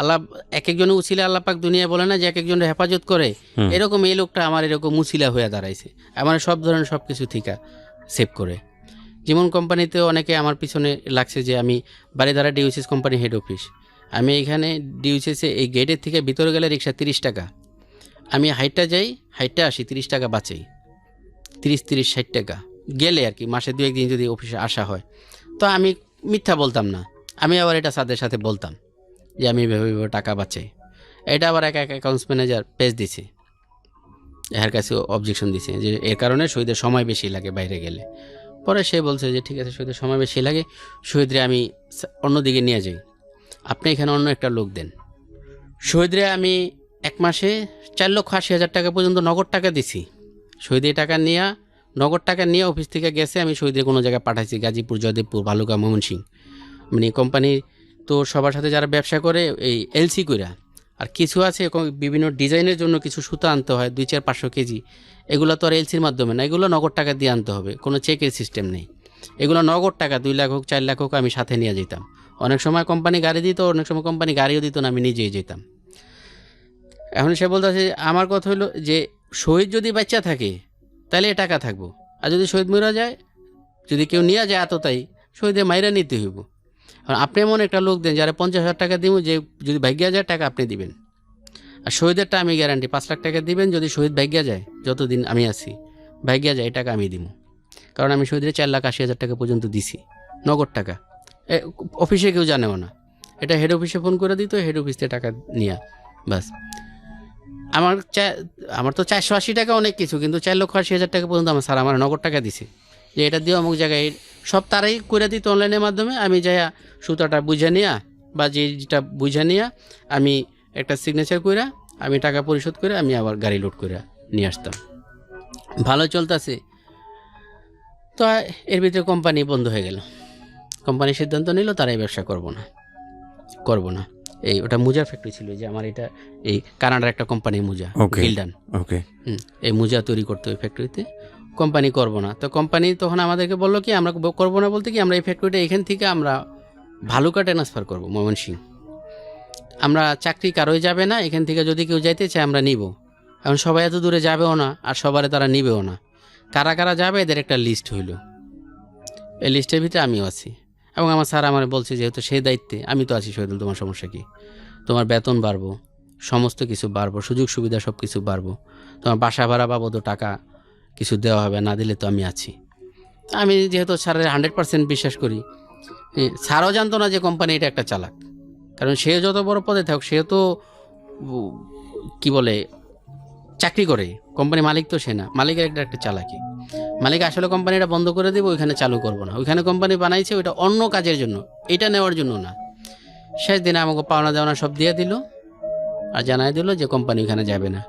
আল্লাহ এক একজনের উছিলা, আল্লাহ পাক দুনিয়া বলে না যে এক একজনের হেফাজত করে, এরকম এই লোকটা আমার এরকম উছিলা হয়ে দাঁড়াইছে, আমার সব ধরনের সব কিছু ঠিকা সেভ করে। যেমন কোম্পানিতেও অনেকে আমার পিছনে লাগছে যে আমি বাড়িধারা ডিউসিস কোম্পানি হেড অফিস, আমি এইখানে ডিউসিসে এই গেটের থেকে ভিতরে গেলে রিক্সা 30 টাকা, আমি হাইটটা যাই, হাইটটা আসি, 30 টাকা বাঁচাই, 30-60 টাকা গেলে আর কি, মাসে 2-1 দিন যদি অফিসে আসা হয়। তো আমি মিথ্যা বলতাম না, আমি আবার এটা সাথে সাথে বলতাম যে আমি এভাবে টাকা বাঁচাই। এটা আবার এক অ্যাকাউন্টস ম্যানেজার পেজ দিছে, এর কাছে অবজেকশন দিছে যে এর কারণে শহীদের সময় বেশি লাগে বাইরে গেলে। পরে সে বলছে যে ঠিক আছে, শহীদের সময় বেশি লাগে, শহীদরে আমি অন্যদিকে নিয়ে যাই, আপনি এখানে অন্য একটা লোক দেন। শহীদরে আমি 1 মাসে 4,80,000 টাকা পর্যন্ত নগদ টাকা দিছি। শহীদ এই টাকা নিয়ে, নগদ টাকা নিয়ে অফিস থেকে গেছে, আমি শহীদের কোনো জায়গায় পাঠাইছি, গাজীপুর, জয়দেবপুর, ভালুকা, ময়মনসিংহ। মানে কোম্পানি তো সবার সাথে যারা ব্যবসা করে এই এলসি কইরা, আর কিছু আছে বিভিন্ন ডিজাইনের জন্য কিছু সুতা আনতে হয় 200-500 কেজি, এগুলো তো আর এলসির মাধ্যমে না, এগুলো নগদ টাকা দিয়ে আনতে হবে, কোনো চেকের সিস্টেম নেই। এগুলো নগদ টাকা 2 লাখ হোক 4 লাখ হোক আমি সাথে নিয়ে যেতাম। অনেক সময় কোম্পানি গাড়ি দিত, অনেক সময় কোম্পানি গাড়িও দিত না, আমি নিজেই যেতাম। এখন সে বলতেছে, আমার কথা হলো যে শহীদ যদি বাচ্চা থাকে তাহলে এ টাকা থাকবো, আর যদি শহীদ মরা যায়, যদি কেউ নিয়ে যায় আততাই, শহীদের মাইরা নিতে হইব। আর আপনি এমন একটা লোক দেন যারা 50,000 টাকা দিব, যে যদি ভাগ্যা যায় টাকা আপনি দিবেন, আর শহীদেরটা আমি গ্যারান্টি 5 লাখ টাকা দিবেন, যদি শহীদ ভাগ্যা যায়, যতদিন আমি আছি ভাগ্যা যায়, এই টাকা আমি দিব। কারণ আমি শহীদের 4,80,000 টাকা পর্যন্ত দিছি নগদ টাকা, অফিসে কেউ জানেও না, এটা হেড অফিসে ফোন করে দিত, হেড অফিস থেকে টাকা নিয়ে বাস। আমার তো 480 টাকা অনেক কিছু, কিন্তু 4,80,000 টাকা পর্যন্ত আমার স্যার আমার নগদ টাকা দিছে, যে এটা দিও অমুক জায়গায়, সব তারাই করে দিত অনলাইনের মাধ্যমে। আমি যাইয়া সুতাটা বুঝে নিয়া বা যেটা বুঝে নিয়া আমি একটা সিগনেচার কইরা আমি টাকা পরিশোধ করে আমি আবার গাড়ি লোড করে নিয়ে আসতাম। ভালো চলতেছে। তো এর ভিতরে কোম্পানি বন্ধ হয়ে গেল, কোম্পানি সিদ্ধান্ত নিল তারাই ব্যবসা করব না। এই ওটা মোজার ফ্যাক্টরি ছিল, যে আমার এটা এই কানাডার একটা কোম্পানি মোজা, গিল্ডান, ওকে, এই মোজা তৈরি করতো ওই ফ্যাক্টরিতে। কোম্পানি করব না, তো কোম্পানি তখন আমাদেরকে বললো কি আমরা করবো না বলতে কি, আমরা এই ফ্যাক্টরিটা এখান থেকে আমরা ভালুকা ট্রান্সফার করবো ময়মনসিংহ, আমরা চাকরি কারোই যাবে না, এখান থেকে যদি কেউ যাইতে চায় আমরা নিব। এখন সবাই এত দূরে যাবেও না, আর সবারে তারা নিবেও না, কারা কারা যাবে এদের একটা লিস্ট হইল, এই লিস্টের ভিতরে আমিও আছি। এবং আমার স্যার আমার বলছে যেহেতু সেই দায়িত্বে আমি তো আছি, শহীদুল তোমার সমস্যা কি, তোমার বেতন বাড়বো, সমস্ত কিছু বাড়বো, সুযোগ সুবিধা সব কিছু বাড়বো, তোমার বাসা ভাড়া বাবদ টাকা কিছু দেওয়া হবে, না দিলে তো আমি আছি। আমি যেহেতু স্যারের 100% বিশ্বাস করি, স্যারও জানতো না যে কোম্পানি এটা একটা চালাক, কারণ সে যত বড় পদে থাকুক সে তো কি বলে চাকরি করে, কোম্পানি মালিক তো সে না, মালিকের একটা চালাকি। মালিক আসলে কোম্পানিটা বন্ধ করে দেবো, ওইখানে চালু করবো না, ওইখানে কোম্পানি বানাইছে ওইটা অন্য কাজের জন্য, এটা নেওয়ার জন্য না। শেষ দিনে আমাকে পাওনা দেওয়ানা সব দিয়ে দিল, আর জানাই দিল যে কোম্পানি ওইখানে যাবে না।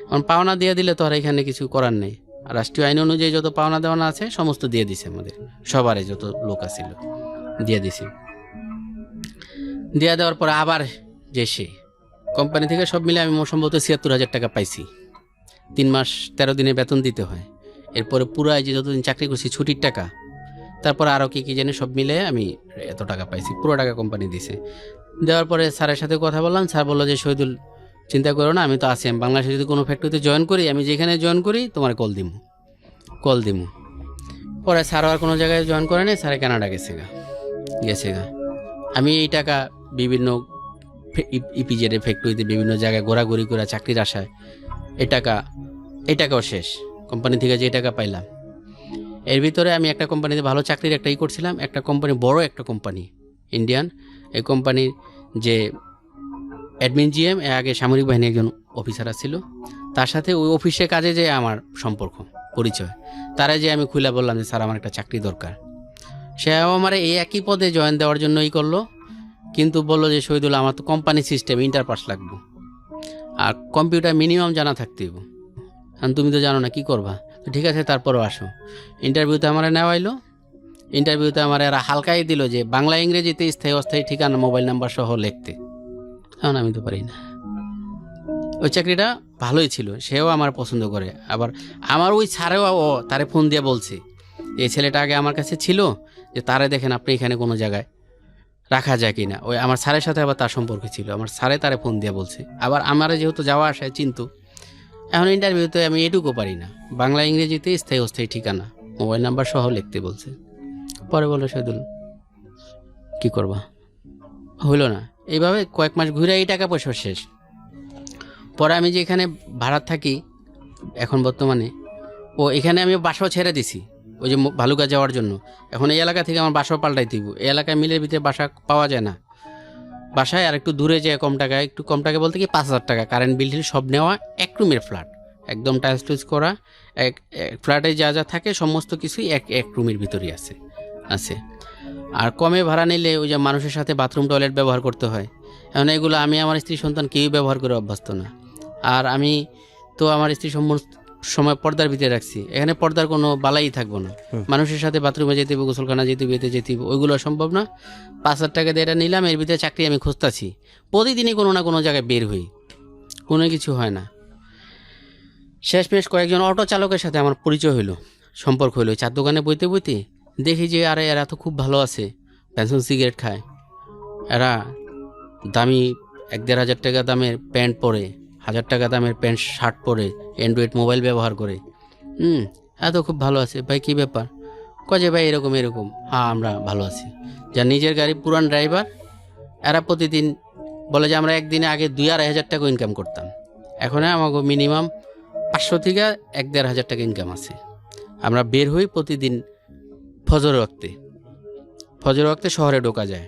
কারণ পাওনা দিয়ে দিলে তো আর এখানে কিছু করার নেই, আর রাষ্ট্রীয় আইন অনুযায়ী যত পাওনা দেওয়ানা আছে সমস্ত দিয়ে দিছে, আমাদের সবারই যত লোক আছিল দিয়ে দিছি। দিয়ে দেওয়ার পরে আবার যে সে কোম্পানি থেকে সব মিলে আমি সম্ভবত 76,000 টাকা পাইছি। 3 মাস 13 দিনে বেতন দিতে হয়, এরপরে পুরো যে যতদিন চাকরি করছি ছুটির টাকা, তারপরে আরও কী জানি সব মিলে আমি এত টাকা পাইছি, পুরো টাকা কোম্পানি দিছে। দেওয়ার পরে স্যারের সাথে কথা বললাম, স্যার বললো যে শহীদুল চিন্তা করো না, আমি তো আছি, আমি বাংলাদেশে যদি কোনো ফ্যাক্টরিতে জয়েন করি, আমি যেখানে জয়েন করি তোমার কল দিমু। পরে স্যারও আর কোনো জায়গায় জয়েন করে নেই, স্যারে কানাডা গেছে গা। আমি এই টাকা বিভিন্ন ইপিজেডের ফ্যাক্টরিতে বিভিন্ন জায়গায় ঘোরাঘুরি করে চাকরির আশায় এই টাকাও শেষ। কোম্পানি থেকে যে টাকা পাইলাম, এর ভিতরে আমি একটা কোম্পানিতে ভালো চাকরির একটা করছিলাম। একটা কোম্পানি, বড় একটা কোম্পানি, ইন্ডিয়ান। এই কোম্পানির যে অ্যাডমিন জিএম, আগে সামরিক বাহিনীর একজন অফিসার ছিল, তার সাথে ওই অফিসে কাজে যে আমার সম্পর্ক, পরিচয়, তারা যে আমি খুলে বললাম যে স্যার আমার একটা চাকরি দরকার। সেও আমার এই একই পদে জয়েন দেওয়ার জন্যই করলো, কিন্তু বললো যে শহীদুল, আমার তো কোম্পানি সিস্টেম ইন্টার পাস লাগবে, আর কম্পিউটার মিনিমাম জানা থাকতে হবে। কারণ তুমি তো জানো না, কী করবা? তো ঠিক আছে, তারপরও আসো। ইন্টারভিউতে আমার নেওয়া হইলো। ইন্টারভিউতে আমার এরা হালকাই দিল যে বাংলা ইংরেজিতে স্থায়ী অস্থায়ী ঠিকানা মোবাইল নাম্বার সহ লিখতে। কারণ আমি তো পারি না। ওই চাকরিটা ভালোই ছিল, সেও আমার পছন্দ করে। আবার আমার ওই স্যারেও তারে ফোন দিয়ে বলছে, এই ছেলেটা আগে আমার কাছে ছিল, যে তারে দেখেন আপনি এখানে কোনো জায়গায় রাখা যায় কিনা। ওই আমার স্যারের সাথে আবার তার সম্পর্ক ছিল, আমার স্যারে তারে ফোন দিয়ে বলছে। আবার আমার যেহেতু যাওয়া আসায় চিন্তু, এখন ইন্টারভিউতে আমি এটুকু পারি না, বাংলা ইংরেজিতে স্থায়ী অস্থায়ী ঠিকানা মোবাইল নাম্বার সহ লিখতে বলছে। পরে বললো, শহীদুল কী করবা, হইল না। এইভাবে কয়েক মাস ঘুরে এই টাকা পয়সা শেষ। পরে আমি যে এখানে ভাড়া থাকি এখন বর্তমানে, এখানে আমি বাসাও ছেড়ে দিছি ওই যে ভালুকা যাওয়ার জন্য। এখন এই এলাকা থেকে আমার বাসাও পাল্টাই দিব। এই এলাকায় মিলের ভিতরে বাসা পাওয়া যায় না। বাসায় আর একটু দূরে যায় কম টাকায়, একটু কম টাকা বলতে কি 5,000 টাকা, কারেন্ট বিল সব নেওয়া, 1 রুমের ফ্ল্যাট, একদম টাইলস টুইলস করা। এক ফ্ল্যাটে যা যা থাকে সমস্ত কিছুই এক রুমের ভিতরেই আছে। আর কমে ভাড়া নিলে ওই যে মানুষের সাথে বাথরুম টয়লেট ব্যবহার করতে হয়। এখন এগুলো আমি আমার স্ত্রী সন্তান কেউই ব্যবহার করে অভ্যস্ত না। আর আমি তো আমার স্ত্রী সময় পর্দার ভিতরে রাখছি, এখানে পর্দার কোনো বালাই থাকবো না। মানুষের সাথে বাথরুমে যেতে হবে, গোসলখানা যেতে হবে, এতে যেতে হবে, ওইগুলো সম্ভব না। 5,000 টাকা দিয়ে এটা নিলাম, এর ভিতরে চাকরি আমি খুঁজতাছি। প্রতিদিনই কোনো না কোনো জায়গায় বের হই, কোনো কিছু হয় না। শেষমেশ কয়েকজন অটো চালকের সাথে আমার পরিচয় হইলো, সম্পর্ক হইলো। চার দোকানে বইতে বইতে দেখি যে আরে এরা তো খুব ভালো আছে, পেনশন সিগারেট খায়, এরা দামি 1-1.5 হাজার টাকা দামের প্যান্ট পরে, 1,000 টাকা দামের প্যান্ট শার্ট পরে, অ্যান্ড্রয়েড মোবাইল ব্যবহার করে। এত খুব ভালো আছে। ভাই কী ব্যাপার? কয়ে ভাই এরকম। হ্যাঁ, আমরা ভালো আছি। যার নিজের গাড়ি, পুরান ড্রাইভার, এরা প্রতিদিন বলে যে আমরা একদিনে আগে 2-2.5 হাজার টাকা ইনকাম করতাম, এখন আমাকে মিনিমাম 500 থেকে 1-1.5 হাজার টাকা ইনকাম আছে। আমরা বের হই প্রতিদিন ফজর ওয়াক্তে শহরে ঢোকা যায়।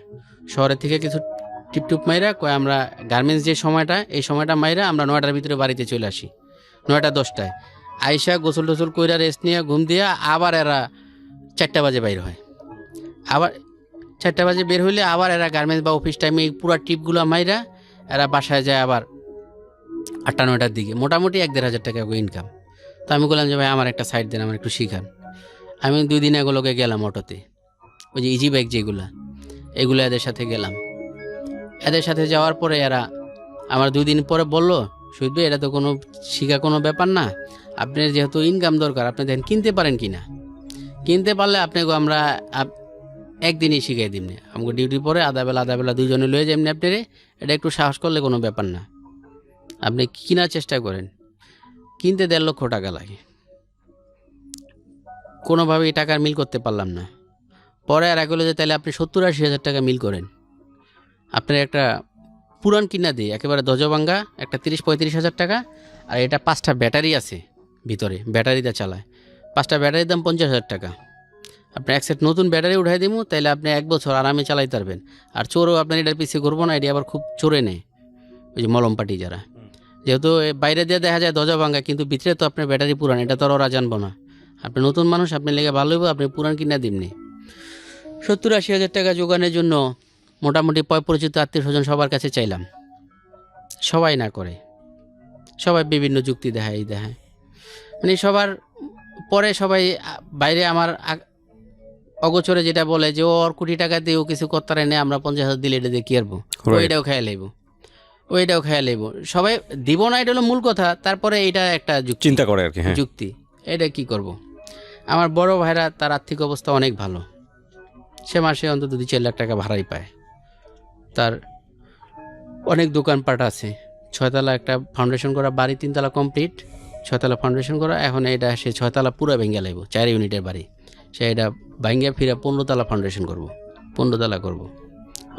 শহরের থেকে কিছু টিপটুপ মাইরা কয় আমরা গার্মেন্টস যে সময়টা, এই সময়টা মাইরা আমরা 9টার ভিতরে বাড়িতে চলে আসি। 9টা-10টায় আইসা গোসল টোসল কইরা রেস্ট নিয়ে ঘুম দিয়া আবার এরা 4টা বাজে বাইর হয়। আবার 4টা বাজে বের হইলে আবার এরা গার্মেন্টস বা অফিস টাইমে এই পুরা টিপগুলো মাইরা এরা বাসায় যায় আবার 8টা-9টার দিকে। মোটামুটি 1-1.5 হাজার টাকা ইনকাম। তো আমি বললাম যে ভাই আমার একটা সাইড দেন, আমার একটু শিখান। আমি 2 দিন এগুলোকে গেলাম অটোতে, ওই যে ইজি বাইক এগুলো এদের সাথে গেলাম। এদের সাথে যাওয়ার পরে এরা আমার 2 দিন পরে বললো, শহীদ ভাই এটা তো কোনো শিখা কোনো ব্যাপার না, আপনার যেহেতু ইনকাম দরকার আপনি দেখেন কিনতে পারেন কি না, কিনতে পারলে আপনাকে আমরা একদিনই শিখাই দিমনি। আমাকে ডিউটি পরে আধা বেলা 2 জনে লয়ে যাবেন আপনারে, এটা একটু সাহস করলে কোনো ব্যাপার না, আপনি কেনার চেষ্টা করেন। কিনতে 1.5 লক্ষ টাকা লাগে, কোনোভাবে এই টাকার মিল করতে পারলাম না। পরে আর এগুলো যে তাহলে আপনি 70-80 হাজার টাকা মিল করেন, আপনার একটা পুরান কিনা দিই একেবারে দজভাঙ্গা একটা 30-35 হাজার টাকা, আর এটা 5টা ব্যাটারি আছে ভিতরে, ব্যাটারিটা চালায়। 5টা ব্যাটারির দাম 50 হাজার টাকা। আপনি এক সেট নতুন ব্যাটারি উঠাই দিব, তাইলে আপনি 1 বছর আরামে চালাইতে পারবেন। আর চোরও আপনার এটার পিছিয়ে করবো না, এটি আবার খুব চোরে নেয়, ওই যে মলম পাটি যারা। যেহেতু বাইরে দিয়ে দেখা যায় দজভাঙ্গা, কিন্তু ভিতরে তো আপনার ব্যাটারি পুরান, এটা তো আর ওরা জানবো না। আপনি নতুন মানুষ, আপনি লেগে ভালো হইব, আপনি পুরান কিনা দিমনি। 70-80 হাজার টাকা জোগানোর জন্য মোটামুটি পরিচিত আত্মীয় স্বজন সবার কাছে চাইলাম, সবাই না করে, সবাই বিভিন্ন যুক্তি দেখায় মানে সবার পরে সবাই বাইরে আমার অগোচরে যেটা বলে যে ওর কোটি টাকা দিয়ে ও কিছু করতে নেই, আমরা 50,000 দিলে এটা দিয়ে কি আরবো, ওইটাও খাইয়া লাইব, সবাই দিব না, এটা হলো মূল কথা। তারপরে এটা একটা চিন্তা করে আর কি, যুক্তি, এটা কি করব। আমার বড় ভাইরা তার আর্থিক অবস্থা অনেক ভালো, সে মাসে অন্তত 2-4 লাখ টাকা ভাড়াই পায়, তার অনেক দোকানপাট আছে, 6 তলা একটা ফাউন্ডেশন করা বাড়ি, 3 তলা কমপ্লিট, 6 তলা ফাউন্ডেশন করা। এখন এটা সে 6 তলা পুরো ভেঙে লাইব, 4 ইউনিটের বাড়ি, সে এটা ভাঙ্গিয়া ফিরে 15 তলা ফাউন্ডেশন করব, 15 তলা করব।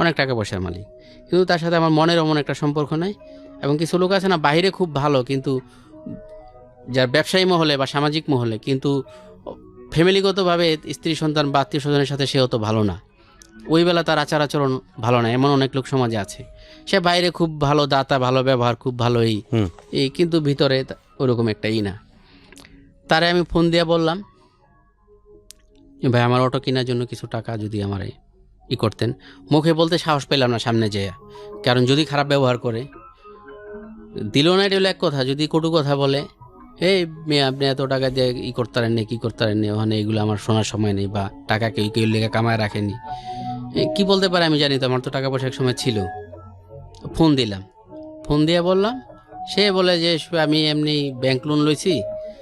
অনেক টাকা পয়সার মালিক, কিন্তু তার সাথে আমার মনের অমন একটা সম্পর্ক নাই। এবং কিছু লোক আছে না, বাইরে খুব ভালো, কিন্তু যার ব্যবসায়ী মহলে বা সামাজিক মহলে, কিন্তু ফ্যামিলিগতভাবে স্ত্রী সন্তান বা আত্মীয় স্বজনের সাথে সে অত ভালো না, ওই বেলা তার আচার আচরণ ভালো না, এমন অনেক লোক সমাজে আছে। সে বাইরে খুব ভালো দাতা, ভালো ব্যবহার, খুব ভালো এই কিন্তু ভিতরে ওরকম একটা না। তারে আমি ফোন দিয়ে বললাম, ভাই আমার অটো কেনার জন্য কিছু টাকা যদি আমার করতেন। মুখে বলতে সাহস পেলাম না সামনে যেয়ে, কারণ যদি খারাপ ব্যবহার করে, দিল না এটা হলো এক কথা, যদি কটু কথা বলে, এই মেয়ে আপনি এত টাকা দিয়ে করতে পারেননি, কি করতে পারেননি, ওখানে এগুলো আমার শোনার সময় নেই, বা টাকা কেউ কেউ লেগে কামায় রাখেনি, কি বলতে পারে আমি জানি তো, আমার তো টাকা পয়সা এক সময় ছিল। ফোন দিলাম, ফোন দিয়ে বললাম, সে বলে যে আমি এমনি ব্যাংক লোন লইছি,